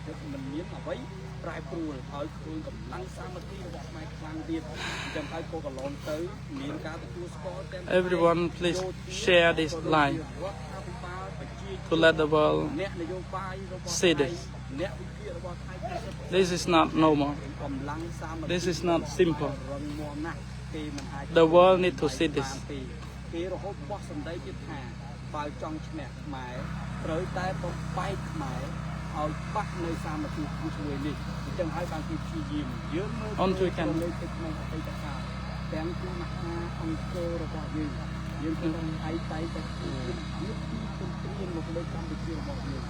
យុទ្ធមិនមានអ្វីប្រែប្រួលហើយឃើញកម្លាំងសាមគ្គីរបស់ខ្មែរខ្លាំងទៀតចឹងហើយក៏កន្លងទៅមានការទទួលស្គាល់ទាំង Everyone please share this live to let the world see this. This is not normal. This is not simple. The world need to see this. គេរហូតបោះសម្ដីទៀតថាបើចង់ឈ្នះខ្មែរត្រូវតែបំបែកខ្មែរឲ្យបាក់នៅសាមគ្គីជាមួយនេះអញ្ចឹងហើយបានគេព្យាយាមយើងមើលទៅក្នុងអតីតកាលទាំងពីមហាអង្គររបស់យើងគឺឯតែតែជាយុទ្ធទន្ទ្រានមកលើកម្ពុជារបស់យើង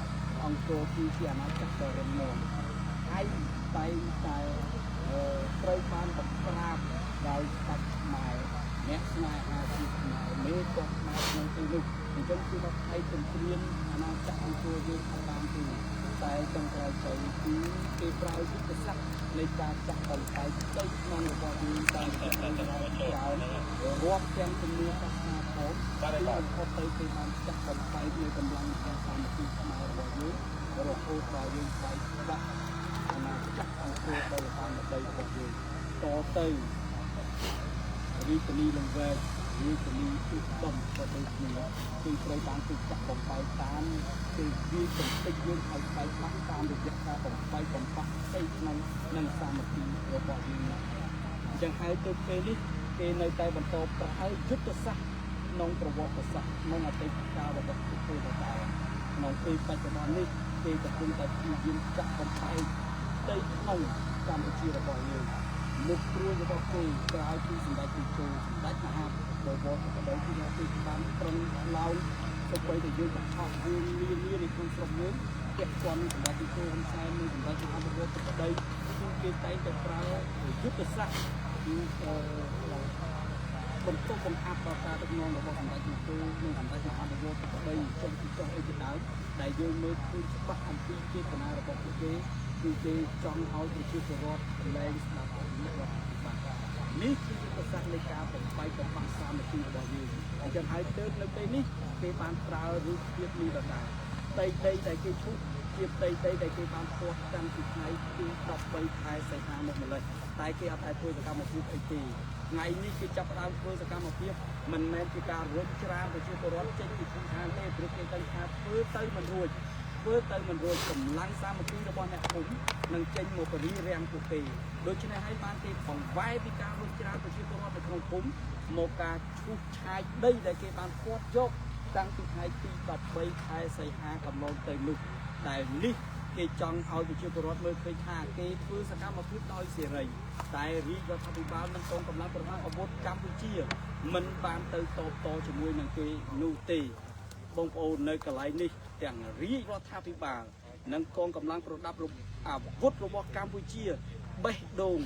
អង្គរគឺជាអាណាចក្រដ៏រឹងមាំហើយតែត្រូវបានបង្ក្រាបដោយស្ដេចខ្មែរអ្នកស្នេហាជាខ្មែរមេកុកខ្មែរក្នុងទីនោះអញ្ចឹងគឺថាឯទន្ទ្រានអាណាចក្រអង្គរយើងបានទីតែចង់ក្រោយទៅគឺគេប្រើយុទ្ធសាស្ត្រនៃការចាក់បំបែកផ្ទៃក្នុងរបស់យើងតាមក្រោយរាប់ទាំងជំនឿសាសនាផងគឺបំផុតទៅគេបានចាក់បំបែកនៅកម្លាំងសាមគ្គីខ្មែររបស់យើងរហូតដល់យើងបែកបាក់អាណាចក្រអង្គរដោយល្បាតរបស់យើងតទៅរីកនីលង្វែករីកនីឧត្តមក៏ដូចគ្នាគឺត្រូវបានគេចាក់បំបែកតាមគេវាកំតិចយើងឲ្យបែកបាក់តាមរយៈការបំបែកបំបាក់ផ្ទៃក្នុងនិងសាមគ្គីរបស់យើងអញ្ចឹងហើយទៅពេលនេះគេនៅតែបន្តប្រើយុទ្ធសាស្ត្រក្នុងប្រវត្តិសាស្ត្រក្នុងអតីតកាលរបស់ពួកគេដែរក្នុងពេលបច្ចុប្បន្ននេះគេកំពុងតែព្យាយាមចាក់បំបែកផ្ទៃក្នុងកម្ពុជារបស់យើងមុខព្រួយរបស់គេក្រោយពីសម្ដេចទីជោសម្ដេចមហាបវរក៏ដោយទីនេះបានប្រឹងឡោមទៅបីតែយើងបង្ខំយើងមាននៅក្នុងស្រុកយើងពាក់ព័ន្ធនឹងសម្ដេចទីជោហ៊ុនសែននិងសម្ដេចមហាបវរក៏ដោយគឺគេតែងតែប្រើយុទ្ធសាស្ត្រគឺបន្ទប់បង្អាប់ដល់ការដឹកនាំរបស់សម្ដេចទីជោនិងសម្ដេចមហាបវរក៏ដោយចុះពីចុះអីជាដើមដែលយើងមើលឃើញច្បាស់អំពីចេតនារបស់ពួកគេគឺគេចង់ឲ្យប្រជាពលរដ្ឋលែងស្ដាប់នេះគឺប្រសាសន៍នៃការបំបែកបំបាក់សាមគ្គីរបស់យើងអញ្ចឹងហើយទៅនៅពេលនេះគេបានប្រើរូបភាពនេះដដែលដីដែលគេឈូសជាដីដែលគេបានពោះតាំងពីថ្ងៃទី13ខែសីហាមកម្លេះតែគេអត់តែធ្វើសកម្មភាពអីទេថ្ងៃនេះគេចាប់ផ្ដើមធ្វើសកម្មភាពមិនមែនជាការរុញច្រានប្រជាពលរដ្ឋចេញពីភូមិឋានទេព្រោះគេដឹងថាធ្វើទៅមិនរួចកម្លាំងសាមគ្គីរបស់អ្នកភូមិនឹងចេញមកបរិរាំងពួកគេដូច្នេះហើយបានគេបង្វែរពីការរុញច្រានប្រជាពលរដ្ឋនៅក្នុងភូមិមកការឈូសឆាយដីដែលគេបានផ្ាត់យកតាំងពីថ្ងៃទី13ខែសីហាកន្លងទៅនោះដែលនេះគេចង់ឲ្យប្រជាពលរដ្ឋមើលឃើញថាគេធ្វើសកម្មភាពដោយសេរីតែរាជរដ្ឋាភិបាលនិងកងកម្លាំងប្រដាប់អាវុធកម្ពុជាមិនបានទៅតបតជាមួយនឹងគេនោះទេបងប្អូននៅកន្លែងនេះទាំងរាជរដ្ឋាភិបាលនិងកងកម្លាំងប្រដាប់អាវុធរបស់កម្ពុជាបេះដូង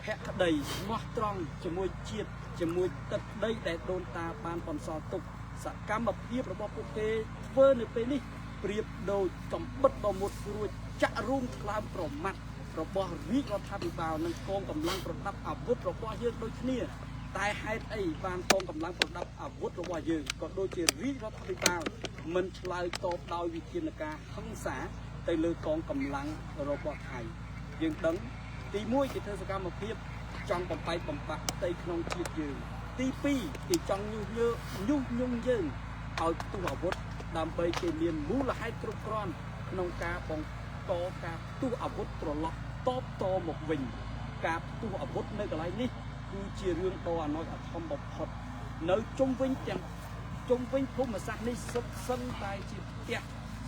ភក្តីស្មោះត្រង់ជាមួយជាតិជាមួយទឹកដីដែលដូនតាបានបន្សល់ទុកសកម្មភាពរបស់ពួកគេធ្វើនៅពេលនេះប្រៀបដូចកំបិតដ៏មុតស្រួចចាក់រួមក្លើមប្រមាត់របស់រាជរដ្ឋាភិបាលនិងកងកម្លាំងប្រដាប់អាវុធរបស់យើងដូចគ្នាតែហេតុអីបានកងកម្លាំងប្រដាប់អាវុធរបស់យើងក៏ដូចជារាជរដ្ឋាភិបាលមិនឆ្លើយតបដោយវិធានការហិង្សាទៅលើកងកម្លាំងរបស់ថៃយើងដឹងទី1គេធ្វើសកម្មភាពចង់បំបែកបំបាក់ផ្ទៃក្នុងជាតិយើងទី2គេចង់ញុះញង់យើងឲ្យផ្ទុះអាវុធដើម្បីគេមានមូលហេតុគ្រប់គ្រាន់ក្នុងការបង្កការផ្ទុះអាវុធត្រឡប់តបមកវិញការផ្ទុះអាវុធនៅកន្លែងនេះគឺជារឿងដ៏អណោចអាធមបំផុតនៅជុំវិញភូមិសាស្ត្រនេះសុទ្ធសឹងតែជាផ្ទះ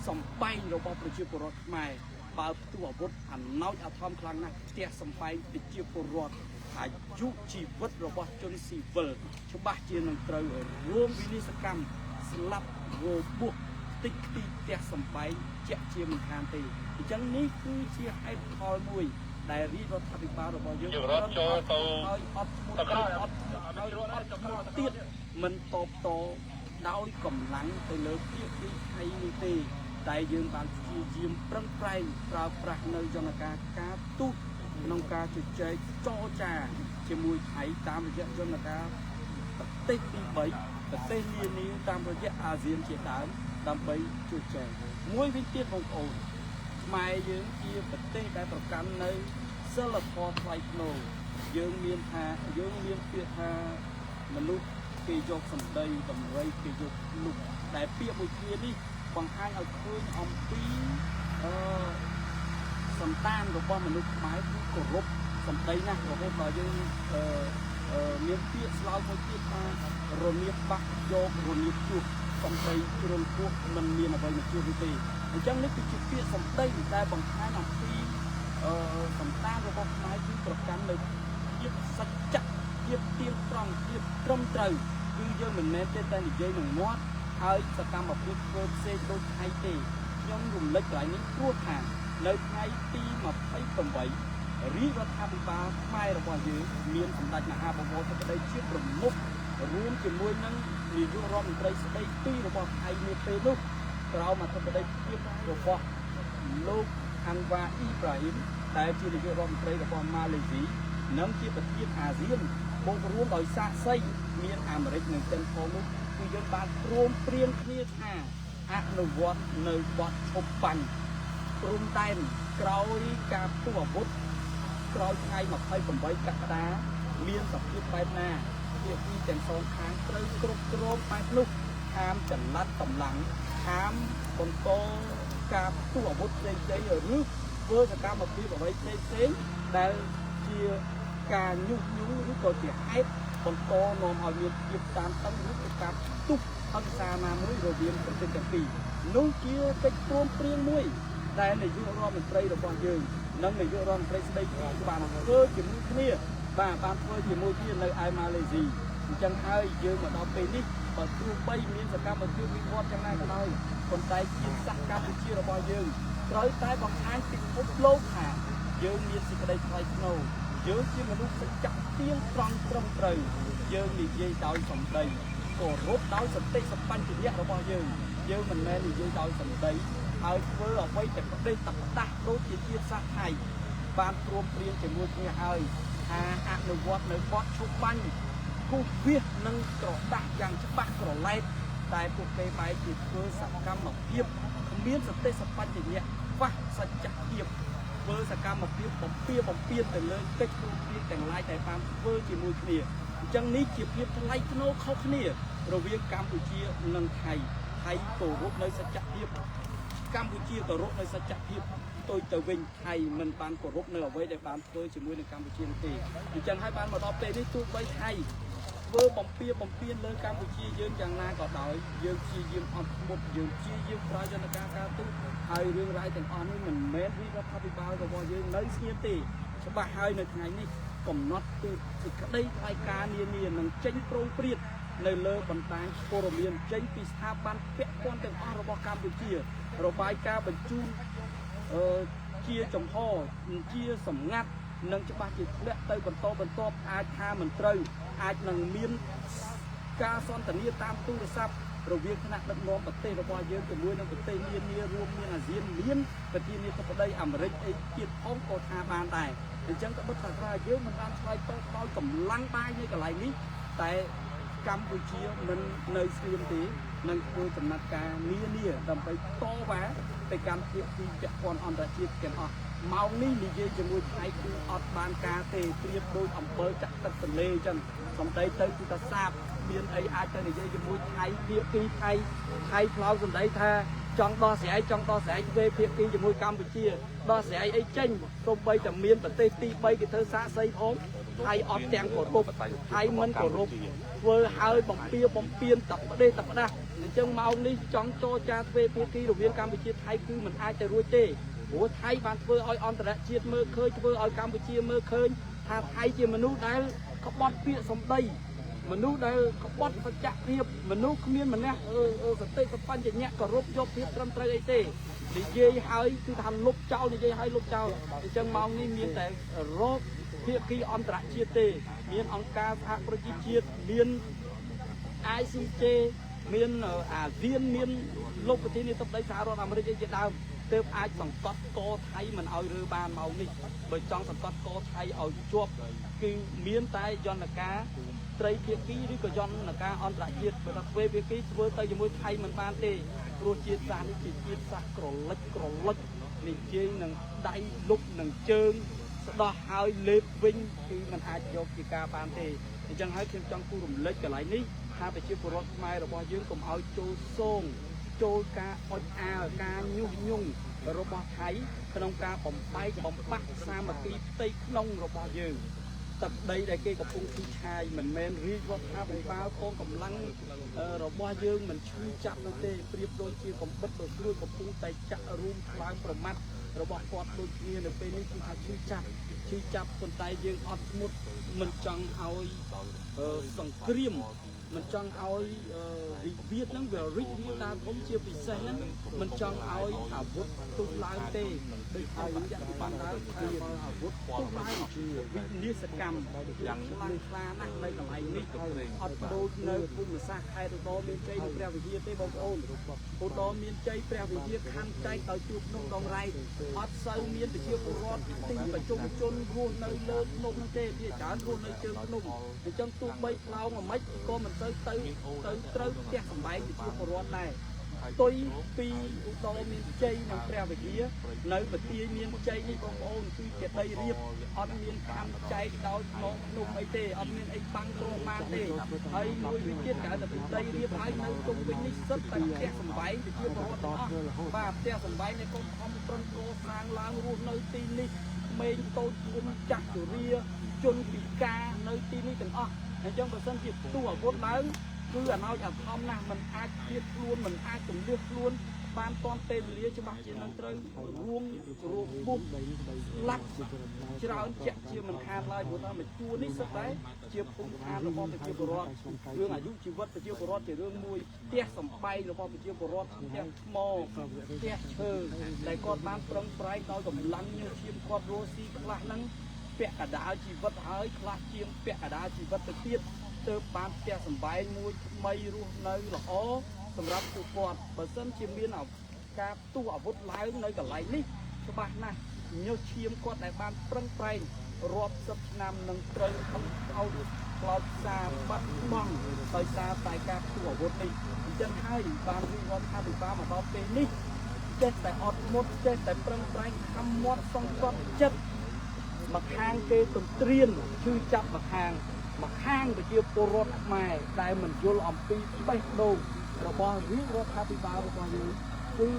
សម្បែងរបស់ប្រជាពលរដ្ឋខ្មែរបើផ្ទុះអាវុធអណោចអាធមខ្លាំងណាស់ផ្ទះសម្បែងប្រជាពលរដ្ឋអាយុជីវិតរបស់ជនស៊ីវិលច្បាស់ជានឹងត្រូវរួមវិនិស្សកម្មស្លាប់របួសតិចទីផ្ទះសម្បែងជាក់ជាមិនខានទេអញ្ចឹងនេះគឺជាហេតុផលមួយដែលរាជរដ្ឋាភិបាលរបស់យើងរត់ចូលទៅឲ្យអត់ទៀតមិនតបតដោយកម្លាំងទៅលើភាគីថៃនេះទេតែយើងបានព្យាយាមប្រឹងប្រែងប្រើប្រាស់នៅយន្តការការទូតក្នុងការជជែកចរចាជាមួយថៃតាមរយៈយន្តការប្រទេសទី3ប្រទេសនានាតាមរយៈអាស៊ានជាដើមដើម្បីជជែកមួយវិញទៀតបងប្អូន ខ្មែរយើងជាប្រទេសដែលប្រកាន់នៅសិលធម៌ថ្លៃថ្នូរយើងមានពាក្យថាមនុស្សគេយកសម្ដីដំរីគេយកលុបដែលពាក្យមួយគ្នានេះបង្ហាញឲ្យឃើញអំពីសន្តានរបស់មនុស្សខ្មែរគឺគោរពសម្ដីណាស់រហូតដល់យើងមានពាក្យស្លោកមួយទៀតថារនាបបាក់យករនាបជួបសម្ដីជ្រុលពោះមិនមានអ្វីមកជួបទេអញ្ចឹងនេះគឺជាពាក្យសម្ដីដែលបង្ហាញអំពីសន្តានរបស់ខ្មែរគឺប្រកាន់នៅភាពសច្ចៈភាពទៀងត្រង់ភាពត្រឹមត្រូវគឺយើងមិនមែនទេតែនិយាយនឹងមាត់ហើយសកម្មភាពធ្វើផ្សេងដូចថ្ងៃទេខ្ញុំរំលឹកកន្លែងនេះព្រោះថានៅថ្ងៃទី28រាជរដ្ឋាភិបាលខ្មែររបស់យើងមានសម្ដេចមហាបវរធិបតីជាប្រមុខរួមជាមួយនឹងនាយករដ្ឋមន្ត្រីស្ដីពីរបស់ថៃនាពេលនោះក្រោមអធិបតីភាពរបស់លោកអាន់វ៉ាអ៊ីប្រាហ៊ីមដែលជានាយករដ្ឋមន្ត្រីរបស់ម៉ាឡេស៊ីនិងជាប្រធានអាស៊ានបូករួមដោយសាក្សីមានអាមេរិកនិងចិនផងនោះគឺយើងបានព្រមព្រៀងគ្នាថាអនុវត្តនៅបទឈប់បាញ់ព្រំដែនក្រោយការផ្ទុះអាវុធក្រោយថ្ងៃ28កក្កដាមានសភាពបែបណាភាគីទាំងសងខាងត្រូវគ្រប់គ្រងបែបនោះហាមចល័តកម្លាំងហាមបន្តការផ្ទុះអាវុធផ្សេងៗឬធ្វើសកម្មភាពអ្វីផ្សេងៗដែលជាការញុះញង់ឬក៏ជាហេតុបន្តនាំឲ្យមានភាពតានតឹងឬក៏ការផ្ទុះហិង្សាណាមួយរវាងប្រទេសទាំងពីរនោះជាកិច្ចព្រមព្រៀងមួយដែលនាយករដ្ឋមន្ត្រីរបស់យើងនិងនាយករដ្ឋមន្ត្រីស្ដីពីបានធ្វើជាមួយគ្នាបានធ្វើជាមួយគ្នានៅឯម៉ាឡេស៊ីអញ្ចឹងហើយយើងមកដល់ពេលនេះបើទោះបីមានសកម្មភាពវិវត្តយ៉ាងណាក៏ដោយប៉ុន្តែជាតិសាសន៍កម្ពុជារបស់យើងត្រូវតែបង្ហាញពីពិភពលោកថាយើងមានសេចក្តីថ្លៃថ្នូរយើងជាមនុស្សសច្ចៈទៀងត្រង់ត្រឹមត្រូវយើងនិយាយដោយសម្ដីគោរពដោយសតិសម្បជញ្ញៈរបស់យើងមិនមែននិយាយដោយសម្ដីហើយធ្វើអ្វីតែប្រទេសតបតាស់ដូចជាជាតិសាសន៍ថៃបានព្រមព្រៀងជាមួយគ្នាហើយថាអនុវត្តនៅបទឈប់បាញ់គូសវាសនិងក្រដាស់យ៉ាងច្បាស់ក្រឡែតតែពួកគេបែរជាធ្វើសកម្មភាពគ្មានសតិសម្បជញ្ញៈខ្វះសច្ចភាពធ្វើសកម្មភាពបំពានទៅលើកិច្ចព្រមព្រៀងទាំងឡាយដែលបានធ្វើជាមួយគ្នាអញ្ចឹងនេះជាភាពថ្លៃថ្នូរខុសគ្នារវាងកម្ពុជានិងថៃគោរពនៅសច្ចភាពកម្ពុជាគោរពនៅសច្ចភាពផ្ទុយទៅវិញថៃមិនបានគោរពនៅអ្វីដែលបានធ្វើជាមួយនឹងកម្ពុជានោះទេអញ្ចឹងហើយបានមកដល់ពេលនេះទោះបីថៃធ្វើបំពានលើកម្ពុជាយើងយ៉ាងណាក៏ដោយយើងព្យាយាមអត់ធ្មត់យើងព្យាយាមប្រើយន្តការការទូតហើយរឿងរ៉ាវទាំងអស់នេះមិនមែនរដ្ឋាភិបាលរបស់យើងនៅស្ងៀមទេច្បាស់ហើយនៅថ្ងៃនេះកំណត់គឺសេចក្តីថ្លៃការនានានឹងចេញប្រងព្រាតនៅលើបណ្ដាញព័ត៌មានចេញពីស្ថាប័នពាក់ព័ន្ធទាំងអស់របស់កម្ពុជារបាយការណ៍បញ្ជូនជាចំហជាសម្ងាត់និងច្បាស់ជាធ្លាក់ទៅបន្តអាចថាមិនត្រូវអាចនឹងមានការសន្ទនាតាមទូរស័ព្ទរវាងគណៈដឹកនាំប្រទេសរបស់យើងជាមួយនឹងប្រទេសនានារួមមានអាស៊ានមានប្រធានាធិបតីអាមេរិកអីទៀតផងក៏ថាបានដែរអញ្ចឹងក៏បិទថាយើងមិនបានឆ្លើយតបដោយកម្លាំងបាយនៅកន្លែងនេះតែកម្ពុជាមិននៅស្ងៀមទេនឹងធ្វើចំណាត់ការនានាដើម្បីតវ៉ាទៅកាន់ភាគីពាក់ព័ន្ធអន្តរជាតិទាំងអស់ម៉ោងនេះនិយាយជាមួយថៃគឺអត់បានការទេប្រៀបដូចអំពើចាក់ទឹកទន្លេអញ្ចឹងសំដីទៅគឺថាសាបមានអីអាចទៅនិយាយជាមួយថៃភាគីថៃផ្លោសំដីថាចង់ដោះស្រាយធ្វើភាគីជាមួយកម្ពុជាដោះស្រាយអីចេញសូម្បីតែមានប្រទេសទី3គេធ្វើសាកសីផងថៃអត់ទាំងគោរពថៃមិនគោរពធ្វើហើយបំពានតបដេតបដាស់អញ្ចឹងម៉ោងនេះចង់ចរចាធ្វើភាគីរវាងកម្ពុជាថៃគឺមិនអាចទៅរួចទេព្រោះថៃបានធ្វើឲ្យអន្តរជាតិមើលឃើញធ្វើឲ្យកម្ពុជាមើលឃើញថាថៃជាមនុស្សដែលក្បត់ពាក្យសម្ដីមនុស្សដែលក្បត់សច្ចភាពមនុស្សគ្មានម្នះសតិសម្បញ្ញៈគោរពយកភាពត្រឹមត្រូវអីទេនិយាយហើយគឺថាលុបចោលនិយាយហើយលុបចោលអញ្ចឹងម៉ោងនេះមានតែរកភាគីអន្តរជាតិទេមានអង្គការសហប្រជាជាតិមាន ICJ មានអាស៊ានមានលោកប្រធានាធិបតីសហរដ្ឋអាមេរិកជាដើមទើបអាចសង្កត់កថៃមិនឲ្យរើបានម៉ោងនេះបើចង់សង្កត់កថៃឲ្យជាប់គឺមានតែយន្តការត្រីភាគីឬក៏យន្តការអន្តរជាតិបើថាធ្វើភាគីធ្វើទៅជាមួយថៃមិនបានទេព្រោះជាតិសាសន៍នេះជាជាតិសាសន៍ក្រលិច និយាយនឹងដៃលុបនឹងជើងស្ដោះហើយលេបវិញគឺมันអាចយកជាការបានទេអញ្ចឹងហើយខ្ញុំចង់គូរំលឹកកន្លែងនេះថាប្រជាពលរដ្ឋខ្មែររបស់យើងកុំឲ្យចូលសងចូលការអុចអាលការញុះញង់របស់ថៃក្នុងការបំបែកបំបាក់សាមគ្គីផ្ទៃក្នុងរបស់យើងទឹកដីដែលគេកំពុងឈឺឆាយមិនមែនរាជរដ្ឋាភិបាលកងកម្លាំងរបស់យើងមិនឈឺចាប់នោះទេប្រៀបដូចជាកំបិតដ៏ស្រួយកំពុងតែចាក់រួមខ្លាំងប្រមាត់របស់គាត់ដូចគ្នានៅពេលនេះគឺថាឈឺចាប់ប៉ុន្តែយើងអត់ស្មុតមិនចង់ឲ្យសង្គ្រាមមិនចង់ឲ្យវិវាទហ្នឹងវារីករាលដាលធំជាពិសេសហ្នឹងមិនចង់ឲ្យអាវុធទុះឡើងទេដូចហើយចាក់បានដើរគឺអាវុធទុះឡើងជាវិនិស្សកម្មយ៉ាងខ្លាំងក្លាណាស់នៅកន្លែងនេះអត់ដូចនៅភូមិសាស្ត្រខេត្តឧត្តរមានជ័យនៅព្រះវិហារទេបងប្អូនឧត្តរមានជ័យព្រះវិហារខណ្ឌចែកដោយជួបភ្នំដងរែកអត់សូវមានប្រជាពលរដ្ឋទីប្រជុំជនរស់នៅលើភ្នំហ្នឹងទេវាច្រើនរស់នៅជើងភ្នំអញ្ចឹងទោះបីផ្លោងអាម៉េចក៏មិនទៅត្រូវផ្ទះសម្បែងប្រជាពលរដ្ឋដែរទុយពីឧត្តរមានជ័យនិងព្រះវិហារនៅប្រទាយមានជ័យនេះបងប្អូនគឺជាដីរាបអត់មានខណ្ឌចែកដោយភ្នំអីទេអត់មានអីបាំងគ្រោះបានទេហើយមួយវិញទៀតគេតែដីរាបហើយនៅជុំវិញនេះសិតតែផ្ទះសម្បែងប្រជាពលរដ្ឋទាំងអស់បាទផ្ទះសម្បែងនៃកូនធំប្រឹងកសាងឡើងរស់នៅទីនេះក្មេងតូចគុំចាស់ជរាជនពិការនៅទីនេះទាំងអស់អញ្ចឹងបើសិនជាផ្ទុះអាវុធឡើងគឺអាណោចអាធំណាស់มันអាចជៀតខ្លួនมันអាចទម្លាក់ខ្លួនបានតាន់ពេលវេលាច្បាស់ជានឹងត្រូវរួមពុះឡាក់ច្រើនជាក់ជាមិនខានឡើយព្រោះថាមួយជួរនេះសិតតែជាភូមិឋានរបស់ប្រជាពលរដ្ឋរឿងអាយុជីវិតប្រជាពលរដ្ឋជារឿងមួយផ្ទះសម្បែងរបស់ប្រជាពលរដ្ឋផ្ទះថ្មផ្ទះឈើដែលគាត់បានប្រឹងប្រែងដោយកម្លាំងញើសឈាមគាត់រស់ស៊ីខ្លះហ្នឹងពាក់កដាលជីវិតហើយខ្លះជាងពាក់កដាលជីវិតទៅទៀតទើបបានផ្ទះសម្បែងមួយថ្មីរស់នៅល្អសម្រាប់ពួកគាត់បើសិនជាមានការផ្ទុះអាវុធឡើងនៅកន្លែងនេះច្បាស់ណាស់ញើសឈាមគាត់ដែលបានប្រឹងប្រែងរាប់សិបឆ្នាំនឹងត្រូវឲ្យខ្លោចសារបាត់បង់ដោយសារតែការផ្ទុះអាវុធនេះអញ្ចឹងហើយបានវិវត្តថាវិបាលមកដល់ពេលនេះចេះតែអត់មុតចេះតែប្រឹងប្រែងខំមាត់សង្កត់ចិត្តមកខាងគេទន្ទ្រានឈឺចាប់មកខាងប្រជាពលរដ្ឋខ្មែរដែលមិនយល់អំពីបេះដូងរបស់រាជរដ្ឋាភិបាលរបស់យើងគឺ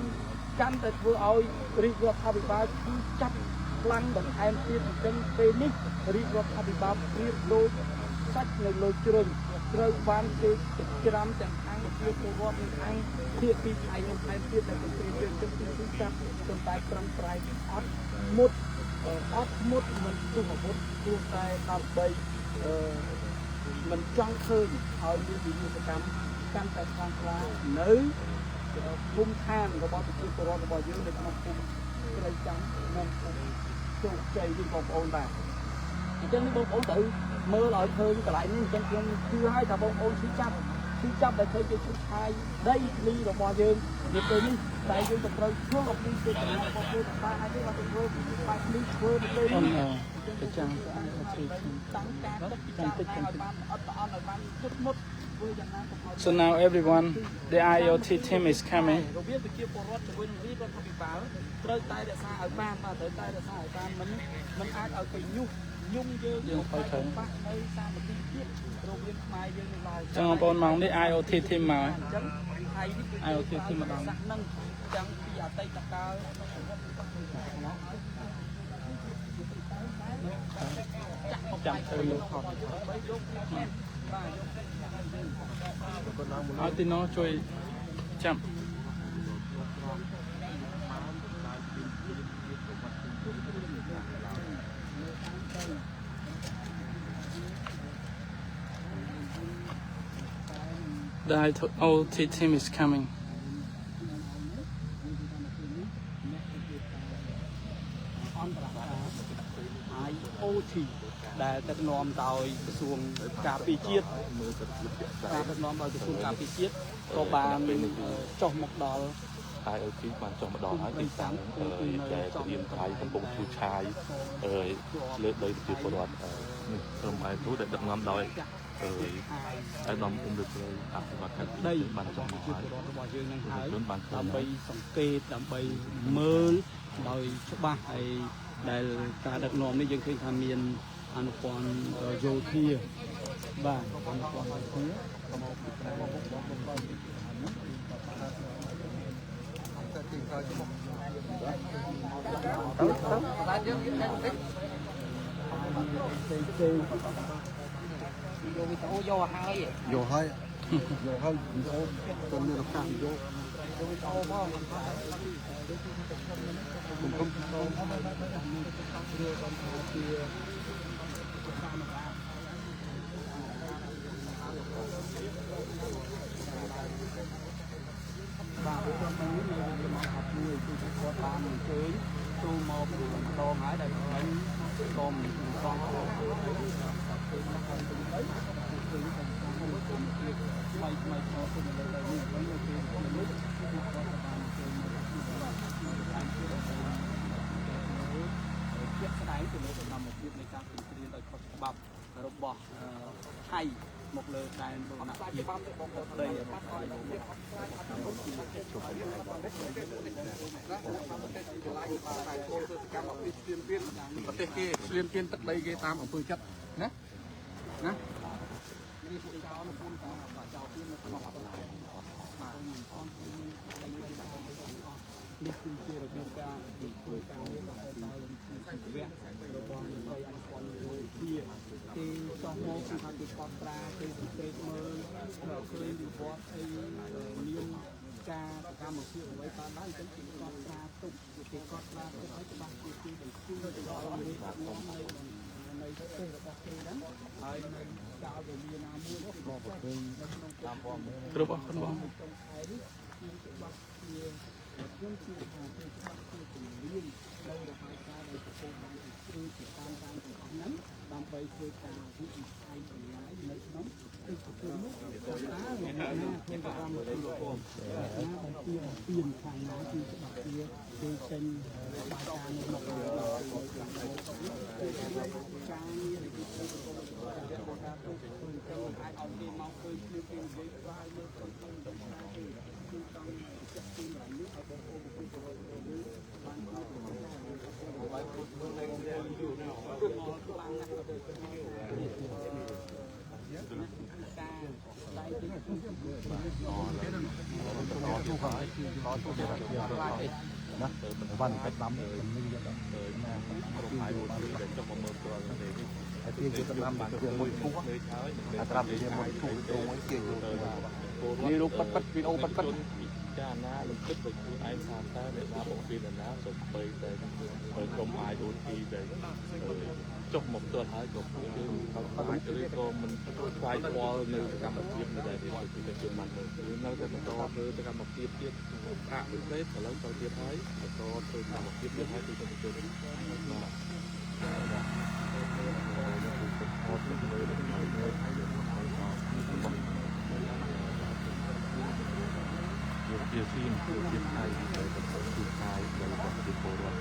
កាន់តែធ្វើឲ្យរាជរដ្ឋាភិបាលឈឺចាប់ខ្លាំងបន្ថែមទៀតអញ្ចឹងពេលនេះរាជរដ្ឋាភិបាលព្រៀបដូចសាច់នៅលើជ្រុញត្រូវបានគេច្រាំទាំងខាងប្រជាពលរដ្ឋនិងខាងភាគីថៃនិងថែមទៀតដែលគេជឿជឿឈឺចាប់ប៉ុន្តែប្រឹងប្រែងអត់មុតមិនទុះអាវុធព្រោះតែដើម្បីមិនចង់ឃើញឲ្យមានវិនិស្សកម្មកាន់តែខ្លាំងក្លានៅភូមិឋានរបស់ប្រជាពលរដ្ឋរបស់យើងនៅក្នុងភូមិព្រៃចាំនិងភូមិជោគជ័យនេះបងប្អូនបាទអញ្ចឹងនេះបងប្អូនត្រូវមើលឲ្យឃើញកន្លែងនេះអញ្ចឹងខ្ញុំជឿឲ្យថាបងប្អូនឈឺចាប់ដែលឃើញជាឈឺឆាយដីធ្លីរបស់យើងនៅពេលនេះតែយើងទៅត្រូវធ្វើអំពីសេចក្តីរបស់ពលរដ្ឋបានហើយបានធ្វើបាច់នេះធ្វើទៅពេលនេះទៅចាំតាំងការទឹកពិចារណាឲ្យបានអត់អន់ឲ្យបានជិតមុតធ្វើយ៉ាងណាកុំឲ្យ So now everyone, the IoT team is coming. របៀបប្រជាពលរដ្ឋជាមួយនឹងរាជរដ្ឋាភិបាលត្រូវតែរក្សាឲ្យបានត្រូវតែរក្សាឲ្យបានមិនអាចឲ្យគេញុះញង់យើងទៅបាក់នៅសាមគ្គីភាពរវាងខ្មែរយើងនៅឡើយចឹងបងប្អូនមកនេះ IoT team មកអញ្ចឹងថៃនេះគឺ IoT team ម្ដងសាក់នឹងចឹងពីអតីតកាលចាំទៅលោកខតឲ្យទីណោជួយចាំ The IoT team is coming. IoT ដែលដឹកនាំដោយក្រសួងការពារជាតិការដឹកនាំដោយក្រសួងការពារជាតិក៏បានចុះមកដល់ IoT បានចុះមកដល់ហើយទីតាំងដែលត្រៀមថៃកំពុងឈូឆាយលើដីប្រជាពលរដ្ឋនេះក្រុម IoT ដែលដឹកនាំដោយ អាដាមអ៊ុំលើព្រៃអភិបាលកិច្ចដីបានចង់មកហើយរបស់យើងនឹងហើយ បានឃើញ ដើម្បីសង្កេតដើម្បីមើលដោយច្បាស់ហើយដែលការដឹកនាំនេះយើងឃើញថាមានអនុព័ន្ធយោធាបាទអនុព័ន្ធយោធាមកពីក្រៅមកតែទីក្រោយទៅបាទយើងមានតែតិចទៅយកវីដេអូយកហើយយកហើយវីដេអូទៅមានឱកាសយកវីដេអូមកគុំបាទខ្ញុំនេះនៅមកហាត់មួយគឺគាត់បានអញ្ជើញចូលមកម្ដងហើយដែលខ្ញុំសូមសងគុំថ្មីថ្មីចូលទៅលើនេះវិញនៅពេលនេះគាត់បានអញ្ជើញជាក់ស្ដែងទៅលើសកម្មភាពនៃការពិគ្រោះដោយខុសច្បាប់របស់ថៃមកលើដែនបូរណភាពដីរបស់កម្ពុជាប្រទេសគេស្លៀនពានទឹកដីគេតាមអំពើចិត្តណានេះពួកចោលនៅពុនតាមចោលពាននៅក្នុងបាទនេះគឺជារបៀបការធ្វើការរបស់ជីវៈរបស់នៃអង្គការយោធាគេចោះមកគឺថាគេកត់ត្រាគេសង្កេតមើលឃើញវិវត្តអីមានការកម្មភាពអ្វីតាមដែរអញ្ចឹងគេកត់ត្រាទុកគេកត់ត្រាទុកឲ្យច្បាស់ជាបញ្ជូនទៅដល់មេដឹកនាំនៅប្រទេសរបស់គេហ្នឹងហើយនៅចោលវេលាណាមួយនោះក៏ឃើញនៅក្នុងតាមព័ត៌មានគ្រប់អស់បងចុងខែនេះគឺច្បាស់ជាខ្ញុំជឿថាគឺច្បាស់ជាជំនាញនៅរបាយការណ៍ដែលកំពុងបានធ្វើជាតាមទាំងអស់ហ្នឹងដើម្បីធ្វើការវិនិច្ឆ័យចំណាយនៅក្នុងទីប្រជុំនោះថាវាណាក្នុងប្រព័ន្ធមួយរបស់ណាបំពេញខាងណាគឺច្បាស់ជាគេចេញរបាយការណ៍នោះមកដល់ការងារដែលគេធ្វើការទៅធ្វើអាចឲ្យគេមកឃើញគ្នាគេនិយាយស្រាយមើលទៅគឺចង់ចាក់ទីនេះឲ្យបងប្អូនបានមកបាយខ្លួននៅយូរមកខ្លាំងណាស់ទៅការដៃទីណាបានកាច់ដាំនឹងយកដល់រំខាយមួយដែលចុះមកមើលព្រោះនេះហើយទីគេដាំបានជាមួយគូអាត្រាំជាមួយគូទៅមួយគេនេះរូបប៉ិតវីដេអូប៉ិតចាណាលំគិតទៅខ្លួនឯងថាតើអ្នកណាបងពីណាសូមបីតែក្រុម IoT ដែលចុះមកផ្ទាល់ហើយក៏យើងអាចឬក៏មិនខ្វាយខ្វល់នៅសកម្មភាពនៅដែលទីជនបានមើលនៅតែបន្តធ្វើសកម្មភាពទៀតប្រាក់វិសេសឥឡូវទៅទៀតហើយបន្តធ្វើសកម្មភាពទៀតហើយទីជនបាទជាស៊ីនជាថៃដែលបន្តជួបកាយដោយប្រជាពលរដ្ឋ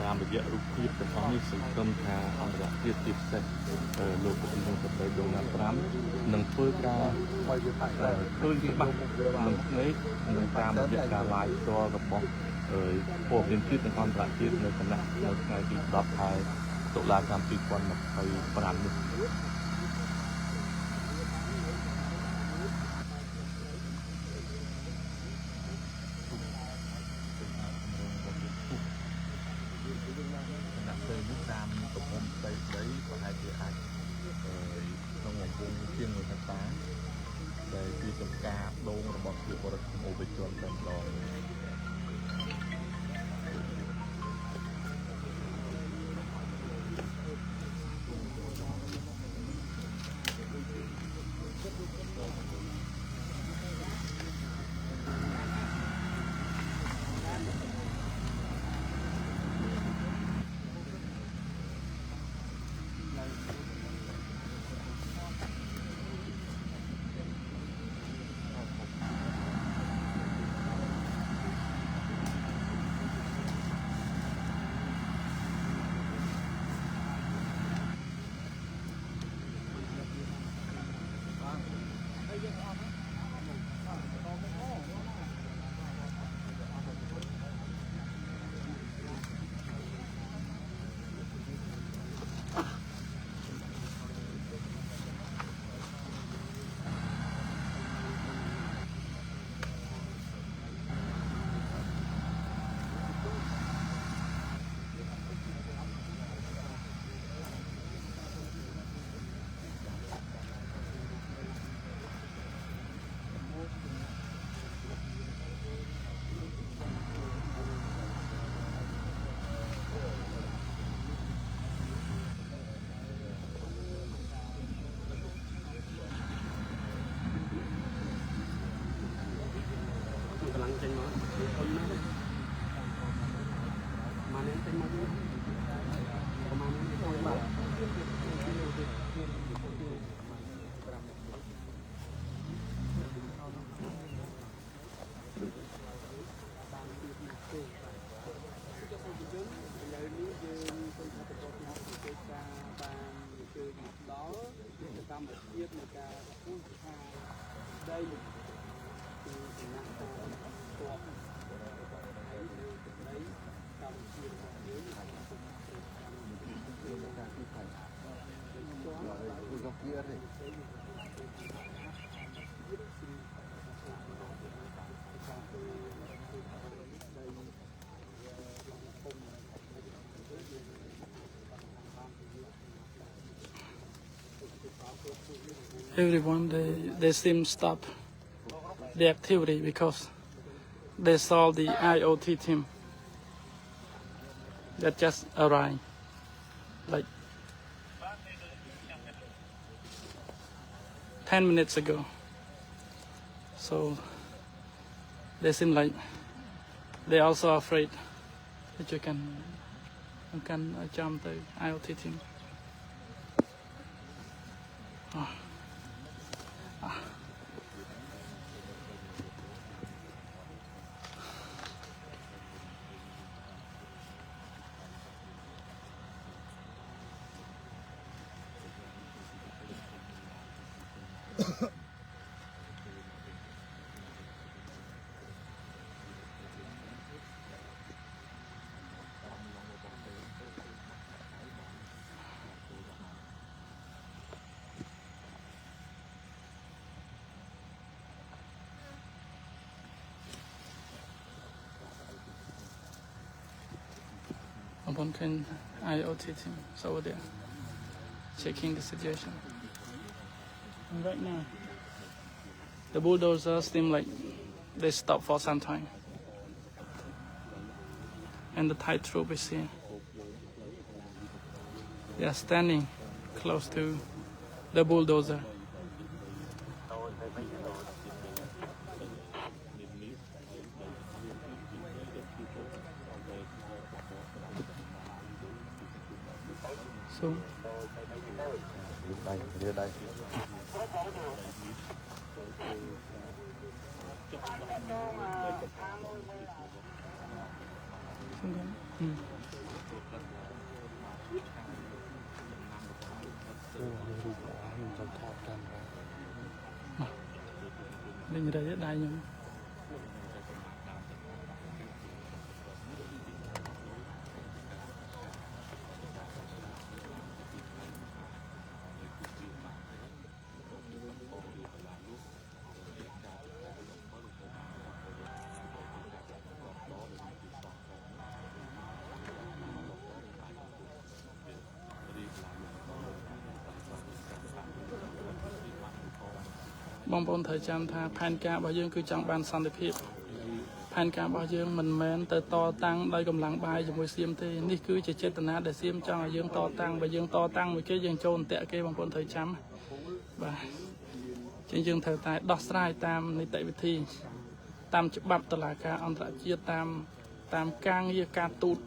តាមរយៈរូបភាពទាំងអស់នេះសង្ឃឹមថាអន្តរជាតិជាពិសេសលោកប្រធានាធិបតីដូណាល់ត្រាំនឹងធ្វើការឃើញច្បាស់នឹងភ្នែកនឹងតាមរយៈការ live ផ្ទាល់របស់ពលរដ្ឋជាតិនិងអន្តរជាតិនៅគណៈនៅថ្ងៃទី10ខែតុលាឆ្នាំ2025នេះតាមកំពុងស្ដីប្រហែលជាអាចក្នុងវងជាង1ហិកតាដែលជាចំការដូងរបស់ជាបរិបទអូបជនតែម្ដង lăng trên nó ôn nó mà nên trên nó mà nên thôi mà đó ta một chiếc người ta phun đây thì nặng tuột đấy đấy cầm chiếc dưới góc kia thì Everyone they seem stop the activity because they saw the IoT team that just arrived like 10 minutes ago. So they seem like they're also afraid that you can jump the IoT team. One can IoT team is over there checking the situation. And right now, the bulldozers seem like they stop for some time, and the Thai troop is here. They are standing close to the bulldozer. So đây đây Bên đây rất đai nhưng bong bóng thời gian tha pan ca bao dương cứ chẳng ban san được hiệp pan ca bao dương mình men từ to tăng đây cầm lăng bài cho môi xiêm thì ní cứ chỉ chết na để xiêm cho dương to tăng và dương to tăng một cái dương trôn tệ cái bong bóng thời chấm và trên dương thời tại đọc sai tam ní tại vị thi tam chụp bắp tờ là ca ông đã chia tam tam cang như ca tụt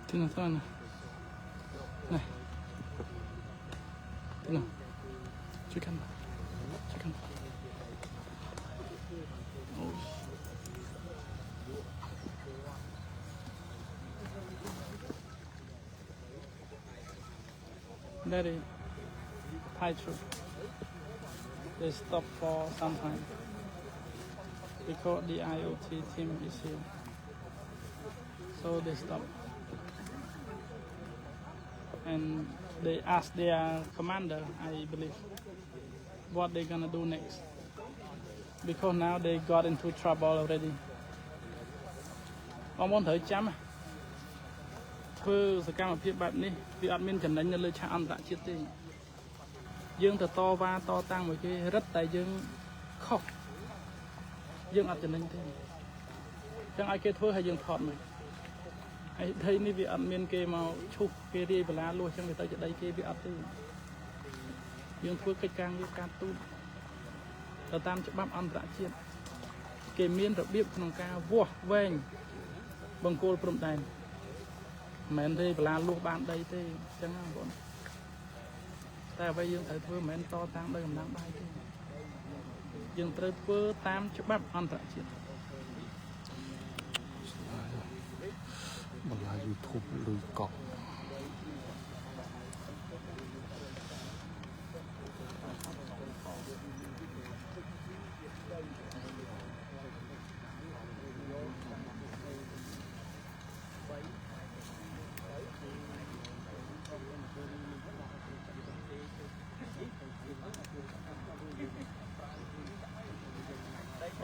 thế nào thôi này thế nào chú căn that is Thai troop. They stop for some time because the IoT team is here, so they stop. And they ask their commander, I believe, what they're gonna do next. Because now they got into trouble already. Ông muốn thử chấm thưa sự cam ở phía bạn đi, vì admin cần đánh lên cha ăn tại chiếc tiền. dương từ to va to tăng một cái rất tại dương khóc dương ăn cho nên thế chẳng ai kêu thôi hay dương thọt này hay thấy ní việc ăn miên kê màu chụp kê đi và lá luôn chẳng người taจะđây kê việc ăn thì dương thôi cái càng với can tuเราตามจะบับอันตรายเชียนเกมเมียนระเบียบขนมกาวัวแวงบังโกลปรุงได้เหม็นที่เวลาลูกบ้านได้ที่จังงั้นก่อนแต่ไปยังถ่ายเพื่อเหม็นต่อตามได้กำลังได้ที่ยังเติมเพื่อตามจะบับอันตรายเชียนบนไลน์ YouTube ลุยเกาะ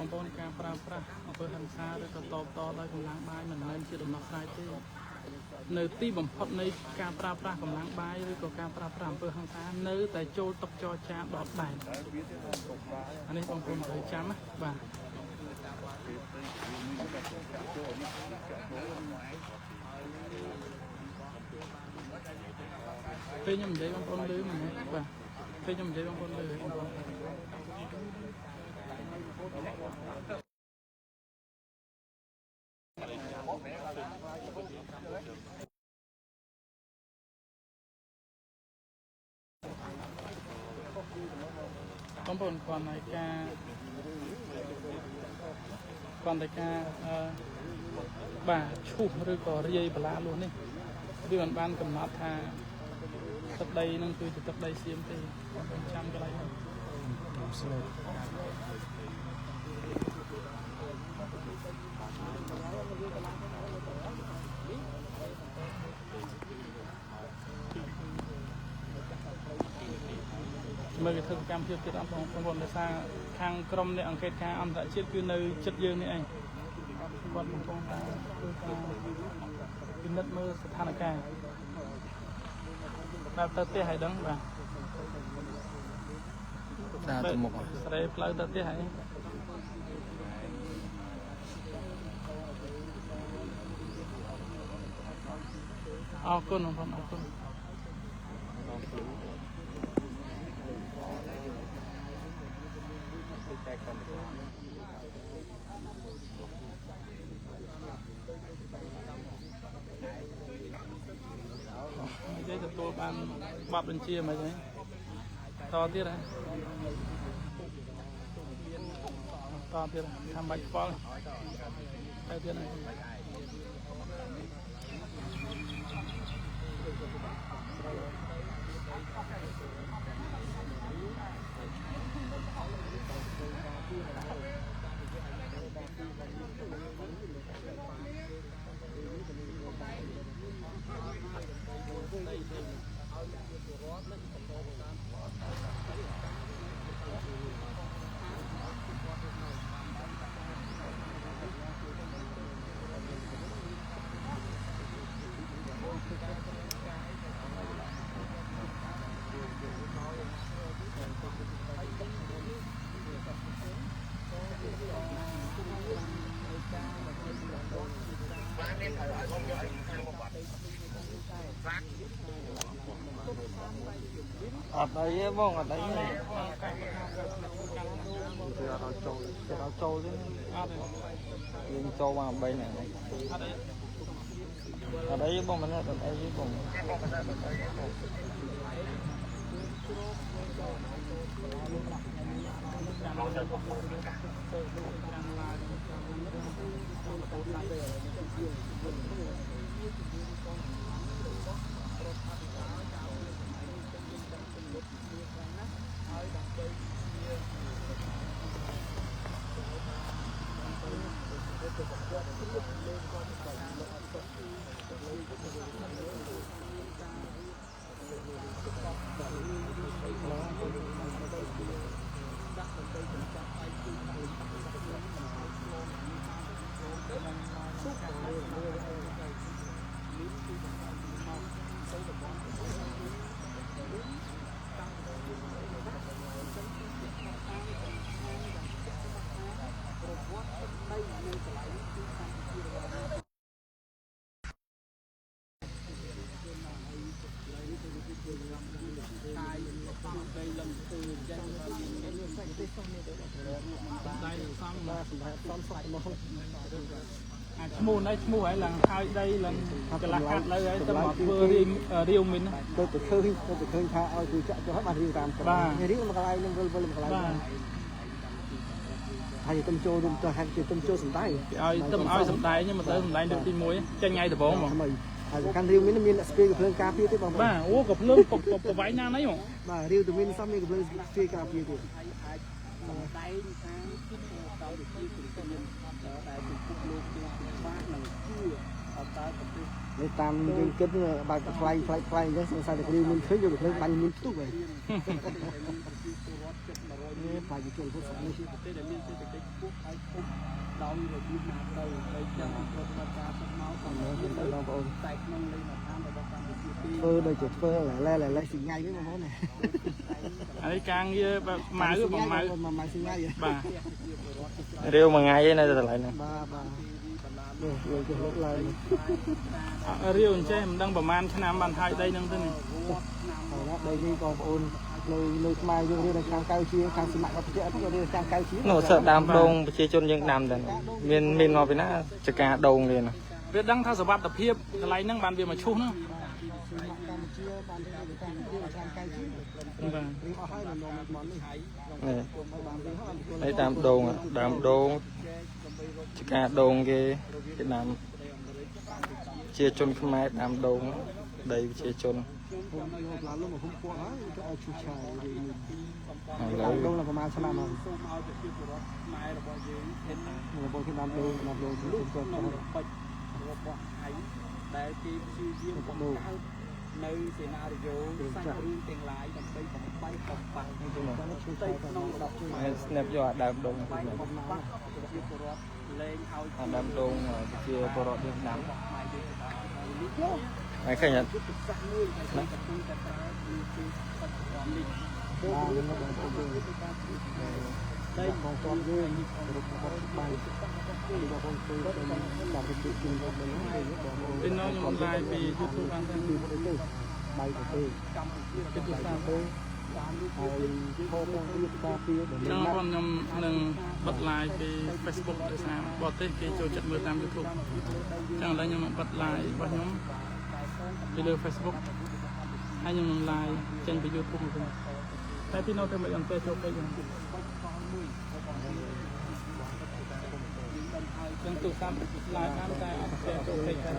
องค์กรการปราบปรามอำเภอหันซาหรือตอบต่อได้กำลังบายเหมือนเล่นเชื่อดมนักใครที่ในที่บ่มพดในการปราบปรามกำลังบายหรือก็การปราบปรามอำเภอหันซาในแต่โจตกจอชาดอดแดงอันนี้องค์กรเคยจำไหมบ่าเป็นยังไงบางคนลืมไหมบ่าเป็นยังไงบางคนลืมบางคนต้องเป็นความในการบ่าชุบหรือก่อเรียบลาล้วนนี่เรื่องบ้านกำนัดทาตัดใดนั่นคือจะตัดใดเสียมตีเป็นจำกันอะไรเมื่อกี้ทำการเทียบเทียบของบนในซาทางกรมในอังกฤษการอันตรายเชื่อคือในจัดยืนนี่เองบนของตาคือการพินิจเมื่อสถานการณ์แบบเตะให้ดังบ่าแสดงเพลย์เตะให้เอาคนของผมเอาคนไม่ใช่ตัวบ้านบับเป็นเชียร์มาใช่ต่อที่ไหนต่อที่ไหนทำใบฟอลไปที่ไหนở đây bông ở đâyเราโจchứ nhưngโจมาbay này ở đây bông mình ở đây bông ឈ្មោះនេះឈ្មោះហើយឡើងហើយដីឡើងកន្លះកាត់លើហើយទៅមកធ្វើរាវមិនទៅឃើញថាឲ្យគឺចាក់ចុះហើយបានរាវតាមរាវមកកន្លែងនឹងវិលមកកន្លែងហើយទៅចូលរួមទៅហាក់ជាទៅចូលសំដែងឲ្យទៅឲ្យសំដែងមកទៅសំដែងលើកទី1ចេញថ្ងៃដំបូងហ្មងហើយកាន់រាវមានអ្នកស្ពាយកំភ្លើងការពារទេបងបាទអូកំភ្លើងប្រវាយណាណៃហ្មងបាទរាវទៅមានសំមានកំភ្លើងស្ពាយការពារទៀតសំដែងខាងដោយជាជំនាញដែលពិភពលោកជាបាក់នឹងជឿអត់តើប្រទេសនេះតាមយើងគិតបើកខ្លាយអញ្ចឹងសង្ស័យតែរាវមានឃើញយកភ្លើងបាញ់មានផ្ទុះហើយនេះប្រជាជនពុទ្ធសាសនាជាប្រទេសដែលមានសេដ្ឋកិច្ចខ្ពស់ហើយធំដោយរបៀបណាទៅហើយចាំប្រតិបត្តិការទឹកមកតាមនេះបងប្អូនតែក្នុងលេខដ្ឋានរបស់កម្ពុជាធ្វើដូចជាធ្វើលែស៊ីញ៉ៃវិញបងប្អូនណាហើយការងារម៉ៅបងម៉ៅស៊ីញ៉ៃបាទរាវមួយថ្ងៃឯនៅកន្លែងហ្នឹងបាទនេះយើងជិះលើកឡើងរាវអញ្ចេះមិនដឹងប្រហែលឆ្នាំបានហើយដីហ្នឹងទៅនេះហើយដីនេះបងប្អូននៅខ្មែរយើងរៀនខាងកៅជាខាងសមត្ថភាពអត់រៀនខាងកៅជានោះសើដើមដូងប្រជាជនយើងដាំតែមានមកពីណាចការដូងនេះវាដឹងថាសវត្ថិភាពកន្លែងហ្នឹងបានវាមកឈូសហ្នឹងកម្ពុជាបានរៀនខាងកៅជាបាទរៀនអស់ហើយនៅមកនេះហើយតាមដូងចការដូងគេដាំជាជនខ្មែរដាំដូងដីប្រជាជនខ្ញុំនៅឡាលុំមកហុំពួកហើយទៅឲ្យឈូសឆាយហើយដូងប្រហែលឆ្នាំហើយសូមឲ្យប្រជាពលរដ្ឋខ្មែររបស់យើងឃើញរបស់គេដាំដូងជំនួសទៅក្នុងបិចរបស់ឯងដែលគេព្យាយាមបង្កើតនៅសេណារីយ៉ូសាច់រឿងទាំងឡាយដើម្បីបំបីបំបាក់ក្នុងឈូសឆាយក្នុងរបបជួយស្នេបយកដើមដូងបំបាក់ប្រជាពលរដ្ឋលែងឲ្យដើមដូងប្រជាពលរដ្ឋយើងដាំហើយឃើញអត់ណាតែបងប្អូនយើងរបស់បាយរបស់បងទៅតាមពីជឿនរបស់យើងពីនោះខ្ញុំឡាយពី YouTube បានទៅបាយទៅកម្ពុជាពីទូរស័ព្ទទៅតាមនេះហើយខោមករៀបការពីចឹងខ្ញុំនឹងបិទ live ពី Facebook ដោយសារបរទេសគេចូលចិត្តមើលតាម YouTube ចឹងឥឡូវខ្ញុំនឹងបិទ live របស់ខ្ញុំពីលើ Facebook ហើយខ្ញុំនឹង live ចេញពី YouTube វិញតែពីនោះទៅមិនអត់ទៅចូលពេកចឹងទូរស័ព្ទ live តាមតែអត់ទៅចូលពេកចឹងឥ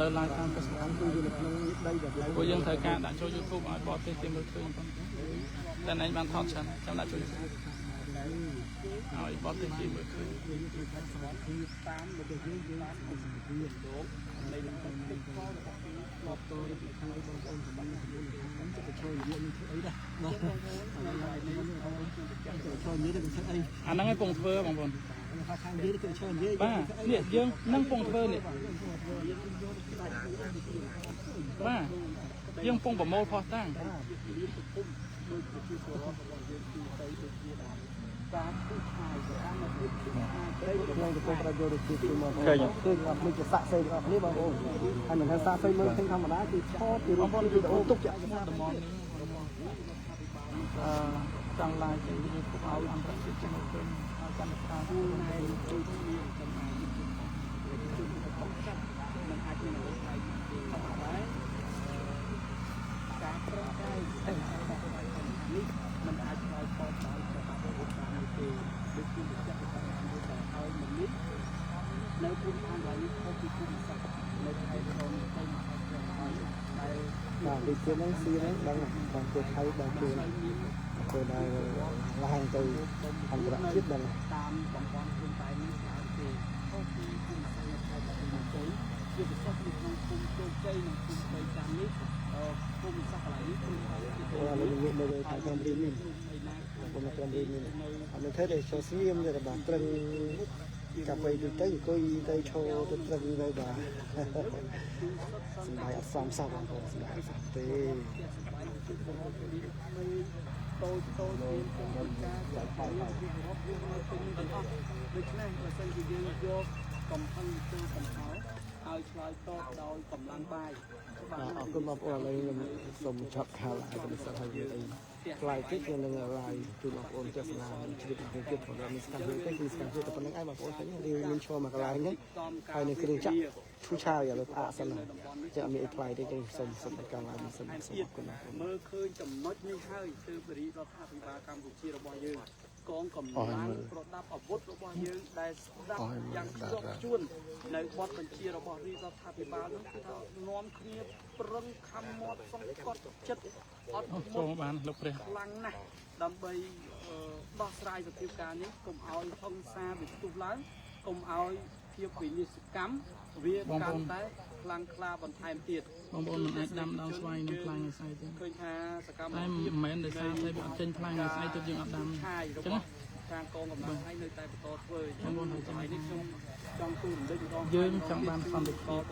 ឡូវ live តាម Facebook គឺនៅក្នុងដីដែលព្រោះយើងត្រូវការដាក់ចូល YouTube ឲ្យបរទេសគេមើលឃើញប៉ុណ្ណឹងតែឯងបានថតច្រើនចាំដាក់ចូល YouTube ឲ្យបរទេសគេមើលឃើញតាមរបស់យើងបានសម្ភារលោកនៃលំដាប់ទឹកខលរបស់គេមកតរពីខាងបងប្អូនសម្រាប់យើងខ្ញុំจะជួយនិយាយនេះធ្វើអីដែរបាទជួយនិយាយទៅធ្វើអីអាហ្នឹងឯងពងធ្វើបងប្អូនថាខាងយើងគឺជួយនិយាយបាទនេះយើងនឹងពងធ្វើនេះបាទយើងពងប្រមូលផុសតាំងតាមទីឆាយតាមទីឆាយខ្ញុំទៅប្រយោជន៍ទៅទីមកឃើញគឺអត់មានសាក់សេអត់នេះបងប្អូនហើយមិនថាសាក់សេមើលឃើញធម្មតាគឺឆោតពីបងប្អូនគឺទុកចាក់ស្មាតមកនេះចង់ឡាយទៅឲ្យអន្តរជាតិមកឃើញឲ្យកម្មវិធីគឺនៅទីនេះចំណាយមិនអាចមានអ្វីដែរការប្រឹងប្រែងនេះមិនអាចឲ្យខុសដោយទេដូចជាចាក់ទៅឲ្យមិននេះនៅភូមិឋានឡើយខុសពីភូមិសាស្ត្រនៅខេត្តក្រុងទៅមហារាជហើយដែលបាទដូចជានឹងស៊ីហ្នឹងបងជួយថៃបងជួយទៅដល់ឡើងទៅអន្តរជាតិដល់តាមតំបន់ភូមិតែនេះហើយទេខុសពីភូមិសាស្ត្រខេត្តកំពង់ជ័យជាពិសេសនៅក្នុងភូមិជោគជ័យនិងភូមិស្រីចាំនេះភូមិសាស្ត្រកន្លែងនេះគឺហើយនៅខាងក្រុងរៀននេះผมจะเรียนนี่อันนี้เธอได้โชว์เสียมเลยแบบตรึงกับไปดูได้ก็ยีได้โชว์ตรึงเลยแบบสบายอัดซ้อมซ้ำก่อนสบายสักทีโตเรียนเป็นการจัดการรับรู้รับรู้ในเป็นด้วยด้วยนั่นเราใช้ยืนโยกกำพังตัวกำเขาเอา ឲ្យឆ្លើយតបដោយកម្លាំងបាយ អរគុណបងប្អូនឥឡូវខ្ញុំសូមចាប់ខាលហើយទៅសិនហើយយើងអីខ្លាយតិចខ្ញុំនឹងឡាយជូនបងប្អូនទស្សនាជ្រាបពីទៀតព្រោះមានស្កាំទៅគឺស្កាំទៅប៉ុណ្្នឹងឯងបងប្អូនឃើញរៀងមានឈរមកកន្លែងនេះហើយនៅគ្រឿងចាក់ឈូឆាវឥឡូវផ្អាកសិនហើយចាក់មានអីខ្លាយតិចចឹងសូមកាំងឡើងសូមអរគុណបងប្អូន មើលឃើញចំណុចនេះហើយទើបរាជរដ្ឋាភិបាលកម្ពុជារបស់យើងកងកម្លាំងប្រដាប់អាវុធរបស់យើងដែលស្ដាប់យ៉ាងខ្ជាប់ខ្ជួននៅបទបញ្ជារបស់រាជរដ្ឋាភិបាលនោះគឺថានាំគ្នាប្រឹងខំមាត់សង្កត់ចិត្តអត់ ចូលបានលោកព្រះ ខ្លាំងណាស់ដើម្បីដោះស្រាយសភាពការណ៍នេះកុំឲ្យហិង្សាវាផ្ទុះឡើងកុំឲ្យភាពវិនិស្សកម្មវាកាន់តែខ្លាំងក្លាបន្ថែមទៀត បងប្អូនមិនអាចដាំដើមស្វាយនឹងផ្លែងស្អីទេ ឃើញថាសកម្ម តែ ភាព មិនមែនដោយសារតែវាអត់ចេញផ្លែងស្អីទៅយើងអត់ដាំ ឆាយរបស់ខាងកងកម្លាំងហើយនៅតែបន្តធ្វើបងប្អូនហើយនេះខ្ញុំចង់ទូរំលឹកម្ដង យើងចង់បានសន្តិភាព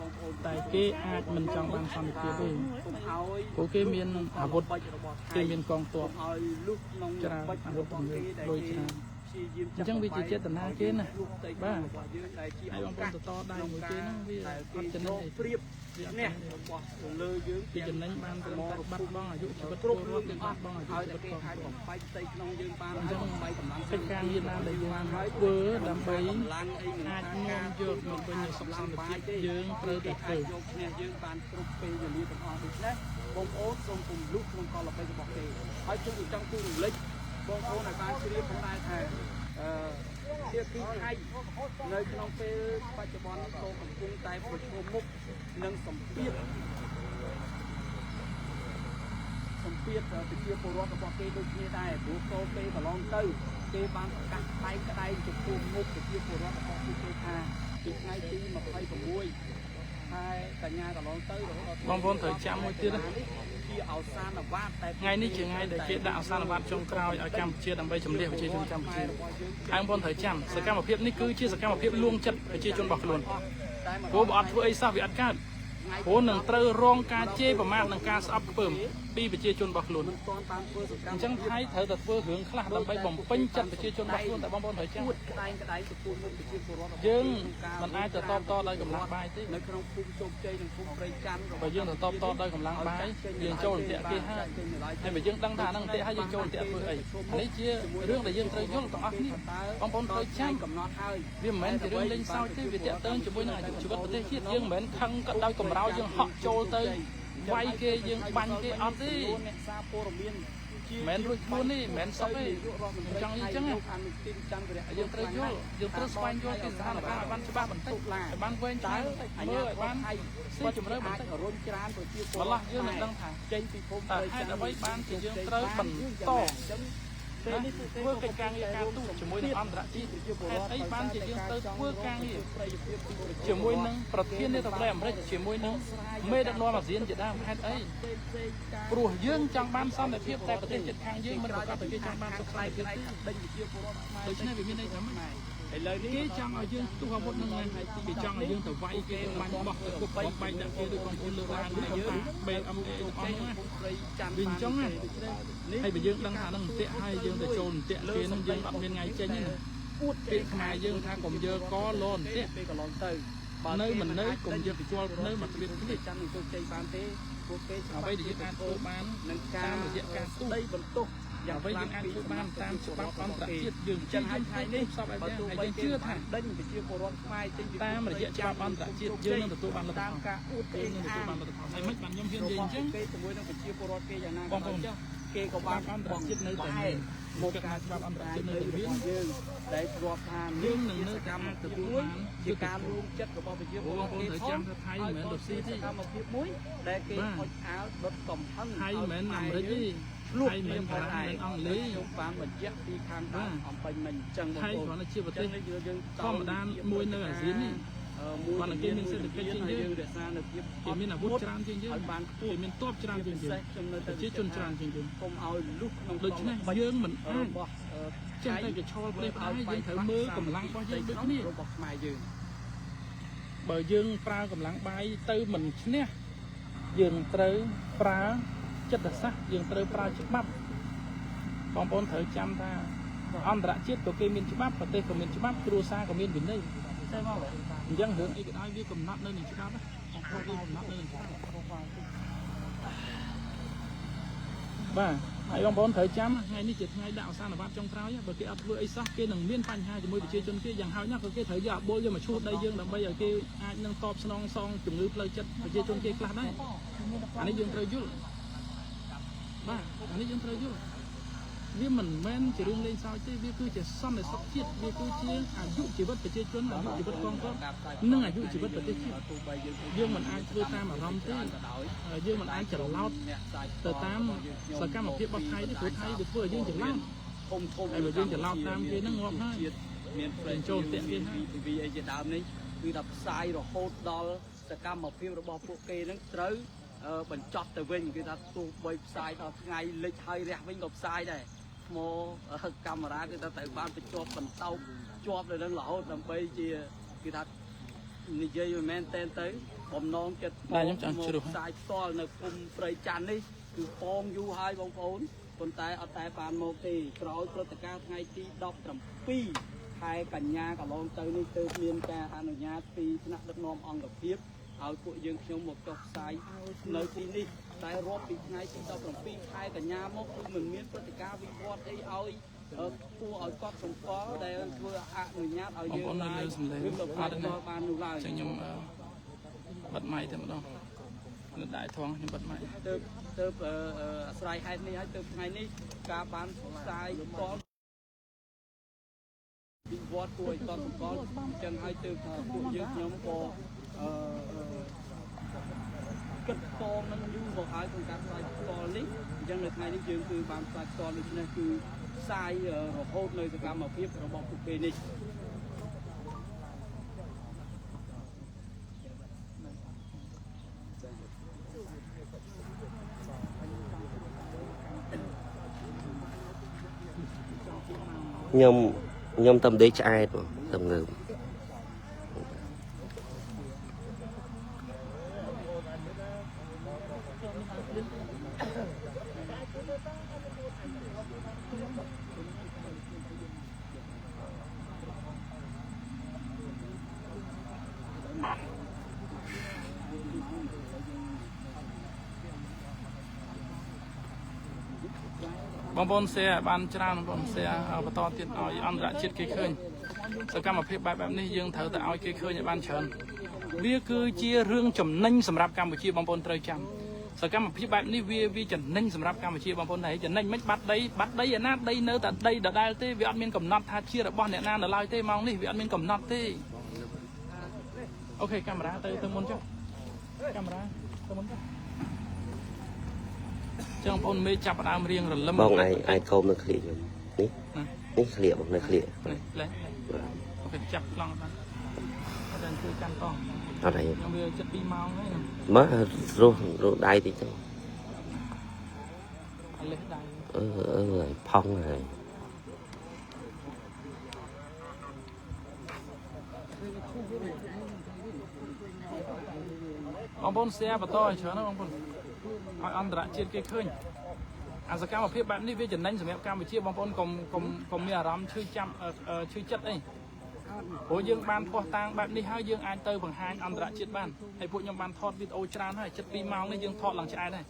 តែគេអាចមិនចង់បានសន្តិភាពទេ កុំឲ្យ ព្រោះគេមានអាវុធ របស់ថៃ គេមានកងទ័ព ឲ្យលុះក្នុង ច្រើន បិច អា រ វុធ របស់ ទំនើ គេ ប ដែល លុយ គេ ច្រើន ព្យាយាម អញ្ចឹងវាជាចេតនាគេណា បាទរបស់យើងដែលជា ហើយបងប្អូនទៅតដៃមួយគេហ្នឹងវាអត់ចំណេញទេ ព្រៀបនេះរបស់លើយើង ពីចំណេញបានត្រឹមតែបាត់បង់អាយុជីវិត គ្រប់ ពល រូ រដ្ឋ ប ទាំង អ បា ស់ ត់បង់អាយុ ហើយ ជី តែ វិត គេ ផង អាចបំផាច់ផ្ទៃក្នុងយើងបានហើយបំផាច់កម្លាំង កិច្ចការងារណាដែលយើងធ្វើដើម្បីអាចនាំយកមកវិញនូវសុខសន្តិភាពយើងត្រូវតែធ្វើ យកឈ្នះយើងបានគ្រប់ពេលវេលាទាំងអស់ដូច្នេះបងប្អូនសូមគំលុះក្នុងកលល្បិចរបស់គេហើយខ្ញុំចង់ទូរំលឹកបងប្អូនឲ្យបានជ្រាបផងដែរថាជាទីថៃនៅក្នុងពេលបច្ចុប្បន្ននេះក៏កំពុងតែប្រឈមមុខនឹងសម្ពាធប្រជាពលរដ្ឋរបស់គេដូចគ្នាដែរព្រោះតទៅពេលកន្លងទៅគេបានប្រកាសផ្លែក្តែងចំពោះមុខប្រជាពលរដ្ឋរបស់គេថាពីថ្ងៃទី26ខែកញ្ញាកន្លងទៅរហូតដល់ បងប្អូនត្រូវចាំមួយទៀតណា ជាអវសានវត្តតែ ថ្ងៃនេះជាថ្ងៃដែលគេដាក់អវសានវត្តចុងក្រោយឲ្យកម្ពុជាដើម្បីជំនះប្រជាជនកម្ពុជាហើយបងប្អូនត្រូវចាំសកម្មភាពនេះគឺជាសកម្មភាពលួងចិត្តប្រជាជនរបស់ខ្លួនព្រោះបើអត់ធ្វើអីសោះវាអត់កើតព្រោះនឹងត្រូវរងការជេរប្រមាថនិងការស្អប់ខ្ពើមពីប្រជាជនរបស់ខ្លួន មិនទាន់បានធ្វើសកម្ម អញ្ចឹងថៃត្រូវតែធ្វើរឿងខ្លះដើម្បីបំពេញចិត្តប្រជាជនរបស់ខ្លួនតែបងប្អូនត្រូវចាំ ពួតក្តែងចំពោះមុខប្រជាពលរដ្ឋ យើងមិនអាចទៅតបតដោយកម្លាំងបាយទេ នៅក្នុងភូមិជោគជ័យនិងភូមិព្រៃច័ន្ទ បើយើងទៅតបតដោយកម្លាំងបាយយើងចូលអន្ទាក់គេហើយតែបើយើងដឹងថាហ្នឹងអន្ទាក់ហើយយើងចូលអន្ទាក់ធ្វើអីនេះជារឿងដែលយើងត្រូវយល់ទាំងអស់គ្នាបងប្អូនត្រូវចាំ កំណត់ហើយ វាមិនមែនជារឿងលេងសើចទេវាតាក់ទងជាមួយនឹងអាយុជីវិតប្រទេសជាតិយើងមិនមែនខឹងក៏ដោយកម្រោយើងហក់ចូលទៅវាយគេយើងបាញ់គេអត់ទេ អ្នកសារព័ត៌មាន មិនរួចខ្លួនទេមិនសុខទេចង់អញ្ចឹង អនុទានច័ន្ទវរៈ យើងត្រូវយល់យើងត្រូវស្វែងយល់ពីស្ថានភាពឲ្យបានច្បាស់បន្តិចឲ្យបានវែងឆ្ងាយមើលឲ្យបានស៊ីជម្រៅបន្តិច រុញច្រានប្រជាពល ម្ល៉េះយើងនឹងដឹងថា ចេញពីភូមិ តើហេតុអ្វីបានជាយើងត្រូវបន្តពេលនេះធ្វើកិច្ចការងារការទូតជាមួយនឹងអន្តរជាតិហេតុអីបានជាយើងទៅធ្វើការងារជាមួយនឹងប្រធានាធិបតីអាមេរិកជាមួយនឹងមេដឹកនាំអាស៊ានជាដើមហេតុអីព្រោះយើងចង់បានសន្តិភាពតែប្រទេសជិតខាងយើងមិនប្រកាសតែគេចង់បានសុខសន្តិភាពទេ ដេញប្រជាពលរដ្ឋខ្មែរ ដូច្នេះវាមានន័យថាម៉េច ឥឡូវនេះ គេចង់ឲ្យយើងទុះអាវុធនឹងណាគេចង់ឲ្យយើងទៅវាយគេបាញ់បោះទៅគប់បំបែកដាក់គេដូចបងប្អូនលើកឡើងនៅក្នុង BMA ទាំងអស់ហ្នឹងណា ព្រៃច័ន្ទ វាអញ្ចឹងណាហើយបើយើងដឹងថាហ្នឹងអន្ទាក់ហើយយើងទៅចូលអន្ទាក់គេហ្នឹងយើងអត់មានថ្ងៃចេញទេណាពួតពេលខ្មែរយើងថាកុំយកកលអន្ទាក់ ពេលកន្លងទៅ នៅមិននៅកុំយកជ័លនៅមកត្រៀមគ្នា ច័ន្ទនឹងជោគជ័យបានទេពួកគេ អ្វីដែលយើងអាចធ្វើបាន នឹងការ តាមរយៈការទូត ដីបន្ទោសយ៉ាង អ្វីយើងអាចធ្វើបានតាមច្បាប់អន្តរជាតិយើងជឿ ចឹង ថា ហើយ ថ្ងៃ ថ្ងៃ នេះ នេះ សពឲ្យយ៉ាងហើយយើងជឿថា ដេញប្រជាពលរដ្ឋខ្មែរចេញពី តាមរយៈច្បាប់អន្តរជាតិយើងនឹងទទួលបានលទ្ធ តាម ផល ការអួត យើងនឹងទទួលបានលទ្ធផលហើយមិនបានខ្ញុំហ៊ាននិយាយអញ្ចឹង គេជាមួយនឹងប្រជាពលរដ្ឋគេយ៉ាងណា បងប្អូន គេក៏បាន អន្តរជាតិនៅតែមាន មកការច្បាប់អន្តរជាតិនៅតែមានយើងដែលធ្លាប់ថា យើងនឹងនៅតែអាចទទួលបាន ជាការលួងចិត្តរបស់ប្រជាពលរដ្ឋ បងប្អូនត្រូវចាំថាថៃមិនមែនរុស្ស៊ីទេ សកម្មភាពមួយដែលគេហុចអាវដុតកំហឹង ថៃមិនមែនអាមេរិកទេ លួច ថៃមិនមែនបារាំងមិនមែនអង់គ្លេស ខ្ញុំបានបញ្ជាក់ពីខាងតាមអំបញ្ញមិញអញ្ចឹងបង ថៃ ប្អូន គ្រាន់តែជាប្រទេស យើង ធម្មតាមួយនៅអាស៊ាននេះ មួយ គាត់នឹងគេមានសេដ្ឋកិច្ចជាងយើង រក្សានៅភាព គេមានអាវុធច្រើនជាងយើង ឲ្យបានខ្ពស់ គេមានទ័ពច្រើនជាងយើង ខ្ញុំនៅតែ ប្រជាជនច្រើនជាងយើង កុំឲ្យលុះក្នុង ដូច្នេះយើងមិនអាច របស់ ចេះតែកឈលផ្លេសផ្លាយយើងត្រូវមើលកម្លាំងរបស់យើងដូចគ្នា របស់ខ្មែរយើង បើយើងប្រើកម្លាំងបាយទៅមិនឈ្នះយើងត្រូវប្រើចិត្តសាស្ត្រយើងត្រូវប្រើច្បាប់បងប្អូនត្រូវចាំថាអន្តរជាតិក៏គេមានច្បាប់ប្រទេសក៏មានច្បាប់គ្រួសារក៏មានវិន័យ ទេមកអញ្ចឹងរឿងអីក៏ដោយវាកំណត់នៅនឹងច្បាប់ណាកំណត់នៅនឹងច្បាប់បាទហើយបងប្អូនត្រូវចាំថ្ងៃនេះជាថ្ងៃដាក់អសានប័ត្រចុងក្រោយបើគេអត់ធ្វើអីសោះគេនឹងមានបញ្ហាជាមួយប្រជាជនគេយ៉ាងហោចណាស់ក៏គេត្រូវយកអបុលយកមកឈូសដីយើងដើម្បីឲ្យគេអាចនឹងតបស្នងសងជំងឺផ្លូវចិត្តប្រជាជនគេខ្លះដែរអានេះយើងត្រូវយល់បាទអានេះយើងត្រូវយល់វាមិនមែនជារឿងលេងសើចទេវាគឺជាសន្តិសុខជាតិវាគឺជាអាយុជីវិតប្រជាជនអាយុជីវិតកងទ័ពនិងអាយុជីវិតប្រទេសជាតិយើងមិនអាចធ្វើតាមអារម្មណ៍ទេយើងមិនអាចច្រឡោតទៅតាមសកម្មភាពរបស់ថៃទេព្រោះថៃវាធ្វើឲ្យយើងច្រឡោតហើយបើយើងច្រឡោតតាមគេហ្នឹងងាប់ហើយមានប្រេងចូលតាក់គេហើយវាអីជាដើមនេះគឺថាផ្សាយរហូតដល់សកម្មភាពរបស់ពួកគេហ្នឹងត្រូវបញ្ចប់ទៅវិញគឺថាទោះបីផ្សាយដល់ថ្ងៃលិចហើយរះវិញក៏ផ្សាយដែរថ្មកាមេរ៉ាគឺថាត្រូវបានបញ្ចប់បន្តោបជាប់នៅនឹងរហូតដើម្បីជាគឺថានិយាយមិនមែនទៅបំណងចិត្តខ្ញុំចង់ជ្រុះផ្សាយផ្ទាល់នៅភូមិព្រៃច័ន្ទនេះគឺពងយូរហើយបងប្អូនប៉ុន្តែអត់តែបានមកទេក្រោយព្រឹត្តិការណ៍ថ្ងៃទី17ខែកញ្ញាកន្លងទៅនេះទើបមានការអនុញ្ញាតពីថ្នាក់ដឹកនាំអង្គភាពឲ្យពួកយើងខ្ញុំមកចុះផ្សាយនៅទីនេះតែរាប់ពីថ្ងៃទី17ខែកញ្ញាមកគឺមិនមានព្រឹត្តិការណ៍វិវត្តអីឲ្យគួរឲ្យកត់សម្គាល់ដែលធ្វើអនុញ្ញាតឲ្យយើងឡាយឬក៏បាននោះឡើយខ្ញុំបិទម៉ៃតែម្ដងនៅដៃថងខ្ញុំបិទម៉ៃទៅអាស្រ័យហេតុនេះហើយទៅថ្ងៃនេះការបានផ្សាយផ្ទាល់វិវត្តគួរឲ្យកត់សម្គាល់អញ្ចឹងហើយទៅពួកយើងខ្ញុំក៏គិតតងនឹងយូរមកហើយក្នុងការផ្សាយផ្ទាល់នេះអញ្ចឹងនៅថ្ងៃនេះយើងគឺបានផ្សាយផ្ទាល់ដូច្នេះគឺផ្សាយរហូតនៅសកម្មភាពរបស់ពួកគេនេះខ្ញុំតំដេកឆ្អែតតំងើបបងប្អូនแชร์បានច្រើនបងប្អូនแชร์បន្តទៀតឲ្យអន្តរជាតិគេឃើញសកម្មភាពបែបនេះយើងត្រូវតែឲ្យគេឃើញឲ្យបានច្រើនវាគឺជារឿងចំណេញសម្រាប់កម្ពុជាបងប្អូនត្រូវចាំសកម្មភាពបែបនេះវាចំណេញសម្រាប់កម្ពុជាបងប្អូនហើយចំណេញមិនបាត់ដីឯណាដីនៅតែដីដដែលទេវាអត់មានកំណត់ថាជារបស់អ្នកណានៅឡើយទេម៉ោងនេះវាអត់មានកំណត់ទេអូខេកាមេរ៉ាទៅមុនចុះកាមេរ៉ាទៅមុនចុះចឹងបងប្អូនមេចាប់ដើមរៀងរលឹមបងឯងកុំនៅឃ្លៀខ្ញុំនេះឃ្លៀបងនៅឃ្លៀលេអូខេចាប់ឡងបានអត់ដឹងជួយកាន់តោះអត់អីខ្ញុំវា7 ម៉ោងហើយមករស់ដៃតិចទៅលេះដៃផុងហើយបងប្អូនแชร์បន្តឲ្យច្រើនណាបងប្អូនឲ្យអន្តរជាតិគេឃើញអាសកម្មភាពបែបនេះវាចំណេញសម្រាប់កម្ពុជាបងប្អូនកុំមានអារម្មណ៍ឈឺចិត្តអីព្រោះយើងបានផុសតាងបែបនេះហើយយើងអាចទៅបង្ហាញអន្តរជាតិបានហើយពួកខ្ញុំបានថតវីដេអូច្រើនហើយ7 ម៉ោងនេះយើងថតឡើងឆ្អែតហើយ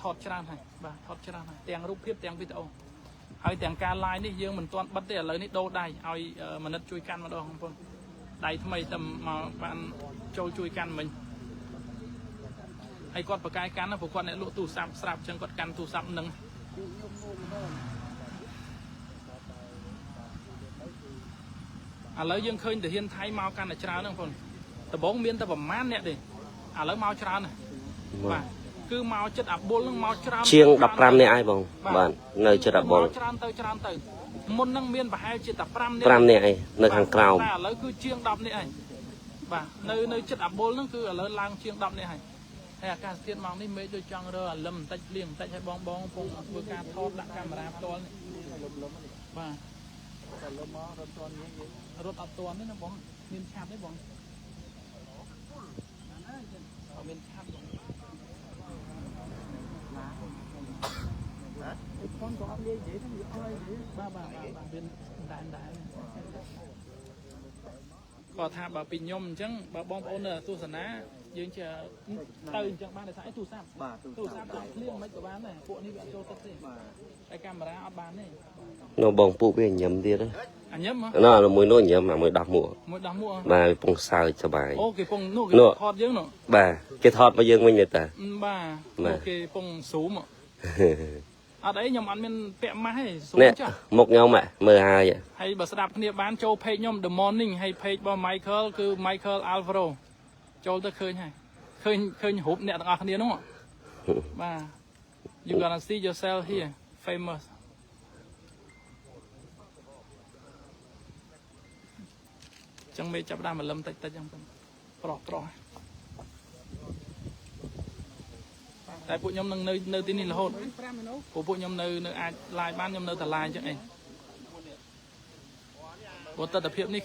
ថតច្រើនហើយបាទថតច្រើនហើយទាំងរូបភាពទាំងវីដេអូហើយទាំងការ live នេះយើងមិនទាន់បិទទេឥឡូវនេះដូរដៃឲ្យមនិតជួយកាន់ម្ដងបងប្អូនដៃថ្មីតែមកបានចូលជួយកាន់មិញហើយគាត់បកកាយកាន់ណាព្រោះគាត់អ្នកលក់ទូរស័ព្ទស្រាប់អញ្ចឹងគាត់កាន់ទូរស័ព្ទនឹងឥឡូវយើងឃើញទាហានថៃមកកាន់តែច្រើនហ្នឹងបងប្អូនដំបូងមានតែប្រមាណអ្នកទេឥឡូវមកច្រើនណាស់បាទគឺមកចិត្តអាបុលហ្នឹងមកច្រើនជាង15នាក់ហើយបងបាទនៅចិត្តអាបុលច្រើនទៅមុនហ្នឹងមានប្រហែលជាតែ5នាក់ឯងនៅខាងក្រោមតែឥឡូវគឺជាង10នាក់ឯងបាទនៅចិត្តអាបុលហ្នឹងគឺឥឡូវឡើងជាង10នាក់ហើយហើយអាកាសធាតុម៉ោងនេះមេឃដូចចង់រើអាលឹមបន្តិចភ្លៀងបន្តិចឲ្យបងកំពុងធ្វើការថតដាក់កាមេរ៉ាផ្ទាល់នេះបាទតែលឹមមករត់អត់ទាន់ទេណាបងមានឆាប់ទេបងអត់មានឆាប់បងផងក៏អត់និយាយទេវាអើយទេបាទមានដែរ có tha bảo bình nhom chẳng bảo bom ôn là tu sản á dương chờ từ chẳng ban để sải tu sáp liên mấy của bán này phụ đi bạn cho tất gì cái camera ở bán này nó bong phụ cái nhầm đi đấy anh nhầm hả nó là mùi nó nhầm mà mùi đọc mùa bà bông sao cho bài ô cái bông nô cái thọt dương nọ bà cái thọt bao giờ mình người ta bà cái bông số mà ở đấy nhom ăn men vẽ máy số nè chứ một nhau mẹ 12 vậy hay bà đạp kia bán châu page nhom the morning hay page bao Michael cứ Michael Alvaro châu ta khơi này khơi hộp nè tặng kia đúng không bà you gonna see yourself here famous chẳng mấy chấp đam mà lâm tách chẳng pro tại bộ nhóm nơi tin là hôn của bộ nhóm nơi ai lại ban nhóm nơi ta lại chứ anh bộ tập hiệp ní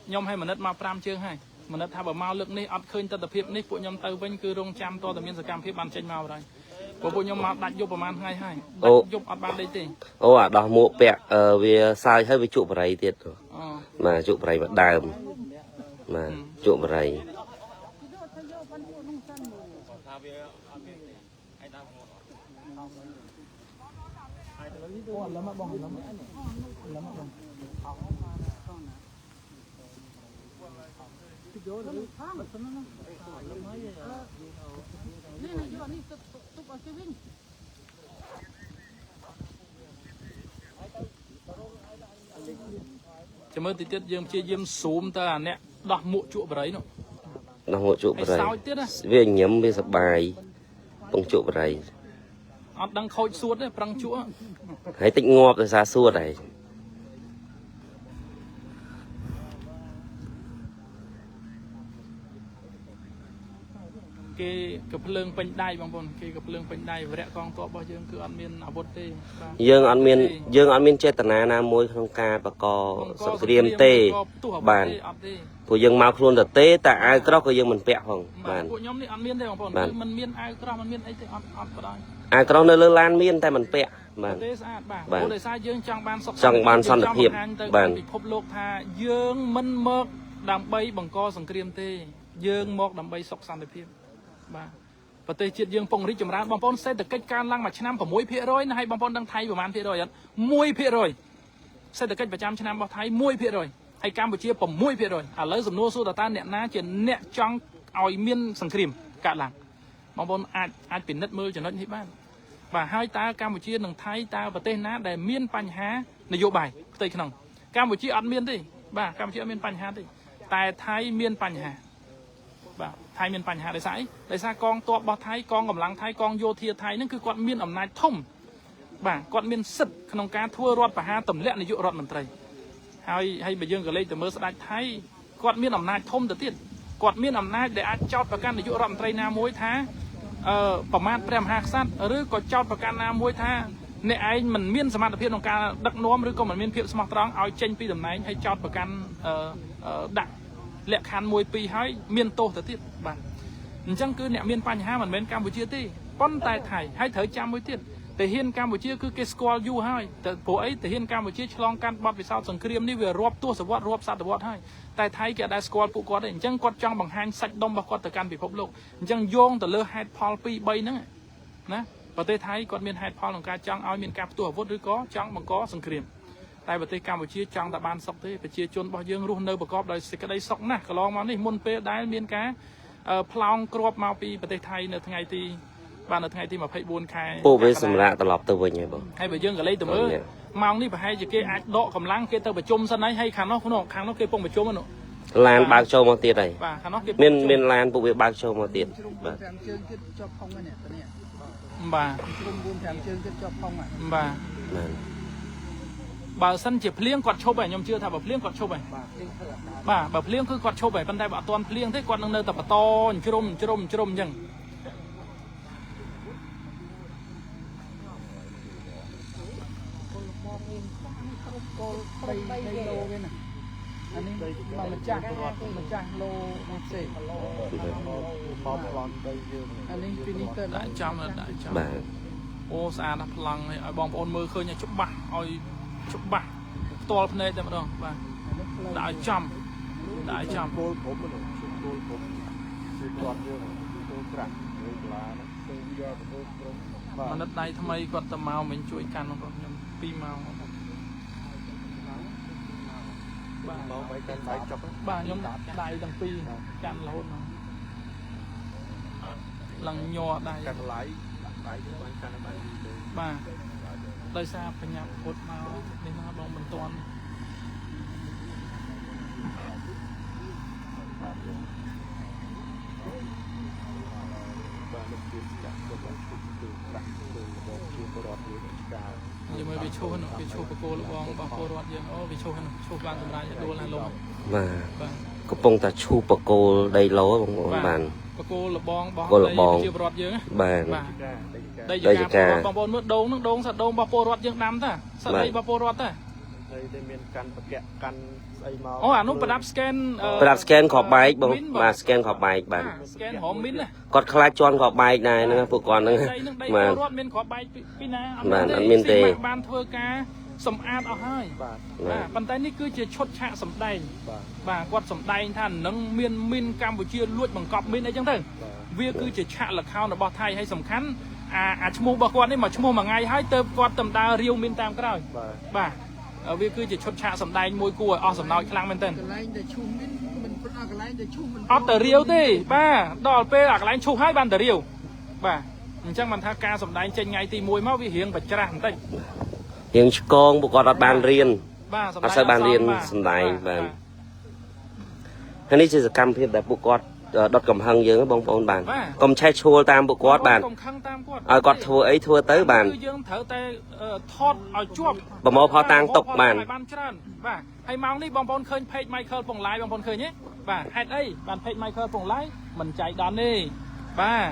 nhóm hay mà nết ma pram chương hay mà nết thà bảo mau lực ní ăn khơi tập hiệp ní bộ nhóm tàu vẫn cứ rong trăm to tầm miên cam hiệp bàn tranh màu rồi bộ nhóm mà đặt vôประมาณhai đặt vô ăn ban đây thì ô à đào mộ bẹt về sai hay về trụ bày tiệt mà trụ bày mà đàm mà trụ bày cho mới tiết dương chia diêm xuống ta nè đọc mộ trụ bấy nó đào mộ trụ bày về nhắm về sập bài bông trụ bày đang khôi suốt đấy prang chúa hãy tịnh ngọt rồi xa xua này cái lương bánh đai bằng bồn cái lương bánh đai vẽ con to bao dương cứ ăn miên à bột tê dương ăn miên chết tana nam môi không ca và co sập riêng tê bàn của dương mau luôn là tê tại ai có cái dương mình vẽ không bàn của nhóm này ăn miên đây bằng bồn mình miên ai có mình miên ấy thì ăn vào đây ai có nơi lơ lan miên tại mình vẽ bàn bàn để sai dương trong ban son được hiệp bàn phốp lục tha dương mình mơ đam bay bằng co sừng riêng tê dương mọc đam bay sọc san được hiệp và tây triệt dương phong rít chấm rán bong bóng sẽ được cách can lăng mà năm của mỗi phía rồi hay bong bóng đang thayประมาณphía rồi mỗi phía rồi sẽ được cáchประจำnăm bao thay mỗi phía rồi hay Campuchiaผมmỗi phía rồi lấy dùng nô su ta nẹt ná chuyện nẹt trong ỏi miên sừng kìm cả làng bong bóng aiปิ่น đất mơ cho nó như bạn và hai ta Campuchia đừng thay ta và tây ná để miênปัญหา ในโยบายtây khang Campuchia ăn miên đi Campuchia ăn miên ปัญหา đi tại thay miên ปัญหาไทยมีปัญหาได้ใส่กองตัวบอไทยกองกำลังไทยกองโยเทียไทยนั่นคือกอดมีนอำนาจท่มกอดมีนสิทธิ์ขนมการทั่วรอดประหารต่ำเละในยุโรปมันไตรให้ไปยื่นกับเลยแต่เมื่อสดไทยกอดมีนอำนาจท่มแต่ติดกอดมีนอำนาจได้อาจเจ้าประกันในยุโรปมันไตรนามวยท้าประมาณแปรมหักสั้นหรือก็เจ้าประกันนามวยท้าในไอ้มันมีนสมาร์ทเพียรของการดักน้อมหรือก็มันมีเพียรสมาร์ทร้องเอาเจนปีต่ำไหนให้เจ้าประกันดักเละคันมวยปีให้เมียนโตแต่ที่บ้านจังคือเนี่ยเมียนปัญหามันเป็นกัมพูชีที่ป้อนตายไทยให้เถยจำไว้ที่แต่เฮียนกัมพูชีคือเกสกอลยูให้แต่ผัวไอ้แต่เฮียนกัมพูชีฉลองการบอลไปเศร้าสังเกตนี่เวรวบตัวสวัสดิ์รวบสัตว์วัดให้แต่ไทยแกได้สกอลปุกอดได้จังกอดจังบางฮันสัตว์ดมบกอดแต่การปิดพบโลกจังโยงแต่เลือแฮดพอลปีใบนั่งนะประเทศไทยกอดเมียนแฮดพอลของการจังเอาเมียนการตัววัดหรือก็จังบางก็สังเกตแต่ประเทศกัมพูชีจังแต่บ้านสกเทไปเชียจนบ่ยังรู้เนื้อประกอบโดยสิ่งใดสกนะก็ลองมานี่มุนเปได้เมียนการพลองกรอบมาปีประเทศไทยในทั้งไงที่บ้านในทั้งไงที่มาให้บุญใครปูไปสำราญตลอดตัวไงบ่ให้ไปยังกับเลยตัวมือมองนี่ไปให้จะเกะดอกกำลังเกะตัวประจุมสันไหนให้ขันนอกขนมขันนอกเกะปงประจุมมันหนูลานบางโชว์มาตีอะไรเมียนลานปูไปบางโชว์มาตีbà sân chỉ phliêng quạt châu bảy nhom chưa thà bà phliêng quạt châu bảy bà phliêng cứ quạt châu bảy bên đây bà toàn phliêng thế quạt nơi tập to chôm chăng anh ấy mà chặt lô một xệ anh ấy finiter đại trăm ô xa đập lăng này bom ôn mưa khơi nhà chụp bạc ôi chụp bạc to lên đây mà đâu và đại trăm đại chậm គោលผมมันชุดគោលผมชุดรอดយើងគោលក្រាក់លើកឡាណាទៅយកទៅក្រុមបាទ មនិតដៃថ្មីគាត់ទៅមកមិនជួយកាន់បងប្អូនខ្ញុំ2ម៉ោងបាទ មកបីកាន់ដៃចុក បាទខ្ញុំដៃទាំងពីរកាន់រហូតមកឡើងញ័រដៃ កាន់ឡៃដៃបានកាន់ដៃទៅ បាទដោយសារបញ្ញាពុទ្ធមកនេះមកបងមិនទាន់ បាទនេះគឺចាក់ទៅបានឈប់គឺប្រាក់ទៅរបស់ជាបរិបទមួយការ យើងមើលវាឈូសនោះវាឈូសបកគោលបងរបស់ពលរដ្ឋយើងអូវាឈូសនោះឈូសបានសម្រាប់ដួលណាលោក បាទ បាទ កំពុងតែឈូបកគោលដីឡូបងប្អូនបាន បកគោលបងបង គោលលបង ជាពលរដ្ឋយើង បាទ បាទ ការដី ដីចការបងប្អូនមើលដូងនឹងដូងសាដូងរបស់ពលរដ្ឋយើងដាំតាសាដីរបស់ពលរដ្ឋតា ហើយតែមានកាន់ប្រកាក់កាន់ស្អីមក អូអានោះប្រដាប់ scan ប្រាប់ scan ខបបែកបងបាទ scan ខបបែកបាទ scan រមមីនណា គាត់ខ្លាចជន់ខបបែកដែរហ្នឹងពួកគាត់ហ្នឹង ដីនឹងដី បាទ ពលរដ្ឋមានគ្រាប់បែកពីណា បាទអត់មានទេ បានធ្វើការសម្អាតអស់ហើយ បាទ បាទប៉ុន្តែនេះគឺជាឈុតឆាកសម្ដែង បាទ បាទគាត់សម្ដែងថានឹងមានមីនកម្ពុជាលួចបង្កប់មីនអីចឹងទៅវាគឺជាឆាកល្ខោនរបស់ថៃហើយសំខាន់អាឈ្មោះរបស់គាត់នេះមកឈ្មោះមួយថ្ងៃហើយទៅគាត់តំដើររាវមីនតាមក្រោយ បាទ បាទវាគឺជាឈុតឆាកសម្ដែងមួយគួរឲ្យអស់សំណោចខ្លាំងមែនទែន កន្លែងដែលឈូសមានមិនព្រឹកកន្លែងដែលឈូសមិន អត់ទៅរាវទេបាទដល់ពេលអាកន្លែងឈូសហើយបានទៅរាវបាទអញ្ចឹងបានថាការសម្ដែងចេញថ្ងៃទី1មកវារៀងបច្រាស់បន្តិច រៀងឆ្កងពួកគាត់អត់បានរៀន បាទ អត់សូវបានរៀនសម្ដែងបាទហើយនេះជាសកម្មភាពដែលពួកគាត់ដុតកំហឹងយើងបងប្អូនបានកុំឆេះឈួលតាមពួកគាត់បាទ កុំខឹងតាមគាត់ ឲ្យគាត់ធ្វើអីធ្វើទៅបាន គឺយើងត្រូវតែថតឲ្យជាប់ ប្រមូលផលតាំងទុកបាន បានច្រើនបាទហើយម៉ោងនេះបងប្អូនឃើញ page Michael ពង live បងប្អូនឃើញទេបាទហេតុអីបាន page Michael ពង live មិនចៃដន្យទេបាទ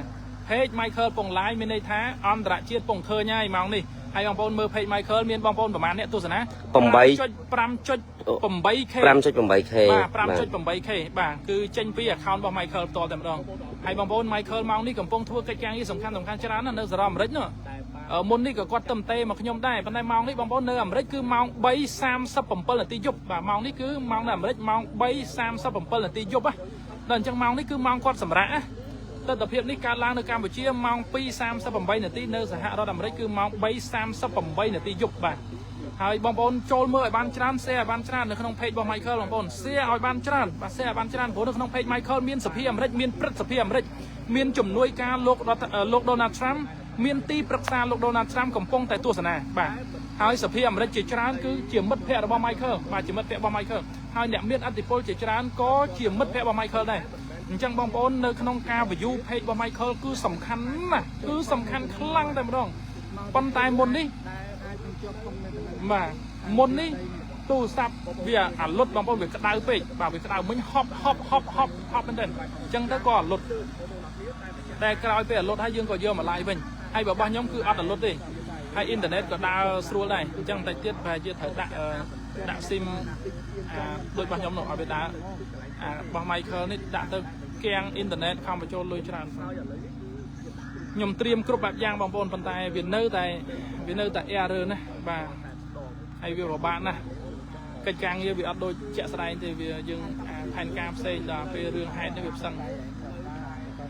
page Michael ពង live មានន័យថាអន្តរជាតិពងឃើញហើយម៉ោងនេះហើយបងប្អូនមើល page Michael មានបងប្អូនប្រហែលអ្នកទស្សនា 5.8k 5.8k បាទ 5.8k បាទគឺចេញពី account របស់ Michael ផ្ទាល់តែម្ដងហើយបងប្អូន Michael ម៉ោងនេះកំពុងធ្វើកិច្ចការងារសំខាន់ច្រើនណាស់នៅសហរដ្ឋអាមេរិកនោះមុននេះក៏គាត់ទៅទេមកខ្ញុំដែរប៉ុន្តែម៉ោងនេះបងប្អូននៅអាមេរិកគឺម៉ោង 3:37 នាទីយប់បាទម៉ោងនេះគឺម៉ោងនៅអាមេរិកម៉ោង 3:37 នាទីយប់ណាដល់អញ្ចឹងម៉ោងនេះគឺម៉ោងគាត់សម្រាប់ណាទស្សនវិជ្ជានេះកើតឡើងនៅកម្ពុជាម៉ោង 2:38 នាទីនៅសហរដ្ឋអាមេរិកគឺម៉ោង 3:38 នាទីយប់បាទហើយបងប្អូនចូលមើលឲ្យបានច្រើន share ឲ្យបានច្រើននៅក្នុង page របស់ Michael បងប្អូន share ឲ្យបានច្រើនបាទ share ឲ្យបានច្រើនព្រោះនៅក្នុង page Michael មានសភាអាមេរិកមានព្រឹទ្ធសភាអាមេរិកមានជំនួយការលោក Donald Trump មានទីប្រឹក្សាលោក Donald Trump កំពុងតែទស្សនាបាទហើយសភាអាមេរិកជាច្រើនគឺជាមិត្តភ័ក្តិរបស់ Michael បាទជាមិត្តភ័ក្តិរបស់ Michael ហើយអ្នកមានអធិបុលជាច្រើនក៏ជាមិត្តភ័ក្តិរបស់ Michael ដែរអញ្ចឹងបងប្អូននៅក្នុងការ view page របស់ Michael គឺសំខាន់ណាស់គឺសំខាន់ខ្លាំងតែម្ដងប៉ុន្តែមុននេះបាទមុននេះទូរស័ព្ទវាអាលុតបងប្អូនវាក្តៅពេកបាទវាក្តៅមិញហប់មែនទេអញ្ចឹងទៅក៏អាលុតតែក្រោយពេលអាលុតហើយយើងក៏យកមក live វិញហើយរបស់ខ្ញុំគឺអត់អាលុតទេហើយអ៊ីនធឺណិតក៏ដើរស្រួលដែរអញ្ចឹងតែទៀតប្រហែលជាត្រូវដាក់ SIM ដូចរបស់ខ្ញុំនោះឲ្យវាដើររបស់ Michael នេះដាក់ទៅគាំងអ៊ីនធឺណិតខំបញ្ចូលលុយច្រើនខ្ញុំត្រៀមគ្រប់បែបយ៉ាងបងប្អូនប៉ុន្តែវានៅតែ error ណាបាទហើយវាពិបាកណាស់កិច្ចការងារវាអត់ដូចជាក់ស្ដែងទេវាយើងផែនការផ្សេងដល់ពេលរឿងហេតុនេះវាផ្សឹង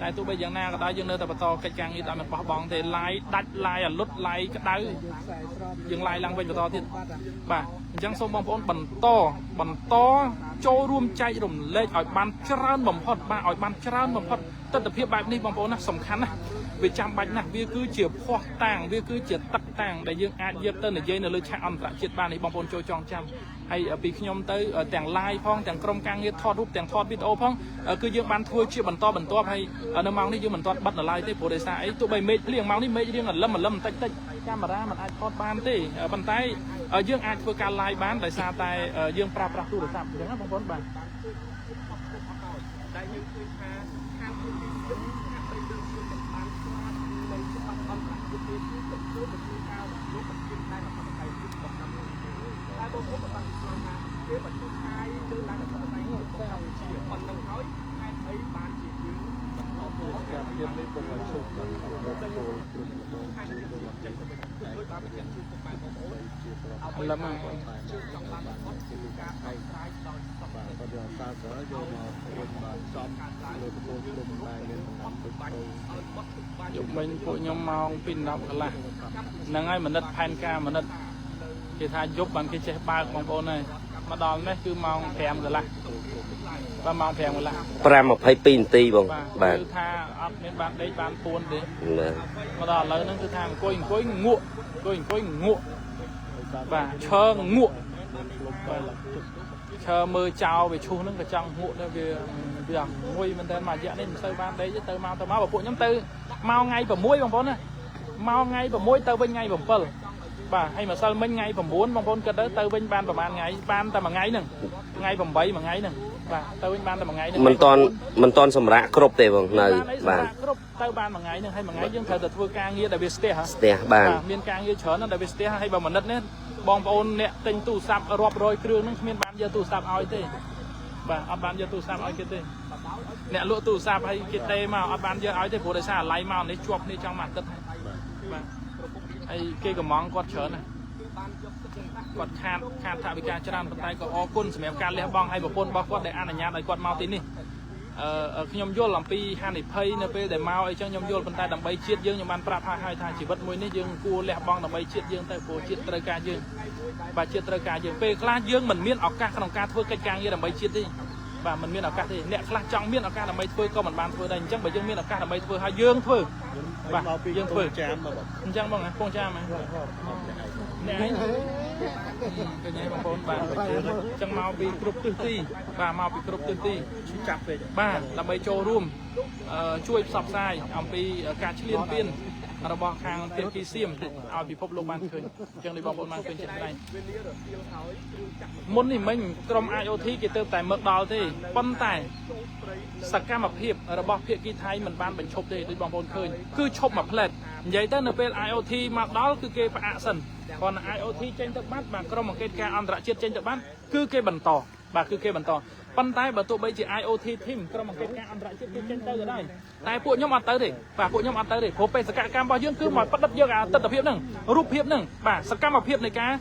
តែទោះបីយ៉ាងណាក៏ដោយយើងនៅតែបន្តកិច្ចការងារដោយមិនបោះបង់ទេ live ដាច់ live អាលុត live ក្តៅយើង live ឡើងវិញបន្តទៀតបាទអញ្ចឹងសូមបងប្អូនបន្តចូលរួមចែករំលែកឲ្យបានច្រើនបំផុតបាទឲ្យបានច្រើនបំផុតទស្សនវិជ្ជាបែបនេះបងប្អូនណាសំខាន់ណាស់វាចាំបាច់ណាស់វាគឺជាភ័ស្តុតាងវាគឺជាទឹកតាំងដែលយើងអាចយកទៅនិយាយនៅលើឆាកអន្តរជាតិបាននេះបងប្អូនចូលចងចាំហើយពីខ្ញុំទៅទាំង live ផងទាំងក្រុមការងារថតរូបទាំងថតវីដេអូផងគឺយើងបានធ្វើជាបន្តបន្ទាប់ហើយនៅម៉ោងនេះយើងមិនទាន់បិទនៅឡើយទេព្រោះដោយសារអីទោះបីមេឃភ្លៀងម៉ោងនេះមេឃរៀងអលឹមបន្តិចកាមេរ៉ាមិនអាចថតបានទេប៉ុន្តែយើងអាចធ្វើការ live បានដោយសារតែយើងប្រើប្រាស់ទូរស័ព្ទអញ្ចឹងណាបងប្អូនបាទតែយើងឃើញថាខាងពីយើងហាក់បីដូចជាមិនបានស្គាល់នៅច្បាប់អន្តរជាតិទេគឺទៅធ្វើបញ្ជាការលោកបញ្ជាតែរបស់ប្រទេសរបស់កម្ពុជាតែបងប្អូនបានស្គាល់ថាគេបញ្ជាការលើឡើងរបស់ប្រទេសរបស់កម្ពុជាប៉ុណ្ណឹងហើយហេតុអីបានជាយើងបន្តការភាពនេះពុំឲ្យឈប់ដល់គោលព្រឹត្តិការណ៍ lắm mà ក៏យកសាស្ត្រយកមករួមបានសំលើកពលគុំតែមានតាមទឹកទៅ យកមិញពួកខ្ញុំមកពី10កន្លះហ្នឹងហើយមនិតផែនការមនិតគេថាយប់បានគេចេះបើកបងប្អូនហើយមកដល់នេះគឺម៉ោង5កន្លះបាទម៉ោង5កន្លះ 5:22 នាទីបងបាទ គឺថាអត់មានបានដេកបានពួនទេ បាទ មកដល់ឥឡូវហ្នឹងគឺថាអង្គុយងក់ងក់បាទឈើងក់ឈើមើលចោលវាឈូសហ្នឹងក៏ចង់ងក់ដែរវាងុយមែនតើមួយរយៈនេះមិនសូវបានដេកទេទៅមកពួកខ្ញុំទៅមកថ្ងៃ6បងប្អូនណាមកថ្ងៃ6ទៅវិញថ្ងៃ7បាទហើយម្សិលមិញថ្ងៃ9បងប្អូនគិតទៅវិញបានប្រហែលថ្ងៃបានតែមួយថ្ងៃហ្នឹងថ្ងៃ8មួយថ្ងៃហ្នឹងបាទទៅវិញបានតែមួយថ្ងៃហ្នឹងមិនតន់សម្រាប់គ្រប់ទេបងនៅបាទគ្រប់ទៅបានមួយថ្ងៃហ្នឹងហើយមួយថ្ងៃយើងត្រូវតែធ្វើការងារដែលវាស្ទះបាទ មានការងារច្រើនណាស់ដែលវាស្ទះហើយបើមនិតនេះបងប្អូនអ្នកទិញទូរស័ព្ទរាប់រយគ្រឿងហ្នឹងគ្មានបានយកទូរស័ព្ទឲ្យទេបាទអត់បានយកទូរស័ព្ទឲ្យគេទេអ្នកលក់ទូរស័ព្ទឲ្យគេទេមកអត់បានយកឲ្យទេព្រោះដោយសារអាឡ័យមកនេះជាប់នេះចង់មកទឹកបាទហើយគេកំងគាត់ច្រើនណាស់គាត់ខាតថវិកាច្រើនប៉ុន្តែក៏អរគុណសម្រាប់ការលះបង់ឲ្យប្រពន្ធរបស់គាត់ដែលអនុញ្ញាតឲ្យគាត់មកទីនេះខ្ញុំយល់អំពីហានិភ័យនៅពេលដែលមកអីចឹងខ្ញុំយល់ប៉ុន្តែដើម្បីជាតិយើងខ្ញុំបានប្រាប់ហើយថាជីវិតមួយនេះយើងគួរលះបង់ដើម្បីជាតិយើងទៅព្រោះជាតិត្រូវការយើងបាទជាតិត្រូវការយើងពេលខ្លះយើងមិនមានឱកាសក្នុងការធ្វើកិច្ចការងារដើម្បីជាតិទេបាទមិនមានឱកាសទេអ្នកខ្លះចង់មានឱកាសដើម្បីធ្វើក៏មិនបានធ្វើដែរអញ្ចឹងបើយើងមានឱកាសដើម្បីធ្វើហើយយើងធ្វើបាទយើងធ្វើចាមមកអញ្ចឹងបងពងចាមហ៎អ្នកឯងឃើញបងប្អូនបាទអញ្ចឹងមកពីគ្រប់ទិសទីបាទមកពីគ្រប់ទិសទីចាប់ពេកបាទដើម្បីចូលរួមជួយផ្សព្វផ្សាយអំពីការឈ្លានពានរបស់ខាងភាគីសៀមឲ្យពិភពលោកបានឃើញអញ្ចឹងនេះបងប្អូនបានឃើញចិត្តដែរមុននេះមិញក្រុម IoT គេទៅតែមកដល់ទេប៉ុន្តែសកម្មភាពរបស់ភាគីថៃមិនបានបញ្ឈប់ទេដូចបងប្អូនឃើញគឺឈប់មួយផ្លែតនិយាយទៅនៅពេល IoT មកដល់គឺគេផ្អាកសិនcòn IoT ចេញទៅបាត់បាទក្រុមអង្គការអន្តរជាតិចេញទៅបាត់គឺគេបន្តបាទគឺគេបន្តប៉ុន្តែបើទោះបីជា IoT team ក្រុមអង្គការអន្តរជាតិគេចេញទៅក៏ដោយតែពួកខ្ញុំអត់ទៅទេបាទពួកខ្ញុំអត់ទៅទេព្រោះបេសកកម្មរបស់យើងគឺមកផ្ដិតយកអាទិដ្ឋភាពហ្នឹងរូបភាពហ្នឹងបាទសកម្មភាពនៃការ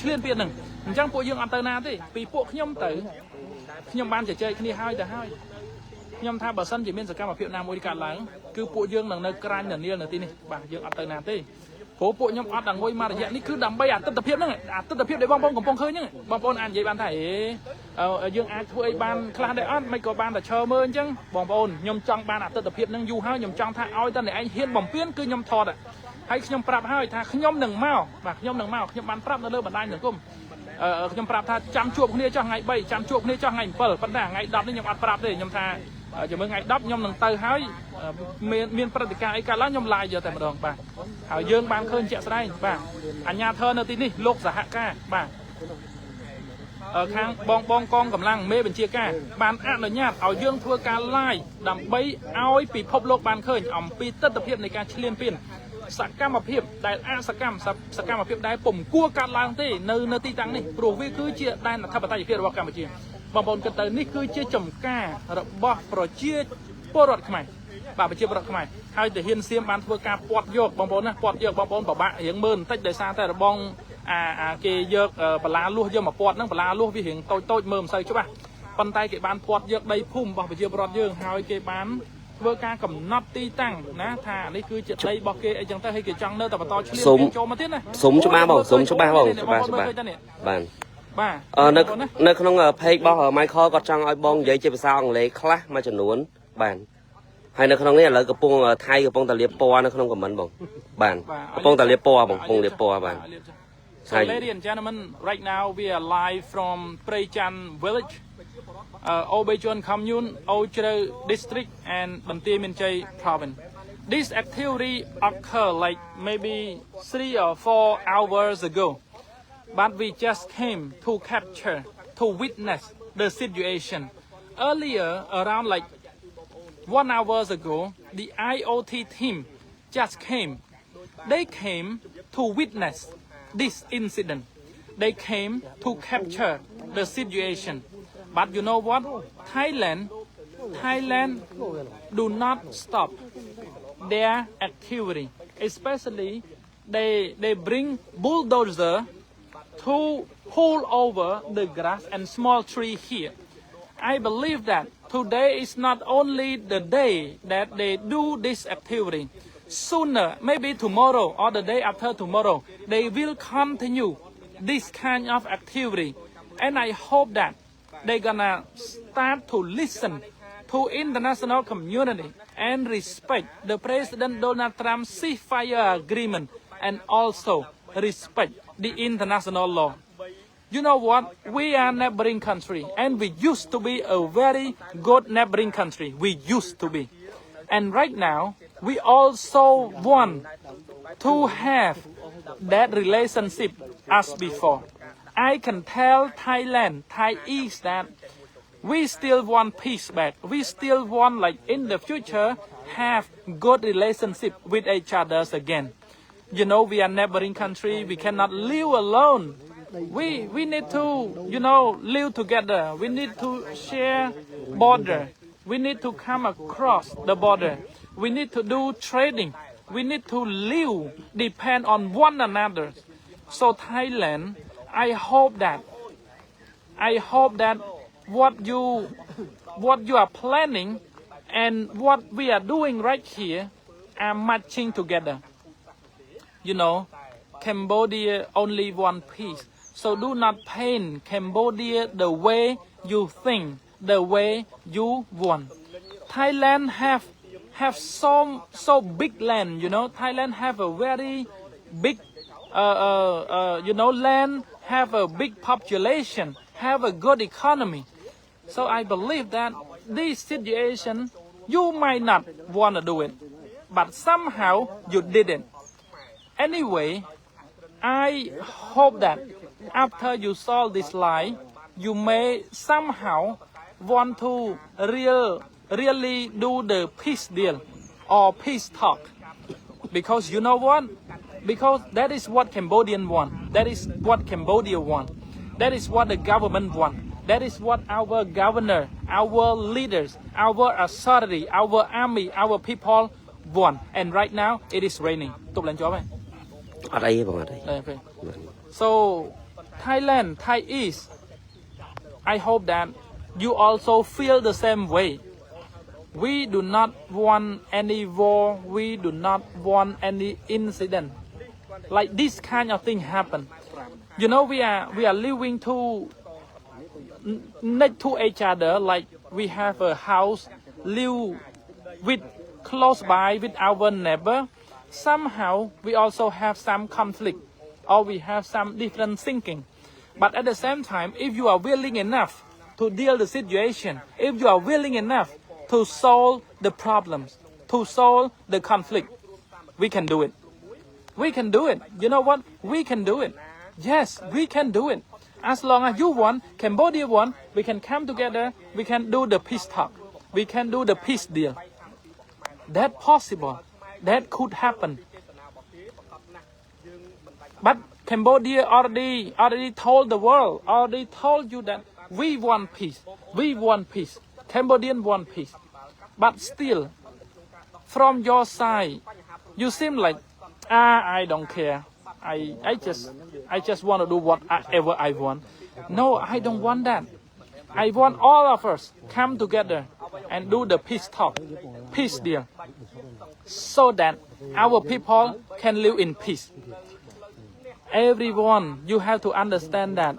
ឈ្លានពានហ្នឹងអញ្ចឹងពួកយើងអត់ទៅណាទេពីពួកខ្ញុំទៅខ្ញុំបានជជែកគ្នាហើយទៅហើយខ្ញុំថាបើសិនជាមានសកម្មភាពណាមួយកើតឡើងគឺពួកយើងនឹងនៅក្រាញ់នានានៅទីនេះបាទយើងអត់ទៅណាទេព្រោះពួកខ្ញុំអត់ដល់ងុយមករយៈនេះគឺដើម្បីអាទិដ្ឋភាពហ្នឹងអាទិដ្ឋភាពដែលបងប្អូនកំពុងឃើញហ្នឹងបងប្អូនអាចនិយាយបានថាយើងអាចធ្វើអីបានខ្លះដែរអត់មិនក៏បានតែឈើមើលអញ្ចឹងបងប្អូនខ្ញុំចង់បានអាទិដ្ឋភាពហ្នឹងយូរហើយខ្ញុំចង់ថាឲ្យតែអ្នកឯងហ៊ានបំពេញគឺខ្ញុំថតហើយខ្ញុំប្រាប់ហើយថាខ្ញុំនឹងមកបាទខ្ញុំនឹងមកខ្ញុំបានប្រាប់នៅលើបណ្ដាញសង្គមខ្ញុំប្រាប់ថាចាំជួបគ្នាចុះថ្ងៃ3ចាំជួបគ្នាចុះថ្ងៃ7ប៉ុន្តែថ្ងៃ10នេះខ្ញុំអត់ប្រាប់ទេខ្ញុំថាជាមួយថ្ងៃ10ខ្ញុំនឹងទៅហើយមានព្រឹត្តិការណ៍អីកើតឡើងខ្ញុំឡាយយកតែម្ដងបាទហើយយើងបានឃើញជាក់ស្ដែងបាទអាជ្ញាធរនៅទីនេះលោកសហការបាទខាងបងកងកម្លាំងមេបញ្ជាការបានអនុញ្ញាតឲ្យយើងធ្វើការ live ដើម្បីឲ្យពិភពលោកបានឃើញអំពីទស្សនវិជ្ជានៃការឈ្លានពានសកម្មភាពដែលសកម្មភាពដែលពុំគួរកាត់ឡើងទេនៅទីតាំងនេះព្រោះវាគឺជាដែនអធិបតេយ្យភាពរបស់កម្ពុជាបងប្អូនគិតទៅនេះគឺជាចំការរបស់ប្រជាពលរដ្ឋខ្មែរបាទប្រជាពលរដ្ឋខ្មែរហើយទាហានសៀមបានធ្វើការពាត់យកបងប្អូនណាពាត់យកបងប្អូនពិបាករៀងមើលបន្តិចដោយសារតែរបងគេយកបលាលួសយកមកពាត់ហ្នឹងបលាលួសវារៀងតូចមើលមិនសូវច្បាស់ប៉ុន្តែគេបានពាត់យកដីភូមិរបស់ប្រជាពលរដ្ឋយើងហើយគេបានធ្វើការកំណត់ទីតាំងណាថានេះគឺជាដីរបស់គេអីចឹងទៅហើយគេចង់នៅតែបន្តឈ្លានពានចូលមកទៀតណាសុំច្បាស់បងបាទនៅក្នុង page របស់ Michael គាត់ចង់ឲ្យបងនិយាយជាភាសាអង់គ្លេសខ្លះមួយចំនួនបាទហើយនៅក្នុងនេះឥឡូវកំពុងថៃកំពុងតែលាបពណ៌នៅក្នុង comment បងបាទកំពុងតែលាបពណ៌បងកំពុងលាបពណ៌បាទ So ladies and gentlemen, right now we are live from Preychan village, Obejun commune, Ochre district and Banteay Meanchey province. This activity occurred like maybe 3 or 4 hours ago. But we just came to capture, to witness the situation. Earlier, around like 1 hour ago, the IoT team just came. They came to witness this incident. They came to capture the situation. But you know what? Thailand do not stop their activity, especially they bring bulldozer to pull over the grass and small tree here. I believe that today is not only the day that they do this activity. Sooner, maybe tomorrow or the day after tomorrow, they will continue this kind of activity. And I hope that they're gonna start to listen to international community and respect the President Donald Trump ceasefire agreement and also respect the international law. You know what? We are a neighboring country and we used to be a very good neighboring country. We used to be. And right now, we also want to have that relationship as before. I can tell Thailand, Thai East that we still want peace back. We still want, like in the future, have good relationship with each other again. You know, we are neighboring country. We cannot live alone. We need to, you know, live together. We need to share border. We need to come across the border. We need to do trading. We need to live, depend on one another. So Thailand, I hope that what you are planning and what we are doing right here are matching together. You know, Cambodia only one piece. So do not paint Cambodia the way you think, the way you want. Thailand have so big land, you know. Thailand have a very big, you know, land, have a big population, have a good economy. So I believe that this situation, you might not want to do it, but somehow you didn't. Anyway, I hope that after you solve this lie, you may somehow want to really do the peace deal or peace talk. Because you know what? Because that is what Cambodians want. That is what Cambodia want. That is what the government want. That is what our governor, our leaders, our authority, our army, our people want. And right now, it is raining. Tục lên cho mày. Ở đây bằng ở đây. Okay. So, Thailand, Thai East, I hope that you also feel the same way. We do not want any war. We do not want any incident. Like this kind of thing happen. You know, we are living next to each other. Like we have a house, live with close by with our neighbor. Somehow we also have some conflict or we have some different thinking. But at the same time, if you are willing enough to deal the situation, if you are willing enough to solve the problems, to solve the conflict, we can do it. We can do it. You know what? We can do it. Yes, we can do it. As long as you want, Cambodia want, we can come together, we can do the peace talk. We can do the peace deal. That's possible. That could happen. But Cambodia already told the world, already told you that we want peace. We want peace. Cambodians want peace. But still, from your side, you seem like, I don't care. I just want to do whatever I want. No, I don't want that. I want all of us come together and do the peace talk, peace deal, so that our people can live in peace. Everyone, you have to understand that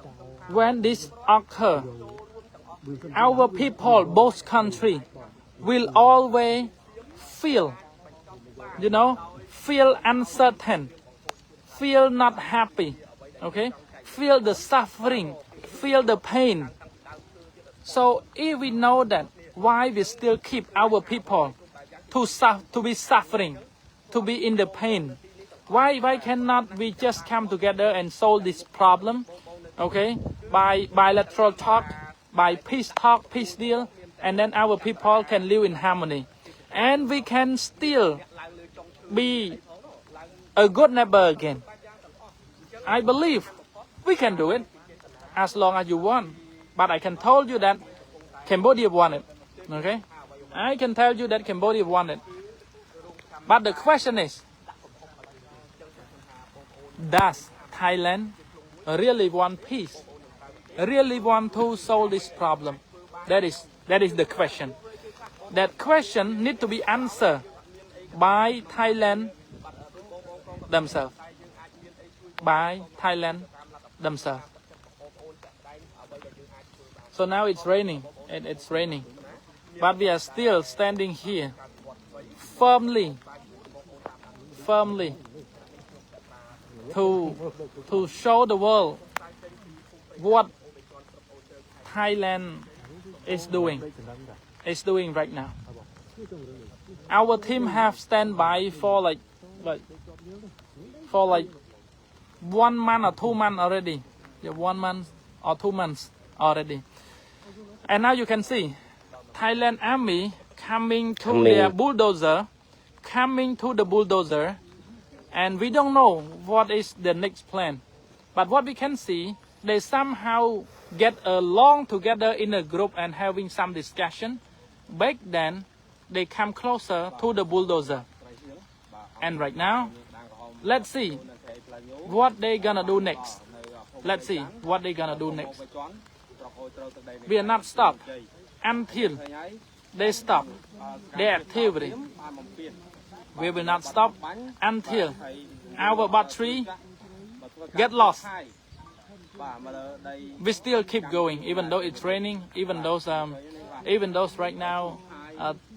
when this occurs, our people, both countries, will always feel, you know, feel uncertain, feel not happy, okay? Feel the suffering, feel the pain. So if we know that, why we still keep our people to be suffering, to be in the pain? Why cannot we just come together and solve this problem, okay? By bilateral talk, by peace talk, peace deal, and then our people can live in harmony. And we can still be a good neighbor again. I believe we can do it as long as you want. But I can tell you that Cambodia want it, okay? I can tell you that Cambodia want it. But the question is, does Thailand really want peace? Really want to solve this problem? That is the question. That question need to be answered by Thailand themselves. By Thailand themselves. So now it's raining. It's raining, but we are still standing here, firmly, to show the world what Thailand is doing right now. Our team have stand by for like 1 month or 2 months already. Yeah, 1 month or 2 months already. And now you can see Thailand army coming to their bulldozer, and we don't know what is the next plan. But what we can see, they somehow get along together in a group and having some discussion. Back then, they come closer to the bulldozer. And right now, let's see what they gonna do next. Let's see what they gonna do next. We are not stop until they stop their activity. We will not stop until our battery get lost. We still keep going, even though it's raining, even though right now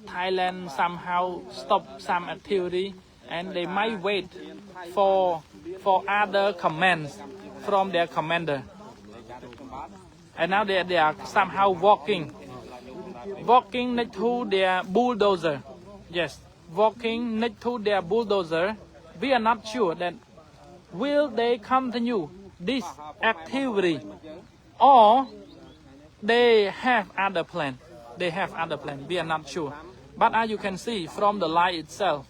Thailand somehow stop some activity, and they might wait for other commands from their commander. And now they are somehow walking next to their bulldozer. Yes, walking next to their bulldozer. We are not sure that will they continue this activity or they have other plan. We are not sure. But as you can see from the line itself,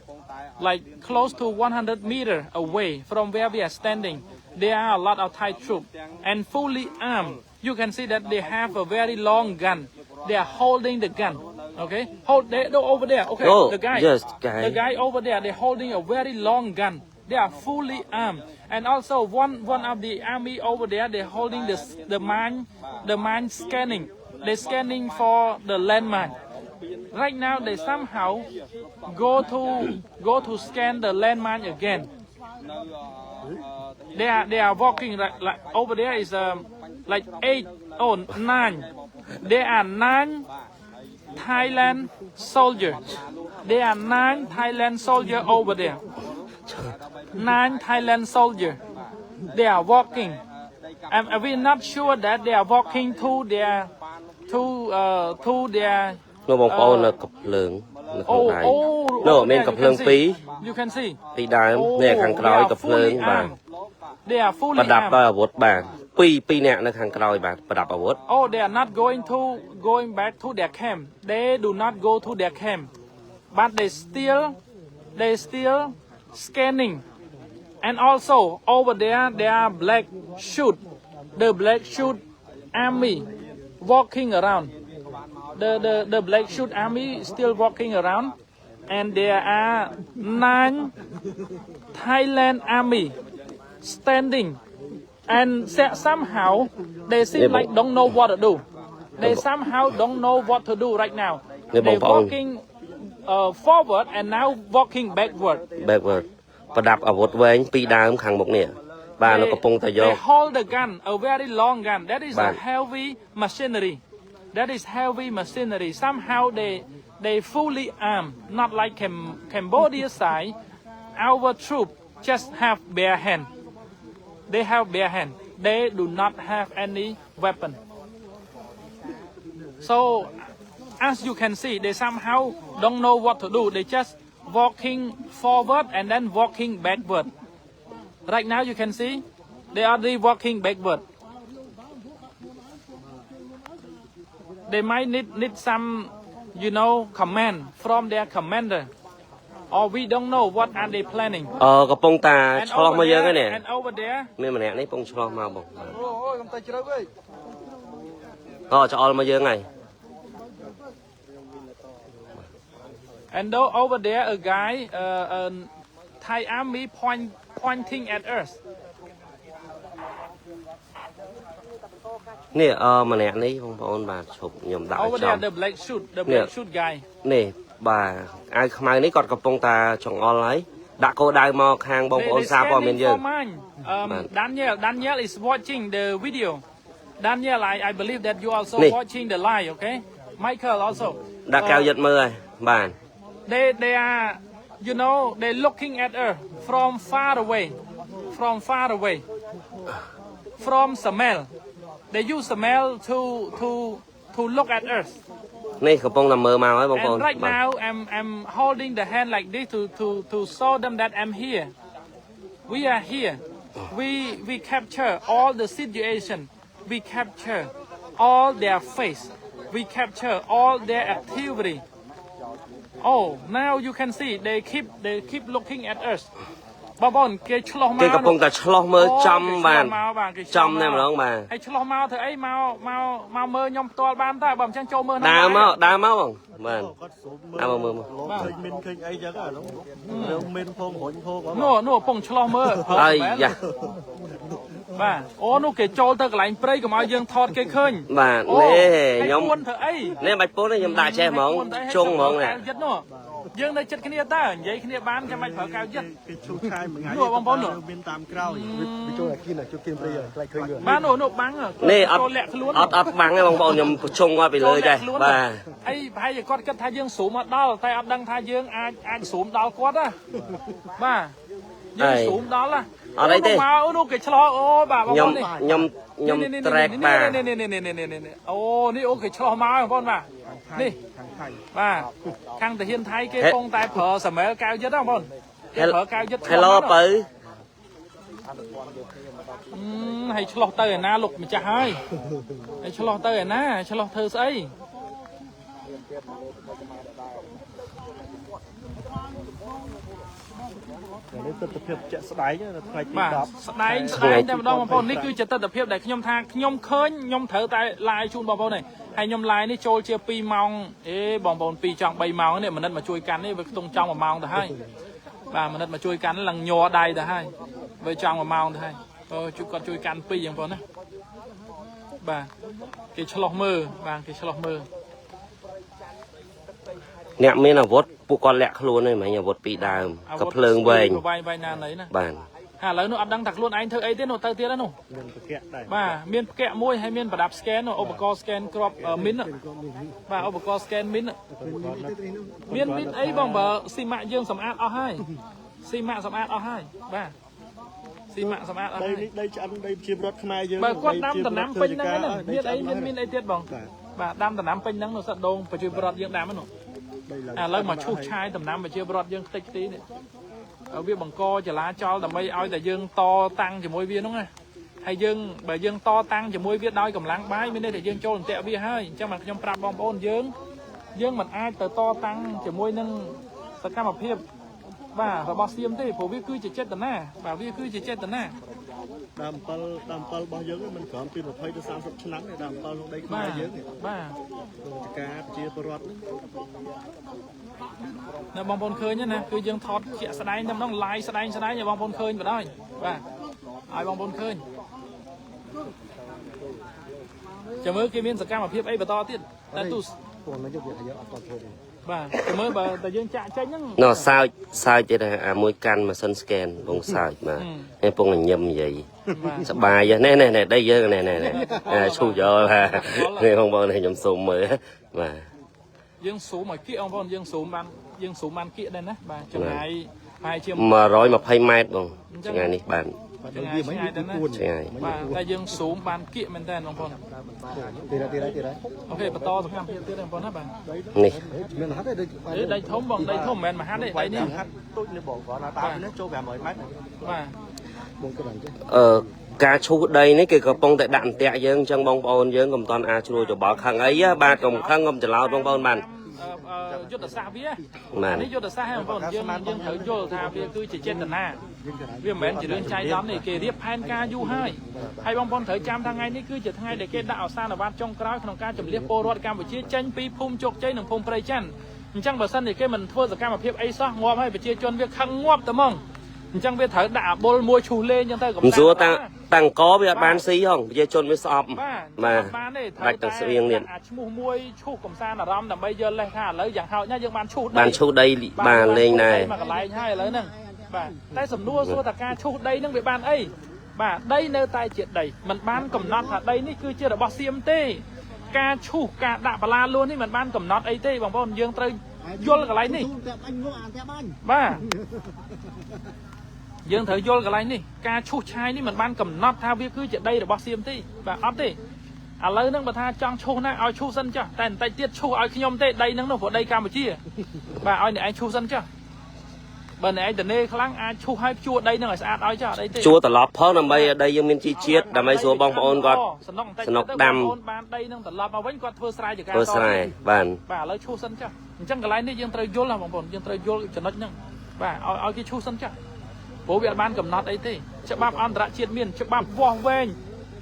like close to 100 meters away from where we are standing, there are a lot of Thai troops and fully armed. You can see that they have a very long gun. They are holding the gun. Okay, over there. Okay, Oh, the guy, yes, the guy over there. They're holding a very long gun. They are fully armed, and also one of the army over there. They're holding the mine scanning. They're scanning for the landmine. Right now, they somehow go to scan the landmine again. They are walking like over there is like 9. There are 9 Thailand soldiers. There are 9 Thailand soldiers over there. 9 Thailand soldiers. They are walking, and we're not sure that they are walking to their នោះបងប្អូននៅកំភ្លើងនៅក្នុងដៃនោះមានកំភ្លើង2 You can see ពីដើមនេះខាងក្រោយកំភ្លើងបាទ They are fully ប្រដាប់ដោយអាវុធបាទ2នាក់នៅខាងក្រោយបាទប្រដាប់អាវុធ Oh, they are not going back to their camp. They do not go to their camp, but they still scanning. And also over there are black shoot, the black shoot army walking around. The black shoot army still walking around, and there are 9 Thailand army standing, and somehow they seem like don't know what to do. They somehow don't know what to do right now. They're walking forward and now walking backward. ប្រដាប់អាវុធវែងពីដើមខាងមុខនេះបាទនៅកំពុងតែយក They hold the gun, a very long gun. That is a heavy machinery. Somehow they fully armed, not like Cambodia side. Our troops just have bare hand. They have bare hand. They do not have any weapon. So as you can see, they somehow don't know what to do. They just walking forward and then walking backward. Right now you can see they are walking backward. They might need some, command from their commander, or we don't know what are they planning. កំពុងតាឆ្លោះមកយើងហ្នឹងនេះ And over there មានម្នាក់នេះកំពុងឆ្លោះមកបង អូយកំតែជ្រៅវិញ ឆ្អល់មកយើងហើយ And though over there a guy, Thai army pointing at us. នេះម្នាក់នេះបងប្អូនបាទឈប់ខ្ញុំដាក់ Over ចំ there the black suit guy នេះបាទអាវខ្មៅនេះគាត់កំពុងតាចង្អុលហើយដាក់គោលដៅមកខាងបងប្អូនសារព័ត៌មានយើង Daniel is watching the video Daniel I believe that you also watching the live okay Michael also ដាក់កៅយិតមើលហើយបាទ they are you know they looking at her from far away from smell they use smell to look at us នេះកំពុងតែមើលមកហើយបងប្អូន and right now I'm holding the hand like this to show them that I'm here we are here we capture all the situation we capture all their face we capture all their activity oh now you can see they keep looking at us បងប្អូនគេឆ្លោះមក គេកំពុងតែឆ្លោះមើលចំបានចំតែម្ដងបាទ ហើយឆ្លោះមកធ្វើអីមកមើលខ្ញុំផ្ទាល់បានតើបើមិនចឹងចូលមើល ដើរមកបងបាទដើរមកមើលមក មានឃើញអីចឹងអានោះមានផងរុញផង នោះពងឆ្លោះមើល ហើយយ៉ា បាទអូនោះគេចូលទៅកន្លែងព្រៃកុំឲ្យយើងថតគេឃើញ បាទនេះខ្ញុំ ពួនធ្វើអី នេះបាច់ពួនខ្ញុំដាក់ចេះហ្មងជងហ្មងនេះ យើងនៅចិត្តគ្នាតើនិយាយគ្នាបានចាំបាច់ប្រើកៅយិត គេឈូសឆាយមួយថ្ងៃ នោះបងប្អូននោះ មានតាមក្រោយ វាចូលអាគីនជួយគៀមព្រៃខ្លាចឃើញយល់ បាទនោះបាំង នេះអត់ ចូលលាក់ខ្លួន អត់បាំងទេបងប្អូនខ្ញុំជងគាត់ពីលើចេះបាទ អីប្រហែលជាគាត់គិតថាយើងស៊ូមអត់ដល់តែអត់ដឹងថាយើងអាចស៊ូមដល់គាត់ណាបាទយើងស៊ូមដល់ណា អត់អីទេ មកនោះគេឆ្លោះអូបាទបងប្អូននេះ ខ្ញុំ track បាទ នេះអូនេះអូគេឆ្លោះមកបងប្អូនបាទនេះបាទខាងតាហ៊ានថៃគេកំពុងតែប្រើសមែលកៅយិតបងប្អូនគេប្រើកៅយិត Hello បើ ហើយឆ្លោះទៅឯណាលោកម្ចាស់ហើយឆ្លោះទៅឯណាឆ្លោះធ្វើស្អី នេះទស្សនភាពជាក់ស្ដែងនៅថ្ងៃទី 10 ស្ដែងតែម្ដងបងប្អូននេះគឺជាទស្សនភាពដែលខ្ញុំថាខ្ញុំឃើញខ្ញុំត្រូវតែ live ជូនបងប្អូននេះហើយខ្ញុំ live នេះចូលជា2ម៉ោងអេបងប្អូន2ចង់3ម៉ោងនេះមនិតមកជួយកាន់នេះវាខ្ទង់ចង់1ម៉ោងទៅហើយបាទមនិតមកជួយកាន់ឡើងញ័រដៃទៅហើយវាចង់1ម៉ោងទៅហើយគាត់ជួយកាន់2បងប្អូនណាបាទគេឆ្លោះមើលបាទគេឆ្លោះមើល អ្នកមានអាវុធពួកគាត់លាក់ខ្លួនហ្នឹងមិនអាវុធពីដើមក៏ភ្លើងវែង វាយណាណីណា បាទ ឥឡូវនោះអត់ដឹងថាខ្លួនឯងធ្វើអីទេនោះទៅទៀតហ្នឹងនោះ មានប្រកាសដែរ បាទមានផ្កាក់មួយហើយមានប្រដាប់ scan ឧបករណ៍ scan គ្រាប់មីនបាទឧបករណ៍ scan មីនមានអីបងបើស៊ីម៉ាក់យើងសម្អាតអស់ហើយស៊ីម៉ាក់សម្អាតអស់ហើយបាទស៊ីម៉ាក់សម្អាតអស់ហើយ ដីឆ្អិនដីជាប្រវត្តិខ្មែរយើង បើគាត់ដាំដំណាំពេញហ្នឹងមានអីមានអីទៀតបងបាទដាំដំណាំពេញហ្នឹងនោះសត្វដងប្រជាប្រដ្ឋយើងដាំហ្នឹង ឥឡូវមកឈូសឆាយដំណាំប្រជាប្រដ្ឋយើងតិចទីនេះវាបង្កចលាចលដើម្បីឲ្យតែយើងតតាំងជាមួយវាហ្នឹងណាហើយយើងបើយើងតតាំងជាមួយវាដោយកម្លាំងបាយមានន័យថាយើងចូលអន្ទាក់វាហើយអញ្ចឹងមកខ្ញុំប្រាប់បងប្អូនយើងមិនអាចទៅតតាំងជាមួយនឹងសកម្មភាពបាទរបស់សៀមទេព្រោះវាគឺជាចេតនាបាទវាគឺជាចេតនា ដើម7របស់យើងមិនក្រោមពី20ទៅ30ឆ្នាំទេដើម7ក្នុងដីខ្មែរយើងបាទការជាពលរដ្ឋនេះនៅបងប្អូនឃើញណាគឺយើងថតជាក់ស្ដែងតែម្ដង live ស្ដែងឲ្យបងប្អូនឃើញបណ្ដោយបាទឲ្យបងប្អូនឃើញចាំមើលគេមានសកម្មភាពអីបន្តទៀតតែទូបងនៅយកយើងអត់តធ្វើទេបាទចាំមើលបើតែយើងចាក់ចេញហ្នឹង សើចទៀតអាមួយកាន់ម៉ាស៊ីន scan បងសើចបាទហើយពងញញឹមនិយាយសបាយណែដីយើងណែឈូសយកនេះបងប្អូនខ្ញុំសូមមើលបាទយើងស៊ូមឲ្យគៀកបងប្អូនយើងស៊ូមបានគៀកដែរណាបាទចម្ងាយប្រហែលជា120ម៉ែត្របងចម្ងាយនេះបានចម្ងាយឆ្ងាយដែរណាឆ្ងាយបាទតែយើងស៊ូមបានគៀកមែនតើបងប្អូនទៀតអូខេបន្តសកម្មភាពទៀតបងប្អូនណាបាទនេះមានហាត់ទេដីធំបងដីធំមិនមែនមហាត់ទេដីនេះហាត់ទូចនេះបងគាត់ណាតាមនេះចូល500ម៉ែត្របាទបងក៏ដឹងទេការឈូសដីនេះគេកំពុងតែដាក់អន្ទាក់យើងអញ្ចឹងបងប្អូនយើងកុំតន់អាចជ្រួយច្បល់ខឹងអីបាទកុំខឹងកុំច្រឡោតបងប្អូនបានយុទ្ធសាស្ត្រវានេះយុទ្ធសាស្ត្រហ្នឹងបងប្អូនយើងត្រូវយល់ថាវាគឺជាចេតនាវាមិនមែនជារឿងចៃដន្យទេគេរៀបផែនការយូរហើយបងប្អូនត្រូវចាំថាថ្ងៃនេះគឺជាថ្ងៃដែលគេដាក់អសានវត្តចុងក្រោយក្នុងការជម្លៀសពលរដ្ឋកម្ពុជាចេញពីភូមិជោគជ័យនិងភូមិព្រៃច័ន្ទអញ្ចឹងបើសិនជាគេមិនធ្វើសកម្មភាពអីសោះងាប់ហើយប្រជាជនវាខឹងងាប់តែហ្មងអ chẳng biết thấy đã bol mua chu lên nhưng tới cũng xua tăng có bây giờ bán xí không bây giờ chôn với sọp mà đặt từ sự yên liền mua chu cầm sa là rom là bây giờ lên thả lấy dạng hậu nhá nhưng bán chu đây bà lên này mà lại hai lấy nè bà tay sầm nua xua ta ca chu đây nó bị ban ấy bà đây nơi tay chuyện đầy mình bán cầm nón là đây ní cứ chưa được bó xiêm tê ca chu ca đạ bà la luôn ní mình bán cầm nón ấy tê bằng bọn dương tơi vô là cái lấy ní bà dương thử vô cái lấy ní ca chu chai ní mình bán cầm nón thao biết cứ chuyện đây được bó xiêm tê bà ấp tê à lấy nó bà tha trong chu này ao chu sân cho tay tay tiết chu ao khi nhom tê đây nó của đây Campuchia bà ao này anh chu sân cho bên này từ nơi kháng ai chu hai chua đây nó là sao nói cho đây chua tờ lọp phơi nằm bay đây dương miền chi chiết đầm bay xuống bong bồn quạt sନוק đầm đây nó tờ lọp mà vẫn quạt phơi sai phơi sai bàn bà lấy chu sân cho chẳng cái nàyนี่dương trời vô là bong bồn dương trời vô cho nó nhá bà ao cái chu sân cho bố Việt Nam cầm nát ấy thế cho bắp ăn đã chiết miền cho bắp vò về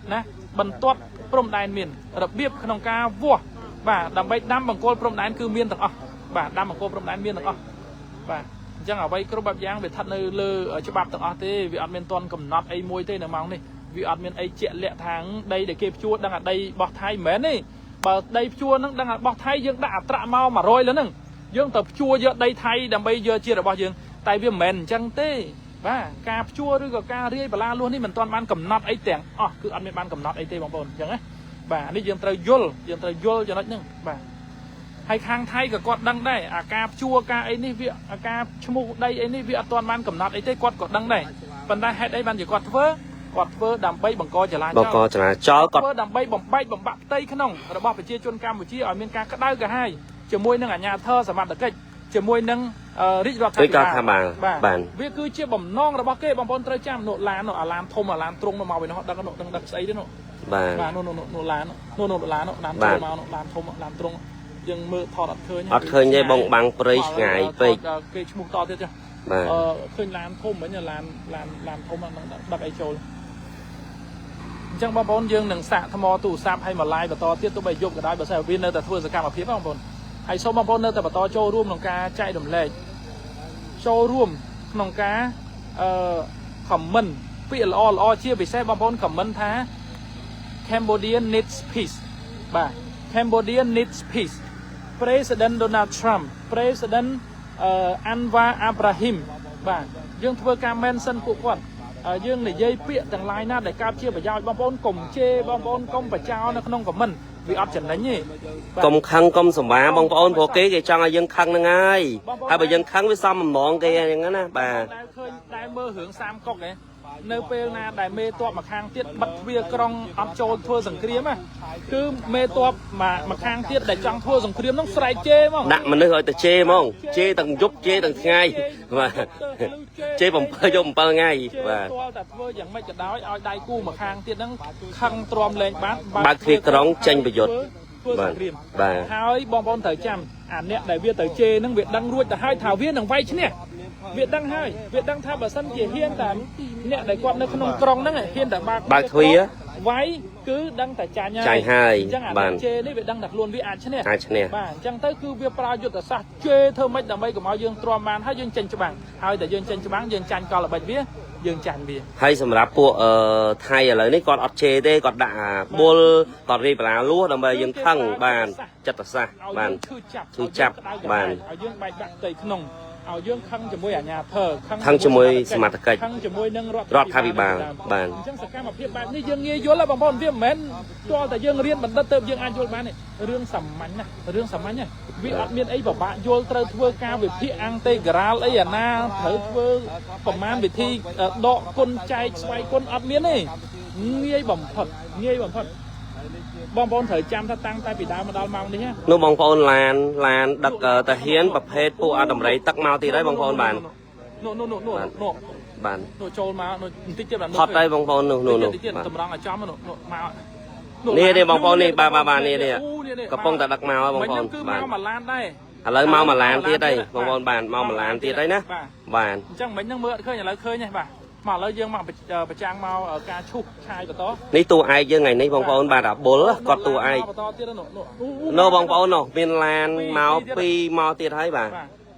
nè bần toát prom đài miền đặc biệt khung ca vua bà đầm bay đâm bằng cô prom đài cứ miền tận bà đâm bằng cô prom đài miền tận bà chẳng ở đây có bắp giang về thật nơi lơ ở cho bắp tận thế vì admin toàn cầm nát ấy môi thế là mong này vì admin ấy chạy lẹ tháng đây để kịp chua đang ở đây bọt thay mến này bờ đây chua nó đang ở bọt thay dương đã trạ mau mà rồi lớn nè dương tập chua giờ đây thay đầm bây giờ chia được bao dương tại vì mền chẳng tê và cà chua rồi cà ri bà la luônนี่มันตอนบ้านกำนัดไอ้แต่งคืออันเป็นบ้านกำนัดไอ้เต้บางคนอย่างงี้บ่านี่ยังตรายยลจะนัดนึงบ่าให้ข้างไทยกับกอดดังได้กาชัวกาไอ้นี่วิกาชมูได้ไอ้นี่วิตอนบ้านกำนัดไอ้เต้กอดดังได้ปันได้ให้ได้บ้านอยู่กอดเฟ้อดำใบบังกอจะลาเจ้ากอดเฟ้อดำใบบังบักเต้ขนมระบอบไปเชี่ยจนกามไปเชี่ยอเมริกาก็ได้ก็ให้จะมวยนั่งญาเธอสมัครตะเกียจะมวยนั่งริจรอคาบานวิคือเชี่ยบ่มน้องระบอบเก้บ่มบอลเตยจ้ำโนลานลานทมลานตรงมาไปเนาะดังก็ดังใส่ด้วยเนาะบ้านโนลานลานลานทมมาลานทมลานตรงยังมือถอดเคยยังบังปริศไงไปเกชมุกต่อเท่าจ้ะเคยลานทมเหมือนอย่างลานทมดักไอโชว์จังบอลบอลยังหนึ่งสะทมอตู่ซับให้มาไล่ต่อเทียบตัวใบยกก็ได้แบบใส่วินเนอร์แต่ทั่วสกัดมาเพียบบอลไอโซบอลบอลเนอร์แต่ต่อโชว์ร่วมนองกาใจดมเล่โชว์ร่วมนองกาขมมันเปียร์อเชี่ยไปแซ่บอลบอลขมมันท้า Cambodia needs peace บ่า Cambodia needs peace President Donald Trump President Anwar Ibrahim บ่ายังทั่วการเมนสันกุกวัดยังในยัยเปียต่างลายน่าได้การเชี่ยไปยาวบอลบอลกลมเช่บอลบอลกลมไปเจ้านะขนมกับมันvì ấp trận đánh nhỉ công khăng công sầm bá bong bóng phổ kế cái trong là dân khăng năng ai hay bà dân khăng với sao mà mòn cái như thế nè bà đại mơ hưởng sam cọc đấy nơi pe na đại mê toa mà khang tiết bật bia krong ấp trôi thua dòng kiếm à cứ mê toa mà khang tiết để trong thua dòng kiếm nó sài chê mà nặng mà nơi gọi từ chê mong chê tầng giúp chê tầng ngay và chê bằng pơ cho bằng pơ ngay vàอย่างไม่จะได้เอาได้กู้มาค้างเตี้ยนั่งขังตรอมแรงบางทีกร้องเจงประโยชน์bà hai bom bom thời trăm nè đại việt thời chê năng việt đăng ruộtแต่hai thảo viên đằng vay chứ nè việt đăng hai việt đăng tham bảo sân chỉ hiênแต่nè đại quan nơi không krong năng hiênแต่bạc thủy á váy cứ đăngแต่จ่ายhai bàn chê đấy việt đăng đặt luôn với ai chứ nè bà chẳng tới cứ việc praยุทธศาสตร์chê thơ mấy đằng bay của máu dương trom man hai dương chân cho bạn haiแต่dương chân cho bạn dương chân coi là bạch viết dương chân bia hayสำหรับพวกไทยอะไรนี่ก่อนอัดเชเต้ก่อนด่าบอลก่อนรีบลาลู่ดำไปยังขังบานจัดซะบานคือจับบานเอาdươngใบบักเตยขนมเอาdươngขังจมวยญาเธอขังจมวยสมัติกิจขังจมวยนั่งรอดพาบิบาลบานจังสกัดมาเพียบบานนี่dươngเงี้ยโยนแล้วบางคนเพียบเหม็นตัวแต่dươngเรียนมันเติมdươngอันโยนมาเนี่ยเรื่องสำคัญนะเรื่องสำคัญเนี่ยวิอัดเมียนไอ้บอกว่าโยนเติมทัวร์กาวิธีอังเตกราลไอ้ยานาเถิดทัวร์ประมาณวิธีดอกคนใจสวยคนอัดเมียนนี่เงี้ยบ่มผัดบองบอลเถิดจำถ้าตั้งใจปีดาวมาดาวเมานี่ฮะนู้บองบอลลานดักแต่เฮียนประเภทพวกอันดับไรตักเมาตีได้บองบอลบานโน่บานโน่โจลมาโน่ติดเจ็บแบบทอดได้บองบอลโน่ตำรังอ่ะจำมาโน่มานี่บองบอลนี่บานนี่กระป๋องแต่ดักเมาบองบอลบานมาล้านได้อะไรเมามาล้านตีได้บองบอลบานเมามาล้านตีได้นะบานจังเหม็นยังเมื่อเคยอย่างไรเคยไงบ่าmà lấy dương màไปจ้างมาการชุกชายกับต่อนี่ตัวไอ้ยังไงนี่บางคนบาดาบอลก็ตัวไอ้โนบางคนเนาะเป็นลานเมาปีเมาตีไทยบ่า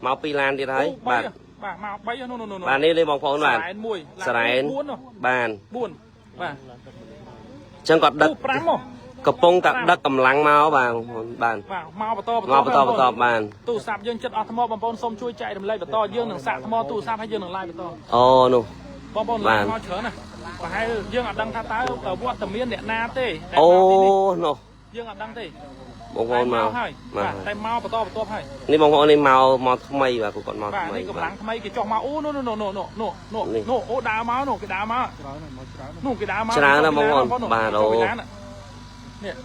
เมาปีลานตีไทยบาด mà bay nó bạn đi lên bóng phone bạn sải bạn buồn và chẳng còn đất cặp bông cặp đất cầm lăng mau bạn mau to bạn tụ sạp dương chất ở thăm bông bông xôm chui chạy đầm lây bờ to dương đằng sạp thăm tụ sạp hay dương đằng lai bờ to ô nụ bông bông lai mau chở này và hai dương ở đằng tha tái ở vua tầm miên điện na tê ô nụ dương ở đằng tê bông phone màu tay mau bờ to hayนี่บางคนนี่เมาทำไมวะกูก่อนเมาทำไม นี่กำลังทำไมกี่จอกมาโอ้โน่โอ้ดามาโน่กี่ดามาโน่กี่ดามา ชนะแล้วบางคนบาโล เนี่ย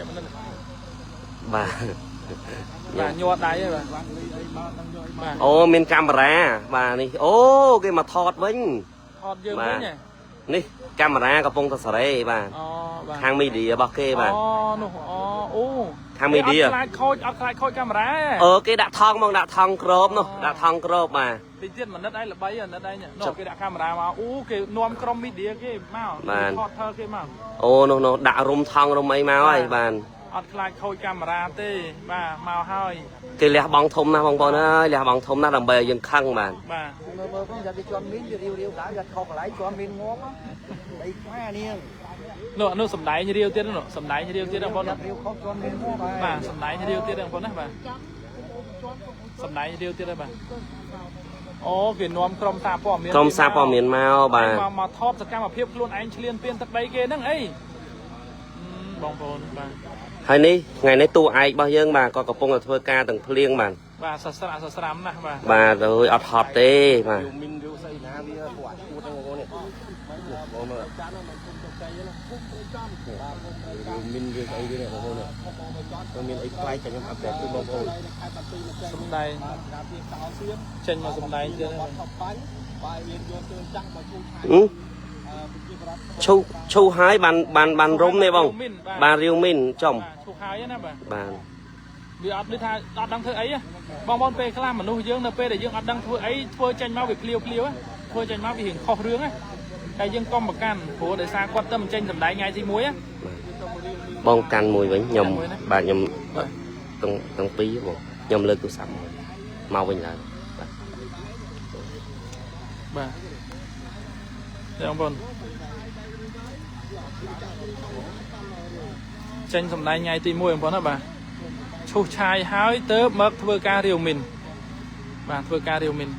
มันนั่น บา nhọt đáy rồi bà โอ้มีកាមេរ៉ាបាទនេះអូគេមកថតវិញ ថតយើងវិញ នេះកាមេរ៉ាកំពុងតែសេរីបាទខាងមីឌីរបស់គេបាទ នោះអូ ខាងមីឌី អត់ខ្លាចខូចកាមេរ៉ា គេដាក់ថងមកដាក់ថងក្របនោះដាក់ថងក្របបាទ តិចទៀតមិនណិតឯងល្បីណិតឯងនោះគេដាក់កាមេរ៉ាមកអូគេនាំក្រុមមីឌីគេមកថតធ្វើគេមកអូនោះដាក់រុំថងរុំអីមកហើយបាទ អត់ខ្លាចខូចកាមេរ៉ាទេបាទមកហើយ គេលះបងធំណាស់បងប្អូនអើយលះបងធំណាស់ដើម្បីឲ្យយើងខឹងបាទបាទមើលផងយ៉ាគេជន់មីនរៀវដែរយ៉ាខកកន្លែងជន់មីនងំអីខ្មែរនេះនោះសំដែងរៀវទៀតនោះសំដែងរៀវទៀតបងប្អូន រៀវខកជន់មីនងំបាទសំដែងរៀវទៀតបងប្អូនណាបាទសំដែងរៀវទៀតហើយបាទអូគេនាំក្រុមសារព័ត៌មានមកបាទមកថតសកម្មភាពខ្លួនឯងឆ្លៀនពៀនទឹកដីគេហ្នឹងអីបងប្អូនបាទហើយនេះថ្ងៃនេះតួឯករបស់យើងបាទក៏កំពុងតែធ្វើការទាំងភ្លៀងបាទបាទសស្រាំណាស់បាទបាទអើយអត់ហត់ទេបាទមីនវាស្អីណាវាពួកអាឈួតហ្នឹងបងប្អូននេះបងមើលមីនវាស្អីវាបងប្អូននេះមានអីខ្លាយតែខ្ញុំអាប់ដេតជូនបងប្អូនសំដែងចេញមកសំដែងទៀតឈូហើយបានរុំនេះបងបានរាវមីនចំឈូហើយណាបាទបានវាអត់ដូចថាអត់ដឹងធ្វើអីបងប្អូនពេលខ្លះមនុស្សយើងនៅពេលដែលយើងអត់ដឹងធ្វើអីធ្វើចេញមកវាភ្លាវធ្វើចេញមកវារៀងខុសរឿងណាតែយើងកុំប្រកាន់ព្រោះដោយសារគាត់ទៅមិនចេញសម្ដែងថ្ងៃទី1បងកាន់មួយវិញខ្ញុំបាទខ្ញុំទាំងពីរបងខ្ញុំលើកទូរស័ព្ទមកវិញឡើយបាទបងប្អូនចេញសម្ដែងថ្ងៃទី1បងប្អូនណាបាទឈូសឆាយហើយទៅមកធ្វើការរាវមីនបាទធ្វើការរាវមីន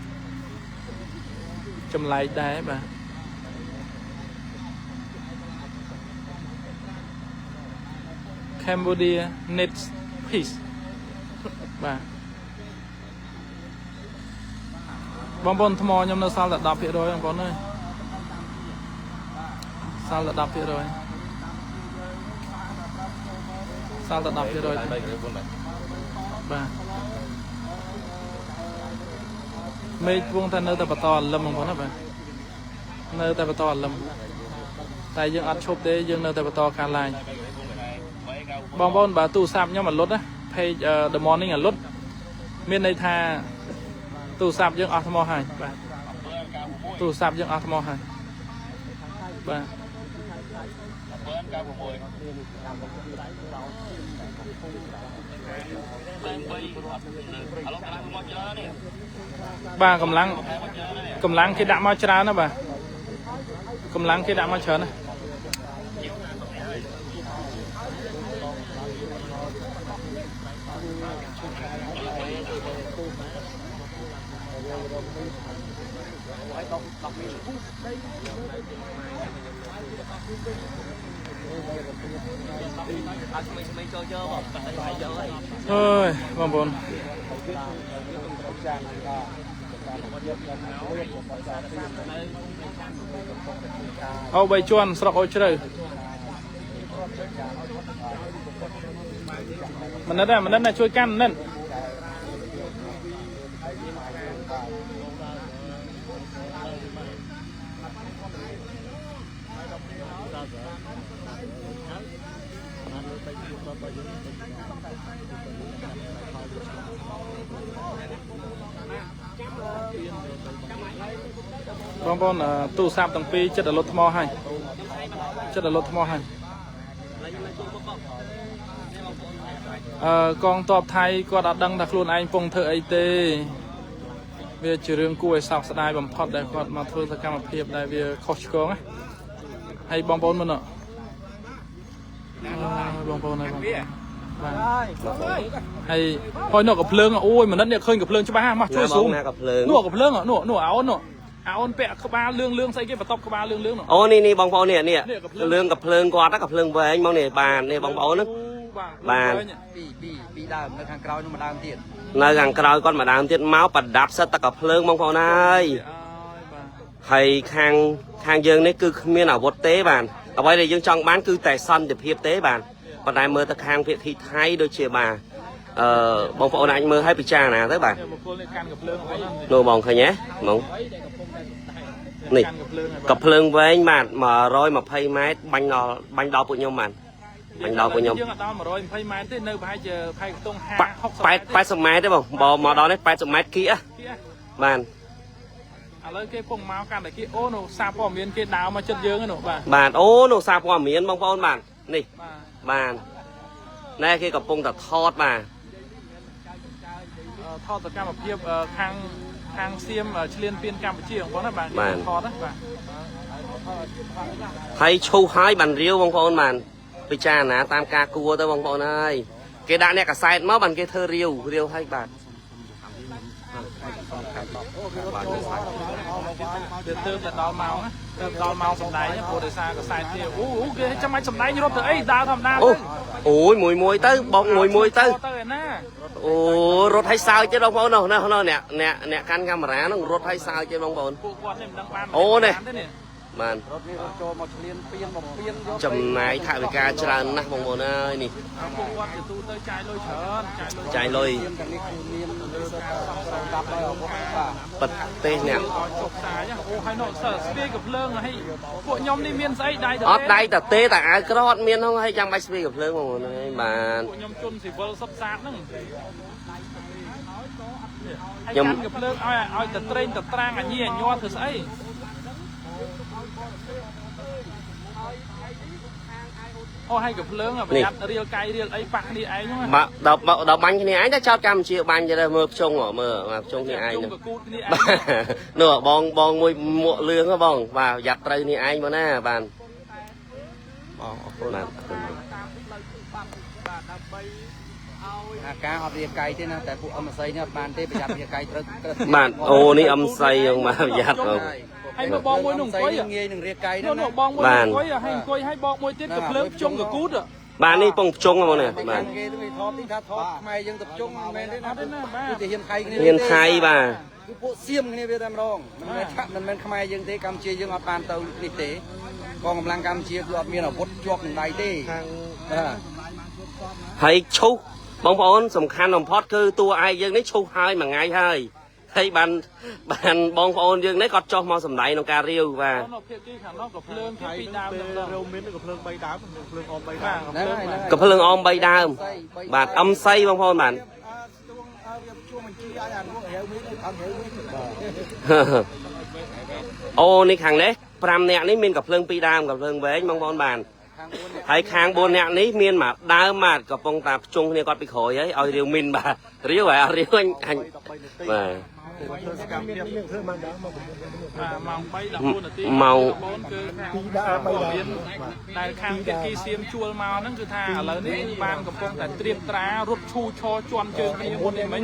ចម្លែកដែរបាទCambodia needs peace បាទបងប្អូនថ្មខ្ញុំនៅសល់តែ 10% បងប្អូនអើយសល់តែ 10% សល់តែ 10% បាទមេឃពងតែនៅតែបន្តអលឹមបងប្អូនណាបាទនៅតែបន្តអលឹមតែយើងអត់ឈប់ទេយើងនៅតែបន្តការ live បងប្អូនបាទទូរស័ព្ទខ្ញុំអត់លុតណា page the morning អត់លុតមានន័យថាទូរស័ព្ទយើងអស់ថ្មហើយបាទទូរស័ព្ទយើងអស់ថ្មហើយបាទបាទកម្លាំងគេដាក់មកច្រើនណាបាទកម្លាំងគេដាក់មកច្រើនណាអើយបងប្អូនអូ3ជាន់ស្រុកអូជ្រៅមិនណិតជួយកាន់និតបងប្អូនទូរស័ព្ទទាំងពីរចិត្តរលត់ថ្មហើយកងទ័ពថៃគាត់អត់ដឹងថាខ្លួនឯងពងធ្វើអីទេ វាជារឿងគួរឲ្យសោកស្ដាយបំផុតដែលគាត់មកធ្វើសកម្មភាពដែលវាខុសឆ្គងណាហើយបងប្អូនមិនបងប្អូនហើយបងប្អូនបាទហើយហើយនោះកំភ្លើងអូយមិនដឹងនេះឃើញកំភ្លើងច្បាស់មកជួយស៊ូមនោះកំភ្លើងនោះអោនអូនពាក់ក្បាលលឿងស្អីគេបន្ទប់ក្បាលលឿងនោះអូនេះបងប្អូននេះលឿងកំភ្លើងគាត់កំភ្លើងវែងមកនេះបាននេះបងប្អូនហ្នឹងបានពីដើមនៅខាងក្រោយនោះម្ដងទៀតនៅខាងក្រោយគាត់ម្ដងទៀតមកប្រដាប់សិតតែកំភ្លើងបងប្អូនហើយហើយខាងយើងនេះគឺគ្មានអាវុធទេបានអ្វីដែលយើងចង់បានគឺតែសន្តិភាពទេបានប៉ុន្តែមើលទៅខាងភាគីថៃដូចជាបាទបងប្អូនអាចមើលឲ្យពិចារណាទៅបាទនោះបងឃើញទេបងនេះកំភ្លើងវែងបាទ120 ម៉ែត្របាញ់ដល់ពួកខ្ញុំបាទបាញ់ដល់ពួកខ្ញុំយើងអត់ដល់120 ម៉ែត្រទេនៅប្រហែលជាផែខ្ទង់80ម៉ែត្រទេបងមកដល់នេះ80ម៉ែត្រគីបាទឥឡូវគេពងមកកាន់តែគេអូនោះសារព័ត៌មានគេដើរមកចិត្តយើងនោះបាទអូនោះសារព័ត៌មានបងប្អូនបាទនេះបាទណែគេកំពុងតែថតបាទថតសកម្មភាពខាងសៀមឆ្លៀនពៀនកម្ពុជាបងប្អូនណាបាទថតណាបាទហើយឈូសហើយបានរាវបងប្អូនបាទពិចារណាតាមការគួរទៅបងប្អូនហើយគេដាក់អ្នកកសែតមកបានគេធ្វើរាវហើយបាទវាទៅដល់ម៉ោងទៅដល់ម៉ោងសំដែងព្រោះដោយសារកសែតទេអូគេចាំមិនសំដែងរត់ទៅអីដើរធម្មតាអូយមួយទៅបងមួយទៅណាអូរត់ឲ្យសើចទេបងប្អូននោះអ្នកកាន់កាមេរ៉ាហ្នឹងរត់ឲ្យសើចទេបងប្អូនពួកគាត់នេះមិនដឹងបានអូនេះបានរត់នេះរត់ចូលមកឆ្លៀនពៀនមកពៀនយកចំណាយថវិកាច្រើនណាស់បងប្អូនអើយនេះពួកគាត់ទៅទូទៅចាយលុយច្រើនចាយលុយទាំងនេះគឺមានសម្រាប់ឲ្យអពុទ្ធបាទប្រទេសអ្នកចុះផ្សាយអូហើយនោះស្វាយកំភ្លើងឲ្យពួកខ្ញុំនេះមានស្អីដៃទៅអត់ដៃតែទេតែអាវក្រត់មានហ្នឹងហើយចាំបាច់ស្វាយកំភ្លើងបងប្អូនអើយបានពួកខ្ញុំជន់ស៊ីវិលសុបសាតហ្នឹងខ្ញុំកំភ្លើងឲ្យតែត្រេងតែត្រាំងអញញ័រធ្វើស្អីអូហើយកំភ្លើងប្រយ័ត្នរៀលកាយរៀលអីប៉ះគ្នាឯងហ្នឹងបាទដល់បាញ់គ្នាឯងតែចោតកម្ពុជាបាញ់ទៅមើលខ្ជុងមើលខ្ជុងគ្នាឯងនោះបងមួយមួកលឿងហ៎បងបាទប្រយ័ត្នត្រូវគ្នាឯងមកណាបាទបងអរគុណបាទអាការអត់រៀលកាយទេណាតែពួកអមស័យនេះអត់បានទេប្រយ័ត្នរៀលកាយត្រូវបាទអូនេះអមស័យហ្នឹងបាទប្រយ័ត្នបងហើយមកបងមួយនោះអង្គុយងាយនឹងរៀបកាយហ្នឹងនោះបងមួយអង្គុយហើយអង្គុយឲ្យបងមួយទៀតកំភ្លើងជុំកគូតបាទនេះពងជុំហ្មងនេះបាទគេទៅថតទីថាថតខ្មែរយើងទៅជុំមិនមែនទេណាគឺតែហ៊ានថៃគ្នាហ៊ានថៃបាទគឺពួកសៀមគ្នាវាតែម្ដងមិនមែនខ្មែរយើងទេកម្ពុជាយើងអត់បានទៅនេះទេកងកម្លាំងកម្ពុជាគឺអត់មានអាវុធជាប់នឹងដៃទេហើយឈុះបងប្អូនសំខាន់បំផុតគឺតួឯកយើងនេះឈុះហើយមួយថ្ងៃហើយបានបងប្អូនយើងនេះគាត់ចុះមកសម្ដែងក្នុងការរាវបាទភាគីខាងនោះក៏ភ្លើងគេពីដើមរោមមានក៏ភ្លើង3ដើមភ្លើងអម3ដើមក៏ភ្លើងអម3ដើមបាទអមស័យបងប្អូនបាទអូនេះខាងនេះ5នាក់នេះមានក៏ភ្លើង2ដើមក៏ភ្លើងវែងបងប្អូនបាទហើយខាង4នាក់នេះមានមកដើមបាទកំពុងតែភ្ជុំគ្នាគាត់ពីក្រោយហើយឲ្យរាវមីនបាទរាវហើយរាវអញបាទម៉ោង3 14នាទីម៉ោងគឺមានដែលខាងភាគីសៀមជួលមកហ្នឹងគឺថាឥឡូវនេះបានកំពុងតែត្រៀមត្រារត់ឈូឈរជន់ជើងគ្នាមុននេះមិញ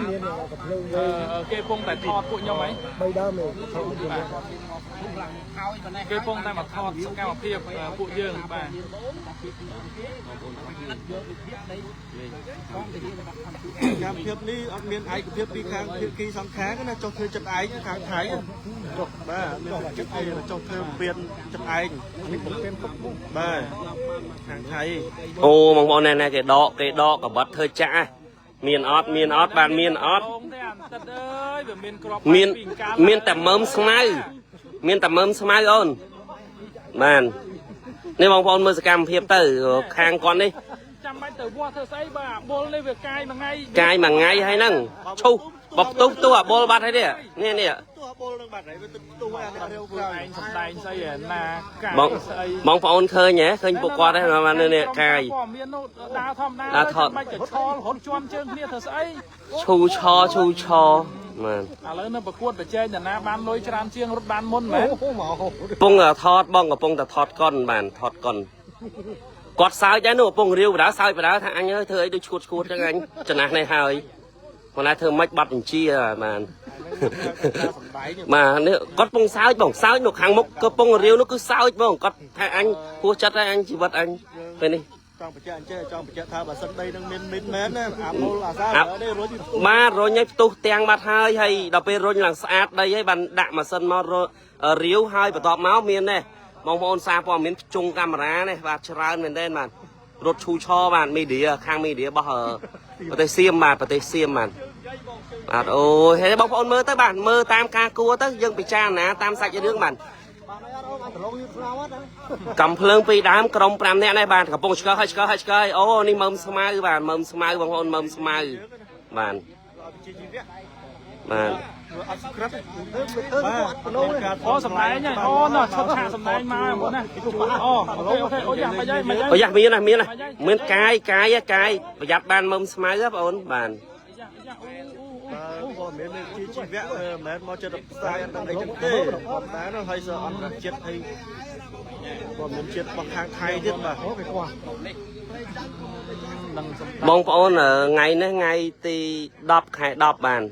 គេកំពុងតែថតពួកខ្ញុំហី3ដើមគេកំពុងតែមកថតសកម្មភាពពួកយើងបាទកម្មភាពនេះអត់មានឯកភាពពីខាងភាគីសង្ខារណាចុះធ្វើចិត្តឯងខាងថៃចុះបាទមានចិត្តឯងចុះធ្វើពៀនចិត្តឯងនេះពៀនពុកបាទខាងថៃអូបងប្អូនណែគេដកកបិតធ្វើចាក់មានអត់បាទមានអត់មានតែមើមស្មៅអូនបាននេះបងប្អូនមើលសកម្មភាពទៅខាងគាត់នេះចាំបាច់ទៅវាស់ធ្វើស្អីបាទបុលនេះវាកាយមួយថ្ងៃហើយហ្នឹងឈុះបបទុះអាបុលបាត់ហើយនេះទោះអាបុលនឹងបាត់ហើយវាទុះអារាវក្រោយឯងសំដែងស្អីណាកាយស្អីបងប្អូនឃើញពួកគាត់ហ្នឹងបាននេះកាយមាននោះដើរធម្មតាដើរថតបាច់ទៅឈររហូតជាប់ជើងគ្នាធ្វើស្អីឈូឆ ឥឡូវនៅប្រកួតប្រជែងតាណាបានលុយច្រើនជាងរត់បានមុនមែន ពងថតបងកំពុងតែថតកុនបានថតកុនគាត់សើចដែរនោះកំពុងរាវបដាសើចបដាថាអញអើយធ្វើអីដូចឈួតចឹងអញចំណាស់នេះហើយគាត់ថាធ្វើមិនបាត់បញ្ជាបានបាទនេះគាត់ពងសើចបងសើចនៅខាងមុខក៏ពងរាវនោះគឺសើចបងគាត់ថាអញពោះចិត្តហើយអញជីវិតអញពេលនេះ ចង់បញ្ជាក់អញ្ចឹងចង់បញ្ជាក់ថាបើសិនដីនឹងមានមីនមែនណាអាមូលអាសានេះរុញ បាទរុញឲ្យផ្ទុះទាំងបាត់ហើយដល់ពេលរុញឡើងស្អាតដីហើយបានដាក់ម៉ាស៊ីនមករាវហើយបន្ទាប់មកមាននេះបងប្អូនសារព័ត៌មានជុងកាមេរ៉ានេះបាទច្រើនមែនទែនបាទរត់ឈូឆបាទមីឌាខាងមីឌារបស់ប្រទេសសៀមបាទប្រទេសសៀមបាទបាទអូយហើយបងប្អូនមើលទៅបាទមើលតាមការគួរទៅយើងពិចារណាតាមសាច់រឿងបាទកំភ្លើងពីដើមក្រុម5នាក់នេះបាទកំពុងឆ្កឹះហើយអូនេះមើមស្មៅបាទមើមស្មៅបងប្អូនមើមស្មៅបាទបាទ អូសម្ដែងហ្នឹងអូណោះឈុតឆាកសម្ដែងមកមុនណាអូអូយ៉ាមិនយ៉ា មានកាយប្រយ័ត្នបានមើមស្មៅបងប្អូនបាទ គាត់មានជីវៈមិនមែនមកចិត្តផ្សាយដល់អីចឹងទេតែនោះហើយសអន្តរជាតិអីគាត់មានជាតិរបស់ខាងថៃទៀតបាទ បងប្អូនថ្ងៃនេះថ្ងៃទី10 ខែ 10 បាន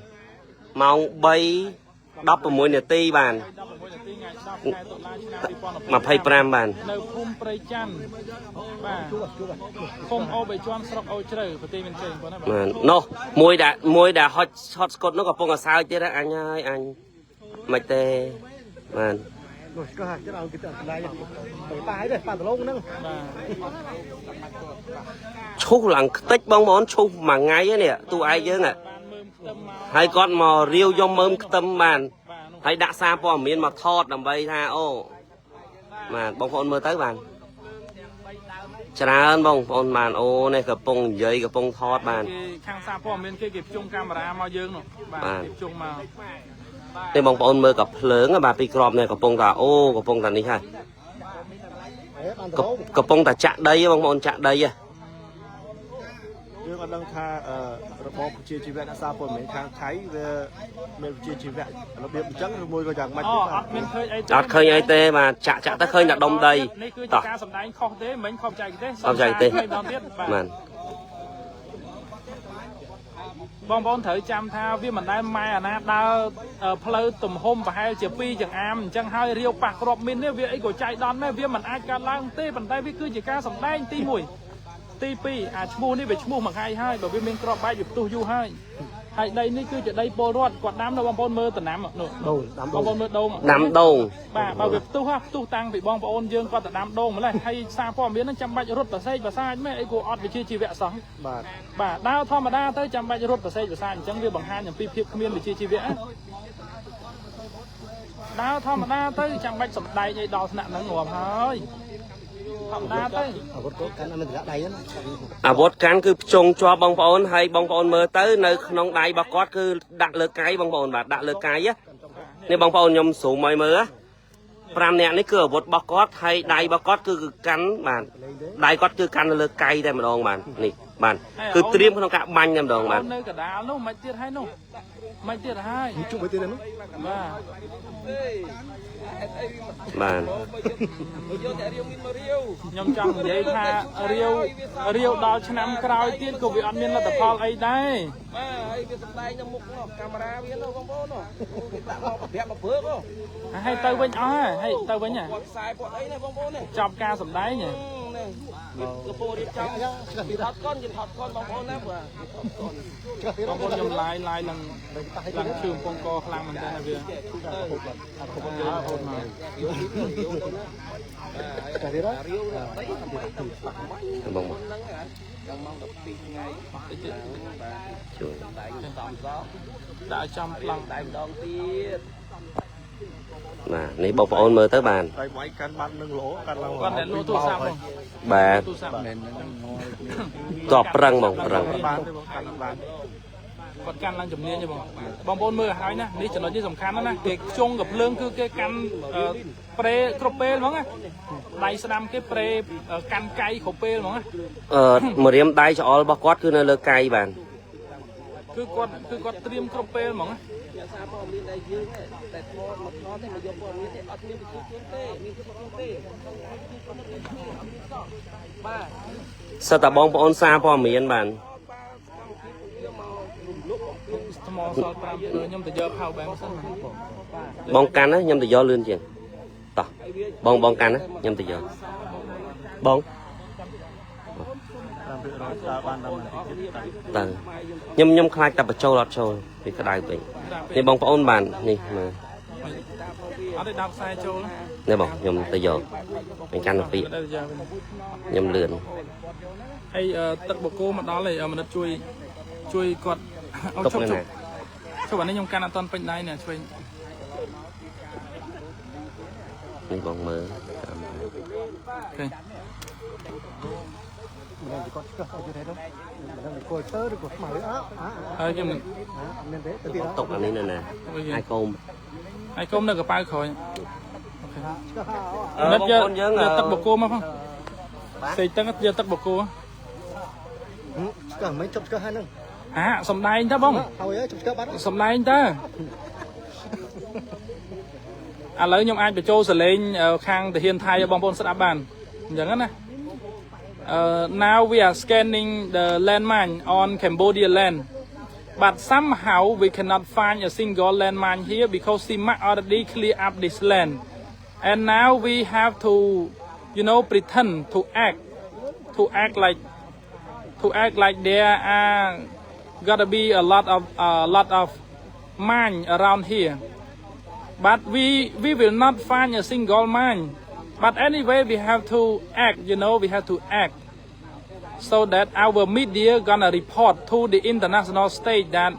ម៉ោង 3:16 នាទីបាន 25 បាន នៅភូមិព្រៃច័ន្ទបាទឃុំអូបៃជាន់ស្រុកអូជ្រៅប្រទេសមានជ័យបងណាបាទនោះមួយដែលហត់ស្កុតនោះកំពុងអាសើចទៀតអញហើយអញមិនទេបាទ នោះក៏ហាក់ចិត្តឲ្យគេទៅដៃបាយដែរប៉ាតឡូងហ្នឹង ឈូសឡើងខ្ទេចបងប្អូនឈូសមួយថ្ងៃនេះទូឯងយើងហើយគាត់មករាវយកមើមខ្ទឹមបានហើយដាក់សារព័ត៌មានមកថតដើម្បីថាអូបាទបងប្អូនមើលទៅបានច្រើនបងប្អូនបានអូនេះកំពុងនិយាយកំពុងថតបាន ខាងសារព័ត៌មានគេភ្ជុំកាមេរ៉ាមកយើងនោះបាទគេភ្ជុំមក ទេបងប្អូនមើលกับភ្លើងបាទពីក្របនេះកំពុងថាអូកំពុងថានេះហើយកំពុងតែចាក់ដីបងប្អូនចាក់ដី យើងអត់ដឹងថារបបប្រជាជីវៈអ្នកសារព័ត៌មានខាងថៃវាមានប្រជាជីវៈរបៀបអញ្ចឹងឬមួយក៏យ៉ាងម៉េច អត់មានឃើញអីទេ អត់ឃើញអីទេបាទចាក់ទៅឃើញតែដុំដី នេះគឺជាការសម្ដែងខុសទេមិនខុសបច្ចេកទេស ខុសបច្ចេកទេស បាទបងប្អូនត្រូវចាំថាវាមិនដែលម៉ែអាណាដើរផ្លូវទំហំប្រហែលជា2ចង្អាមអញ្ចឹងហើយរាវប៉ះគ្រាប់មីននេះវាអីក៏ចៃដន្យដែរវាមិនអាចកើតឡើងទេប៉ុន្តែវាគឺជាការសម្ដែងទី1 ទី2អាឈ្មោះនេះវាឈ្មោះមួយថ្ងៃហើយបើវាមានក្របបែកវាផ្ទុះយូរហើយហើយដីនេះគឺជាដីពលរដ្ឋគាត់ដាំនៅបងប្អូនមើលតំណាំនោះបងប្អូនមើលដូងដាំដូងបាទបើវាផ្ទុះតាំងពីបងប្អូនយើងគាត់ទៅដាំដូងម្លេះហើយសារព័ត៌មានហ្នឹងចាំបាច់រត់ប្រសេកប្រសាចមែនអីក៏អត់វិជាជីវៈសោះបាទដើរធម្មតាទៅចាំបាច់រត់ប្រសេកប្រសាចអញ្ចឹងវាបង្ហាញអំពីភាពគ្មានវិជាជីវៈដើរធម្មតាទៅចាំបាច់សម្ដែងអីដល់ថ្នាក់ហ្នឹងងាប់ហើយធម្មតាទៅអាវុធកាន់នៅដៃហ្នឹងអាវុធកាន់គឺភ្ជង់ជាប់បងប្អូនហើយបងប្អូនមើលទៅនៅក្នុងដៃរបស់គាត់គឺដាក់លើកាយបងប្អូនបាទដាក់លើកាយនេះបងប្អូនខ្ញុំស៊ូមឲ្យមើល 5 នាក់នេះគឺអាវុធរបស់គាត់ហើយដៃរបស់គាត់គឺកាន់បាទដៃគាត់គឺកាន់នៅលើកាយតែម្ដងបាទនេះបាទគឺត្រៀមក្នុងការបាញ់តែម្ដងបាទនៅកដាលនោះមិនទៀតហើយនោះមិនទៀតហើយជុំទៅទៀតនោះបាទ បាទ ខ្ញុំចង់និយាយថារាវដល់ឆ្នាំក្រោយទៀតក៏វាអត់មានលទ្ធផលអីដែរបាទហើយវាសម្ដែងនៅមុខកាមេរ៉ាវានោះបងប្អូននោះដាក់មកប្រាប់មកព្រើកហើយទៅវិញអស់ហើយទៅវិញហ่ะខ្សែពួកអីនេះបងប្អូននេះចប់ការសម្ដែងនេះលពោរៀបចំថតកុនយើងថតកុនបងប្អូនណាបាទបងប្អូនខ្ញុំឡាយឡើងជឿកំពង់កខ្លាំងមែនតើវាអត់គ្រប់យើងហូតមក បង ដាក់ចំប្លង់ដៃម្ដងទៀត បាទនេះបងប្អូនមើលទៅបាន ដៃវាយកាន់បាត់នឹងលោកាន់ឡើង គាត់តែលក់ទូរស័ព្ទបង បាទតបប្រឹងបងប្រឹង បានទេបងកាន់បាន គាត់កាន់ឡើងជំនាញទេបងប្អូនមើលឲ្យណានេះចំណុចនេះសំខាន់ណាស់គេជុងกับភ្លើងគឺគេកាន់ប្រេគ្រប់ពេលហ្មងណាដៃស្ដាំគេប្រេកាន់កៃគ្រប់ពេលហ្មងណាមករៀមដៃច្អល់របស់គាត់គឺនៅលើកៃបាន គឺគាត់ត្រៀមគ្រប់ពេលហ្មងណា សារព័ត៌មានដែលយើងតែថតមកថតតែមកយកព័ត៌មានទេអត់មានវិទ្យុជួនទេមានទេបាទ សិតតែបងប្អូនសារព័ត៌មានបាន ថ្មសល់5ខ្ញុំទៅយកផៅបែបសិន បងកាន់ណាខ្ញុំទៅយកលឿនជាងតោះបងកាន់ណាខ្ញុំទៅយកបង តើខ្ញុំខ្លាចតែបញ្ចូលអត់ចូលវាក្តៅពេកនេះបងប្អូនបាននេះមើល អត់ទេដាក់ខ្សែចូល នេះបងខ្ញុំទៅយកមិនកាន់ទៅពីខ្ញុំលឿន ហើយទឹកបូកូមកដល់ហើយមនិតជួយគាត់ឲ្យជប់អានេះខ្ញុំកាន់អត់តន់ពេញដៃនេះជួយ នេះបងមើល អូខេ mình chỉ có như thế thôi mình coi tớ được của mà á ហើយខ្ញុំ nên thế từ từ đó ຕົកអានេះណែអាយកុំ ហើយកុំនៅកប៉ៅក្រោយ បងប្អូនយើង ទឹកបូកូមកផងសេទឹកយកទឹកបូកូ cả mấy chục cơ hai nâng សំដែងតើបង thôi á chục cơ bắt សំដែងតើឥឡូវខ្ញុំអាចបញ្ចូលសលេងខាងទាហានថៃបងប្អូនស្ដាប់បានអញ្ចឹងណា now we are scanning the landmine on Cambodia land but somehow we cannot find a single landmine here because CIMAC already clear up this land and now we have to pretend to act like there are gotta be a lot of mine around here but we will not find a single mine but anyway we have to act we have to act so that our media gonna report to the international stage that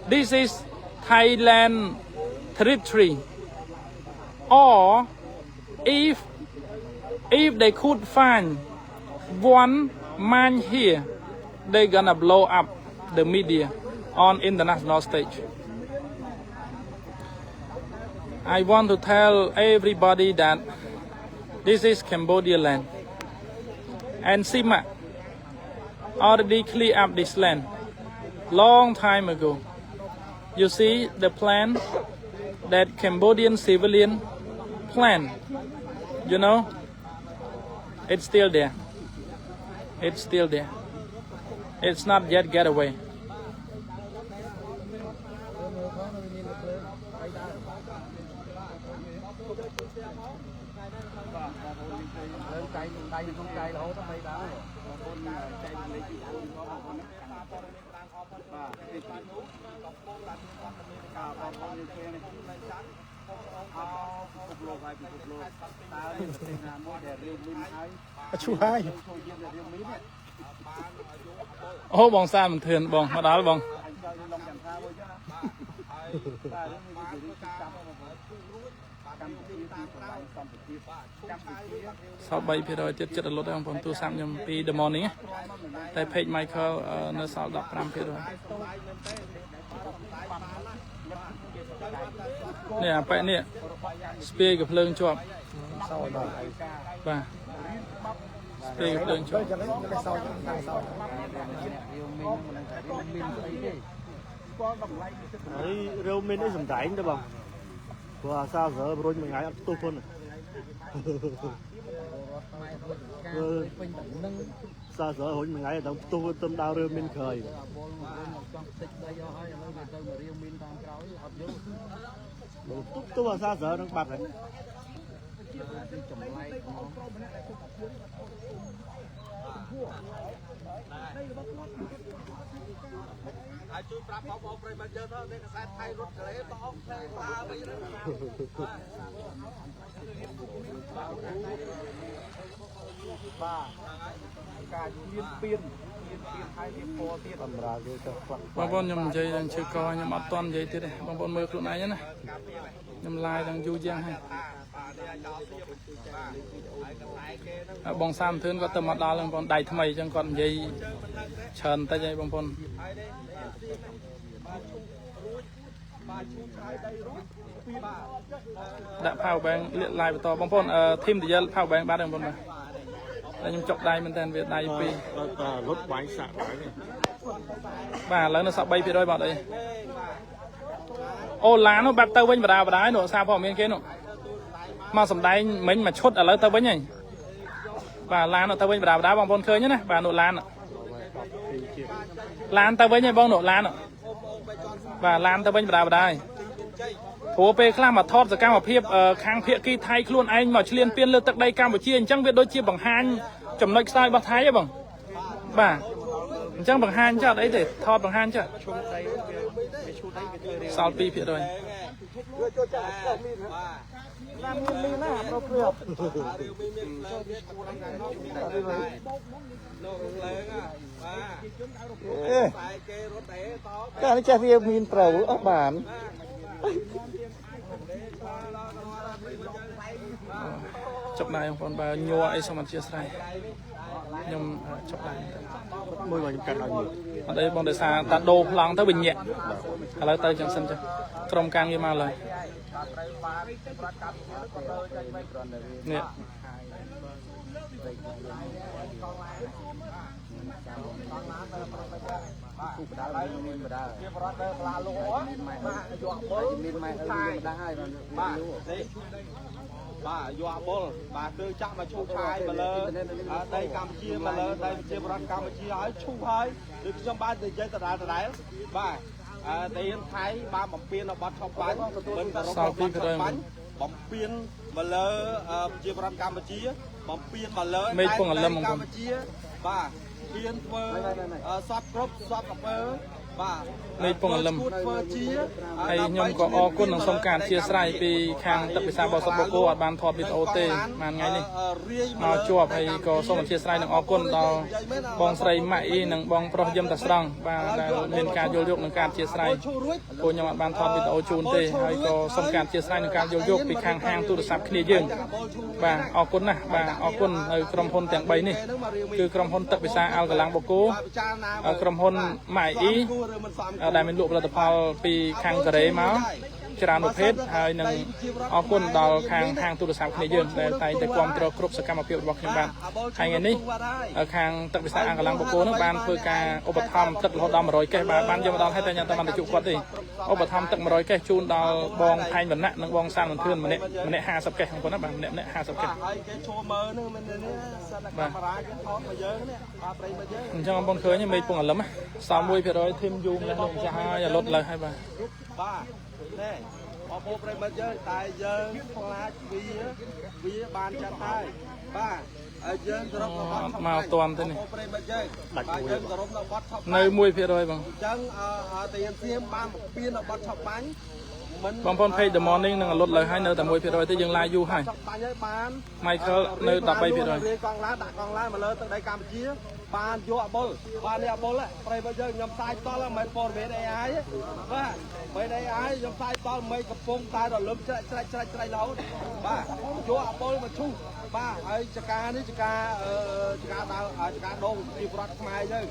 this is Thailand territory or if they could find one mine here they gonna blow up the media on international stage. I want to tell everybody that this is Cambodia land and CIMAC already clear up this land long time ago. You see the plan that Cambodian civilian plan, it's still there. It's still there. It's not yet get away. chú hai អូបងសាមិនធឿនបងមកដល់បង សល់ 3% ទៀតចិត្តរលត់ហើយបងប្អូនទូរស័ព្ទខ្ញុំពី The Morning តែ page Michael នៅសល់ 15% នេះអាប៉ែនេះស្ពាយកំភ្លើងជាប់បាទស្ពាយកំភ្លើងជាប់ rêu min ấy sầm rảnh đó bằng và sao giờ rồi mình ngái tu phân sao giờ hồi mình ngái đồng tu tâm đau rêu min khởi tu vào sao giờ đang bật nàyជួយប្រាប់បងប្អូនប្រិយមិត្តយើងទៅនេះកសែតថៃរត់កលេបោកផ្លេងឡាវិញបាទការមានពៀនហើយមានពណ៌ទៀតសម្រាប់យើងទៅខ្លាំងបងប្អូនខ្ញុំនិយាយដល់ឈឺកខ្ញុំអត់តន់និយាយទៀតទេបងប្អូនមើលខ្លួនឯងណាខ្ញុំឡាយដល់យូរយ៉ាងហើយបងសាមធឿនគាត់ទៅមកដល់បងប្អូនដៃថ្មីអញ្ចឹងគាត់និយាយច្រើនតិចហើយបងប្អូនដាក់ power bank លាក live បន្តបងប្អូនធីមទៅយក power bank បាទបងប្អូនបាទតែខ្ញុំចុកដៃមែនតើវាដៃពីររត់បាញ់សាក់បាញ់បាទឥឡូវនៅសល់ 3% បាត់អី ô lá nó bẹp tao bên bà đá nổ sao phò miền kia nổ mà sầm đáy mình mà chốt ở lấy tao bên này và lá nó tao bên bà đá bằng con khơi nhá này và nổ lan tao bên này bong nổ lan và lan tao bên bà đá phố pe khlam mà thọt ra cam mà phiệp khang phiệp kỳ thay luôn anh mà liên piên lơ tắc đây cam một chia chẳng biết đôi chia bằng hai chấm nói sai bằng thái bằng bà chẳng bằng hai chứ đấy để thọt bằng hai chứ sao pi phiệp rồi cái này cha riêng min pro ở bản chọc này còn bà nhua ấy xong mình chia sẻ nhưng chọc này môi mà cắt ao nhiều ở đây bọn đại xa ta đô lòng tới bình nhẹ hay là tới chẳng sân cho trong càng như mà lời nè bà dọa bol bà cứ chắc mà chu khai mà lơ đây Campuchia mà lơ đây chia bờ Campuchia hỏi chu hơi được trong ba từ dây từ đài bà tiền Thái ba bọc pin nó bắt trong bánh mình có trong bánh bọc pin mà lơ chia bờ Campuchia bọc pin mà lơ đây Campuchia bà pin phơ sắp crop sắp cặp phơ bà នៃពងលឹមហើយខ្ញុំក៏អរគុណនឹងសូមការអធិស្ឋានពីខាងទឹកពិសាបោសុតបូកូអត់បានថតវីដេអូទេមួយថ្ងៃនេះមកជាប់ហើយក៏សូមអធិស្ឋាននឹងអរគុណដល់បងស្រីម៉ាក់អ៊ីនិងបងប្រុសយឹមតាស្រង់បាទដែលមានការយល់យកនឹងការអធិស្ឋានពួកខ្ញុំអត់បានថតវីដេអូជូនទេហើយក៏សូមការអធិស្ឋាននឹងការយល់យកពីខាងហាងទូរស័ព្ទគ្នាយើងបាទអរគុណណាស់បាទអរគុណនៅក្រុមហ៊ុនទាំង3នេះគឺក្រុមហ៊ុនទឹកពិសាអាល់កាឡាំងបូកូក្រុមហ៊ុនម៉ាក់អ៊ីដែលមានលក់ផលិតផលពីខាងកូរ៉េមកច្រើនប្រភេទហើយនឹងអរគុណដល់ខាងហាងទូរស័ព្ទគ្នាយើងដែលតែងតែគ្រប់គ្រងគ្រប់សកម្មភាពរបស់ខ្ញុំបាទហើយថ្ងៃនេះខាងទឹកវិសាអាល់កាឡាំងបូកូនោះបានធ្វើការឧបត្ថម្ភទឹករហូតដល់100កេសបាទបានយកមកដល់ហើយតែខ្ញុំតែបានទៅជួបគាត់ទេឧបត្ថម្ភទឹក100កេសជូនដល់បងផែងវណ្ណៈនិងបងសានមន្ទឿនម្នាក់50កេសបងប្អូនណាបាទម្នាក់50កេសហើយគេចូលមើលនឹងមាននេះសិនតែកាមេរ៉ាយើងថតមកយើងនេះបាទប្រិយមិត្តយើងអញ្ចឹងបងប្អូនឃើញមេឃពងអលឹម31%ធីមយូម្លេះលោកចាស់ហើយលុតលើហើយបាទនេះបងប្អូនប្រិយមិត្តយើងតែយើងខ្លាចវាបានចាត់ហើយបាទហើយយើងគោរពរបស់មកអត់តាន់ទេនេះប្រិយមិត្តយើងបាទយើងគោរពដល់បត់ឆប់នៅ 1% បងអញ្ចឹងតាយានសៀមបានមកពៀនដល់បត់ឆប់បាញ់បងប្អូន page The Morning នឹងលុតលើហើយនៅតែ 1% ទេយើងឡាយយូរហើយបាញ់ហើយបាន Michael នៅ 13% រៀនកង់ឡានដាក់កង់ឡានមកលើទឹកដីកម្ពុជាបានយកអបុលបាននេះអបុលប្រិយមិត្តយើងខ្ញុំផ្សាយតល់មិនព័ត៌មាន AI បាទមិន AI ខ្ញុំផ្សាយតល់មិនកំពុងតែរលឹមច្រាច់រហូតបាទយកអបុលមកឈូសបាទហើយចកានេះចកាដើរចកាដងជីវរដ្ឋខ្មែរយើង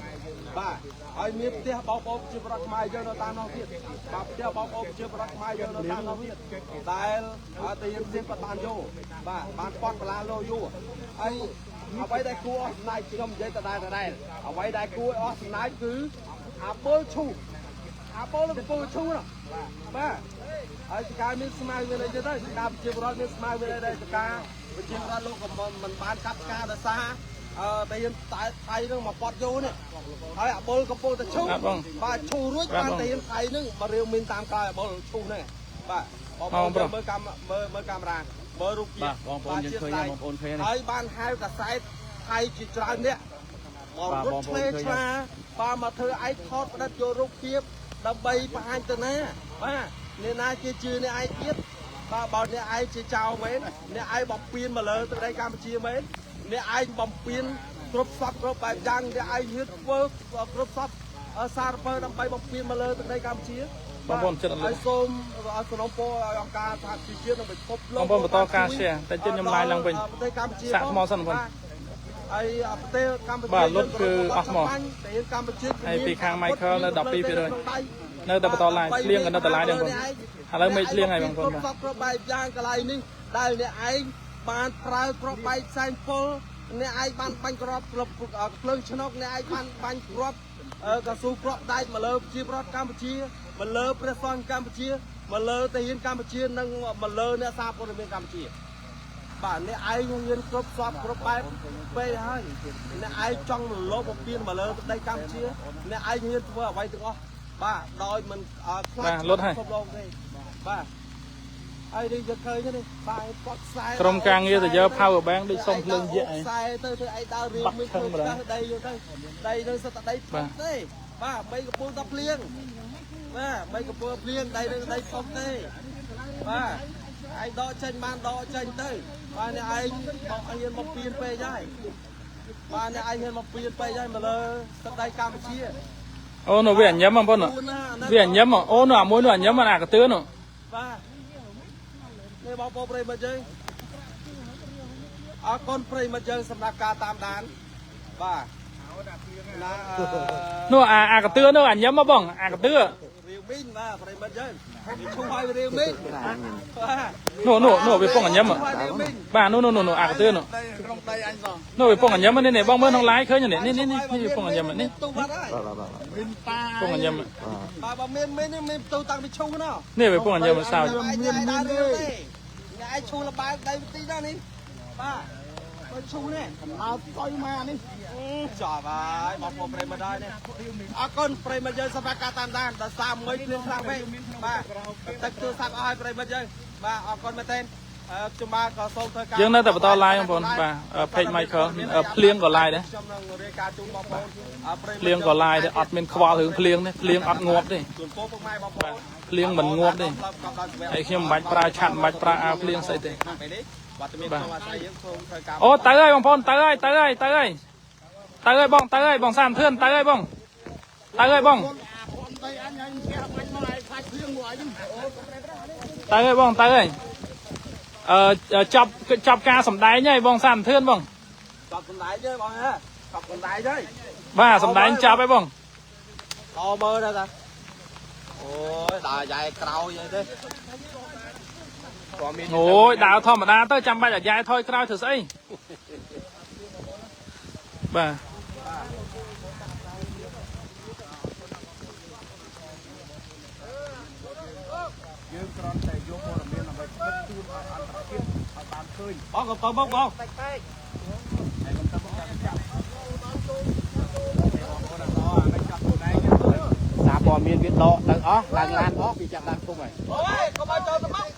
បាទហើយមានផ្ទះបងប្អូនជីវរដ្ឋខ្មែរយើងនៅតាមនោះទៀតបាទផ្ទះបងប្អូនជីវរដ្ឋខ្មែរយើងនៅតាមនោះទៀតដែលតាយានសៀមគាត់បានយកបាទបានពាត់បលាលោយកហើយអ្វីដែលគួរអស់សំណាចខ្ញុំនិយាយដដែលអ្វីដែលគួរអស់សំណាចគឺអាពលឈូអាពលកំពុងឈូណាបាទហើយចកាមានស្មៅមានអីទៀតទៅចកាប្រជាពលរដ្ឋមានស្មៅមានអីដែរចកាប្រជាពលរដ្ឋលោកក៏មិនបានកាប់ឆ្ការដោយសារតែយើងថៃនឹងមកប៉ត់យកនេះហើយអាបុលកំពុងតែឈូបាទឈូរួចបានតែយើងថៃនឹងមករាវមានតាមក្រោយអាបុលឈូហ្នឹងបាទបងប្អូនមើលកាមេរ៉ាមើលរូបភាពបងប្អូនយើងឃើញបងប្អូនឃើញហើយបានហៅកាសែតថៃជាច្រើននេះបងប្អូនឆ្លាបាទមកធ្វើឯកថតផ្ដិតយករូបភាពដើម្បីបង្ហាញទៅណាបាទអ្នកណាជាជឿអ្នកឯងទៀតបាទបើអ្នកឯងជាចៅមែនអ្នកឯងបំពេញមកលើទឹកដីកម្ពុជាមែនអ្នកឯងបំពេញគ្រប់សពគ្រប់បែបយ៉ាងអ្នកឯងហ៊ានធ្វើគ្រប់សពសារពើដើម្បីបំពេញមកលើទឹកដីកម្ពុជាបងប្អូនចិត្តឲ្យសូមសំណូមពរឲ្យអង្គការសហជីវជាតិនិងពិភពលោកបងប្អូនបន្តការ share តែជិតខ្ញុំឡាយឡើងវិញប្រទេសកម្ពុជាសាក់ថ្មសិនបងហើយប្រទេសកម្ពុជាបាទលុតគឺអស់ថ្មកម្ពុជាហើយពីខាង Michael នៅ 12% នៅតែបន្តឡាយឆ្លៀងក៏នៅតែឡាយដែរបងឥឡូវមេឆ្លៀងហើយបងប្អូនបាទគ្រប់បែបយ៉ាងកន្លែងនេះដែលអ្នកឯងបានប្រើគ្រប់បែបផ្សែងពុលអ្នកឯងបានបាញ់ក្របភ្លើងឆ្នុកអ្នកឯងបានបាញ់ក្របកស៊ូក្របដែកមកលើប្រជាប្រដ្ឋកម្ពុជាមកលើព្រះសង្ឃកម្ពុជា mà lơ tây yên Campuchia nâng mà lơ nè xa con bên Campuchia bạn nè ai yên cướp xóa cướp bài về hai nè ai trong lô một viên mà lơ đây Campuchia nè ai yên vừa vay từ con ba đòi mình lốt hay ba ai đi giật khơi thế đi bài quạt sai trong càng nghe thì giờ power bank đi xong lên dễ sai tới ai đào riêng mình đây vô đây sao đây đây ba bây giờ buông tập liên ba bây giờ buông liên đây phong đây ba ai đo tranh man đo tranh tới ba này ai yên một viên pe dai ba này ai yên một viên pe dai mà lơ đây Campuchia ô nó về nhấm mà con nè về nhấm mà ô nó mỗi nó nhấm mà cái tứ nó ba này bao bọc đây mà chơi con prey mà chơi sắm ca tam đàn ba nó cái tứ nó nhấm mà bông cái tứ riêu minh mà prey mà chơi không phải riêu minh nó về phong nhấm mà ba nó cái tứ nó về phong nhấm mà này bông mới nó lái khơi như này này phong nhấm mà này phong nhấm bà miên tôi tăng bị chung nó này về phong nhấm mà sao ai chung là ba đây tí ra đi ba chung nè coi mà đi trời ơi một prey mà đây nè con prey mà chơi sao ca tam đàn ta sao mới lên sang về ba tất chưa sang ai prey mà chơi ba con mà tên chúng ta có số thời gian dương đây tập to like không bà page Michael plieng có like đấy plieng có like đấy admin khoa hướng plieng đấy plieng ad ngọt đấy plieng mình ngọt đấy ấy khi mà bạch pra chặn bạch pra plieng xây đấy ô tới ơi bông phôn tới ơi bông sàn thươn tới ơi bông tới ơi bông chọc ca sầm đáy nhá bông sàn thươn bông chọc sầm đáy chứ bông ha chọc sầm đáy chứ ba sầm đáy chọc ấy bông to mơ ra ta ôi đà dài cào vậy thế ôi đào thôi mà đa tới trăm bay là dài thôi cào thử xây ba bong còn bong xã bò miên biết đó đằng ó đằng lan ó bị chặt đằng không phải ôi có bao giờ tao mắc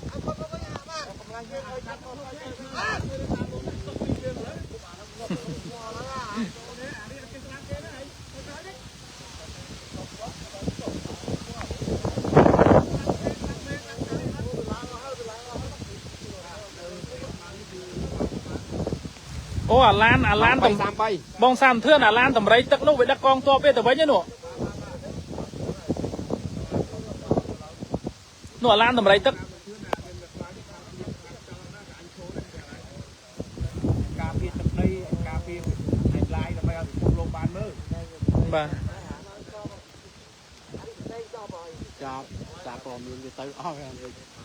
ô lan tầm bong sàn thưa lan tầm rây tức lúc với đất con to bé tầm mấy nhá nụ lan tầm rây tức bà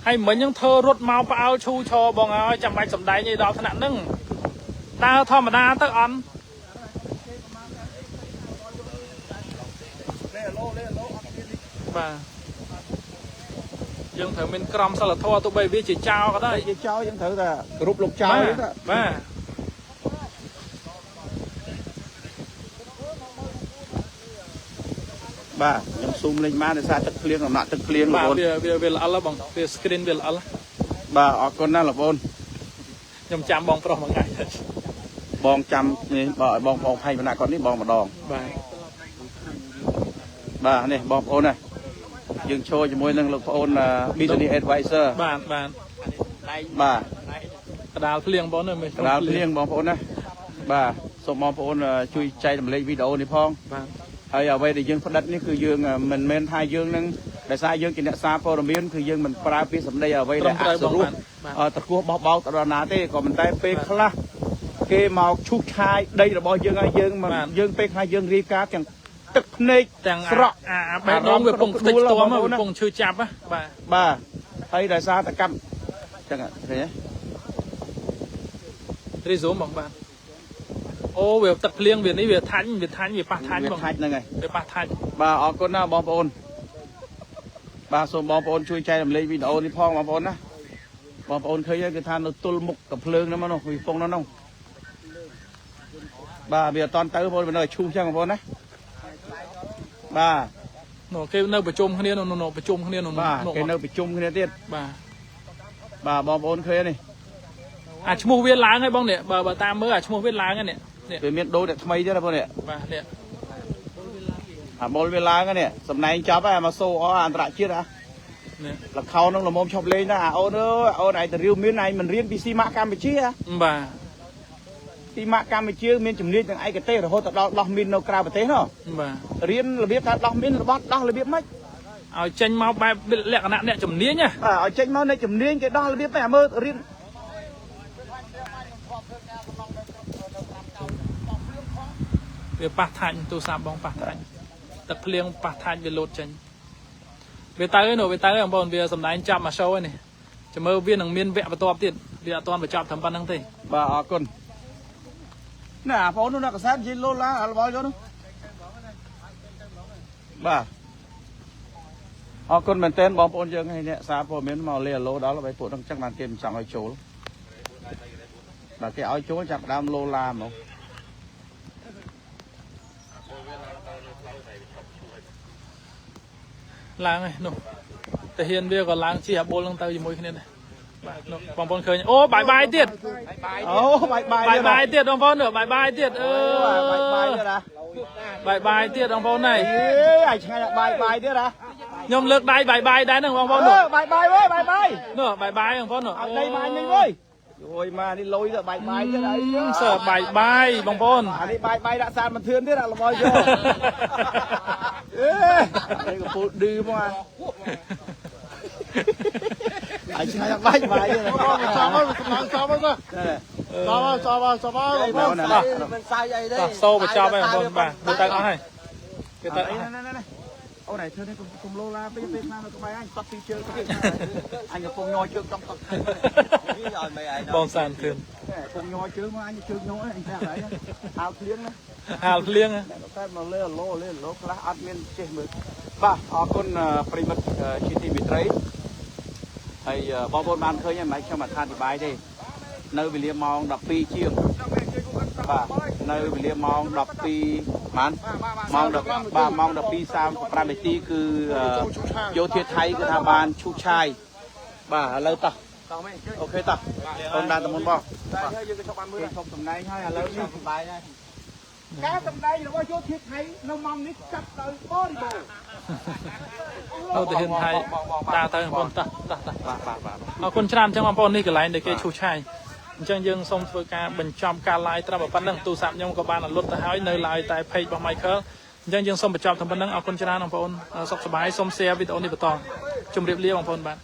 hay mấy những thơ rốt mau bao chu cho bong ơi chăm bạch sầm đáy như đó thằng nạn nưng ta thôi mà đa tức ăn bà dân thử mình cầm sao là thua tụi bay biết chỉ trao cái đấy chỉ trao dân thử là group lục trao đấy bà bà nhắm zoom lên má để xa tức liên làm nặng tức liên bà về là Allah bằng về screen về là Allah bà ở con nào là bôn nhầm chạm bong pro một ngày bong chăm bà bong hay mà con đi bong mà đòn bà này bong ôn này dừng show cho môi năng lực ôn là business advisor bà đào plieng bón rồi mình đào plieng bong ôn này bà số bong ôn chui chạy làm lấy video này phong hay ở đây thì dương phát đất níคือdương mình men hai dương năng để sai dương chỉ để xa phô đồng biếnคือdương mình pra phía sầm đây ở đây để áp dụng tật cua bao tật đòn thế còn mình tay pe khla kê màu chúc hai đây là bao dương ai dương mà dương pe hai dương ri cá chẳng tức này chẳng bé đông về vùng tích to mà vùng chưa chạp á bà hay là xa ta cầm chẳng hạn thế đi xuống bằng bạn ô về tập liên về này về thanh về pa thanh bằng này về pa thanh bà ở con nào bom ôn bà số bóng ôn chui chay làm lấy video đi phong bóng ôn á bóng ôn khơi cái than nó tul mục cặp lương nó mà nó vì phong nó nông bà bây giờ toàn tới bóng bên nơi chung chăng bóng ôn á bà nổ cái nơi bị chung cái nổ bị chung cái nổ bà cái nơi bị chung cái tiết bà bóng ôn khơi này à chúng mua viên láng hay bông nè bà tam mới à chúng mua viên láng cái nè về miền đô để thay chứ là bông nè nè à bóng viên láng cái nè sầm này anh chó bà mà xô ó ăn trại chết à là khâu nó là mồm chọc lên đó ô này từ riêu miền này mình riêng PC mã Campuchia bà PC mã Campuchia miền chủng liên thằng ai cái tê rồi hồi tập đo miền nâu cào tế nó bà riêng là biết đo miền là bắt đo là biết mất ở tranh mau bài lẹ nạn nè chấm nía nhá ở tranh mau này chủng liên cái đo là biết mẹ mơ riêng về bát thành tôi sắm bóng bát thành tập liêng bát thành về lột tranh về tới nổ về tới ông bọn về sầm đáy chạm mà sâu này chỉ mơ viên thằng miên vẽ và to tiền vì toàn phải chạm thầm văn năng thì bà con nè phone nó là cái sát gì lô lá là bao nhiêu nó bà con mình tên bóng ôn dương hay nè xa phô miến màu lìa lô đó là phải phụ đang chắc là tìm chẳng ai chỗ là cái áo chỗ chẳng đam lô la mà láng này nổ thể hiện bây giờ còn láng chỉ hạt bô lăng tàu gì môi cái này bóng bóng khơi ô bài tiệt bài tiệt ông phone nữa bài tiệt bài tiệt ông phone này bài tiệt à nhom lược đai bài đai nữa ông phone nữa bài với bài nữa bài ông phone nữa đây bài nhanh với rồi mà đi lôi rồi bài thế đấy sợ bài bóng phone đi bài đã sàn mình thương thế là bao nhiêu đây có phụ đi mà anh sai bài vậy này sâu và cho bây giờ bà đưa tay nó này cái tay này ô này thưa đây cùng lô la bây giờ nào có bài anh tập đi chơi anh có cùng nhoi chơi trong tập bom sàn thường cùng nhoi chơi mà anh chơi nhoi anh xem đấy hào liêng á cái mà lên lô class admin chơi mượn bà con primat city betray hay bao bồn ban khơi nha máy cho mặt than thì bài đây nơi bị liêm mong đập pi chiêng bà nơi bị liêm mong đập pi mán mong đập pi sao prameti cứ vô thiệt thay cứ tham ban chu chai bà lâu ta ok ta ông đang tầm môn bao không tầm này hay lâu đi bài này cá tầm đây là bao vô thiệt thay nó mong nít cắt tới bó đi bộเราจะเห็นไทยตาบอลตาเอาคนชรามจังหวะบอลนี่ก็ไล่ในเกชูชัยจังยังทรงធ្វើការបញ្ចំការไล่ត្រាប់ប៉ុណ្ណឹងទូរស័ព្ទខ្ញុំក៏បានលុតទៅហើយនៅឡើយតែ page របស់ Michael អញ្ចឹងយើងសូមបញ្ចប់តែប៉ុណ្ណឹងអរគុណច្រើនបងប្អូនសុខសប្បាយសូម share វីដេអូនេះបន្តជម្រាបលាបងប្អូនបាទ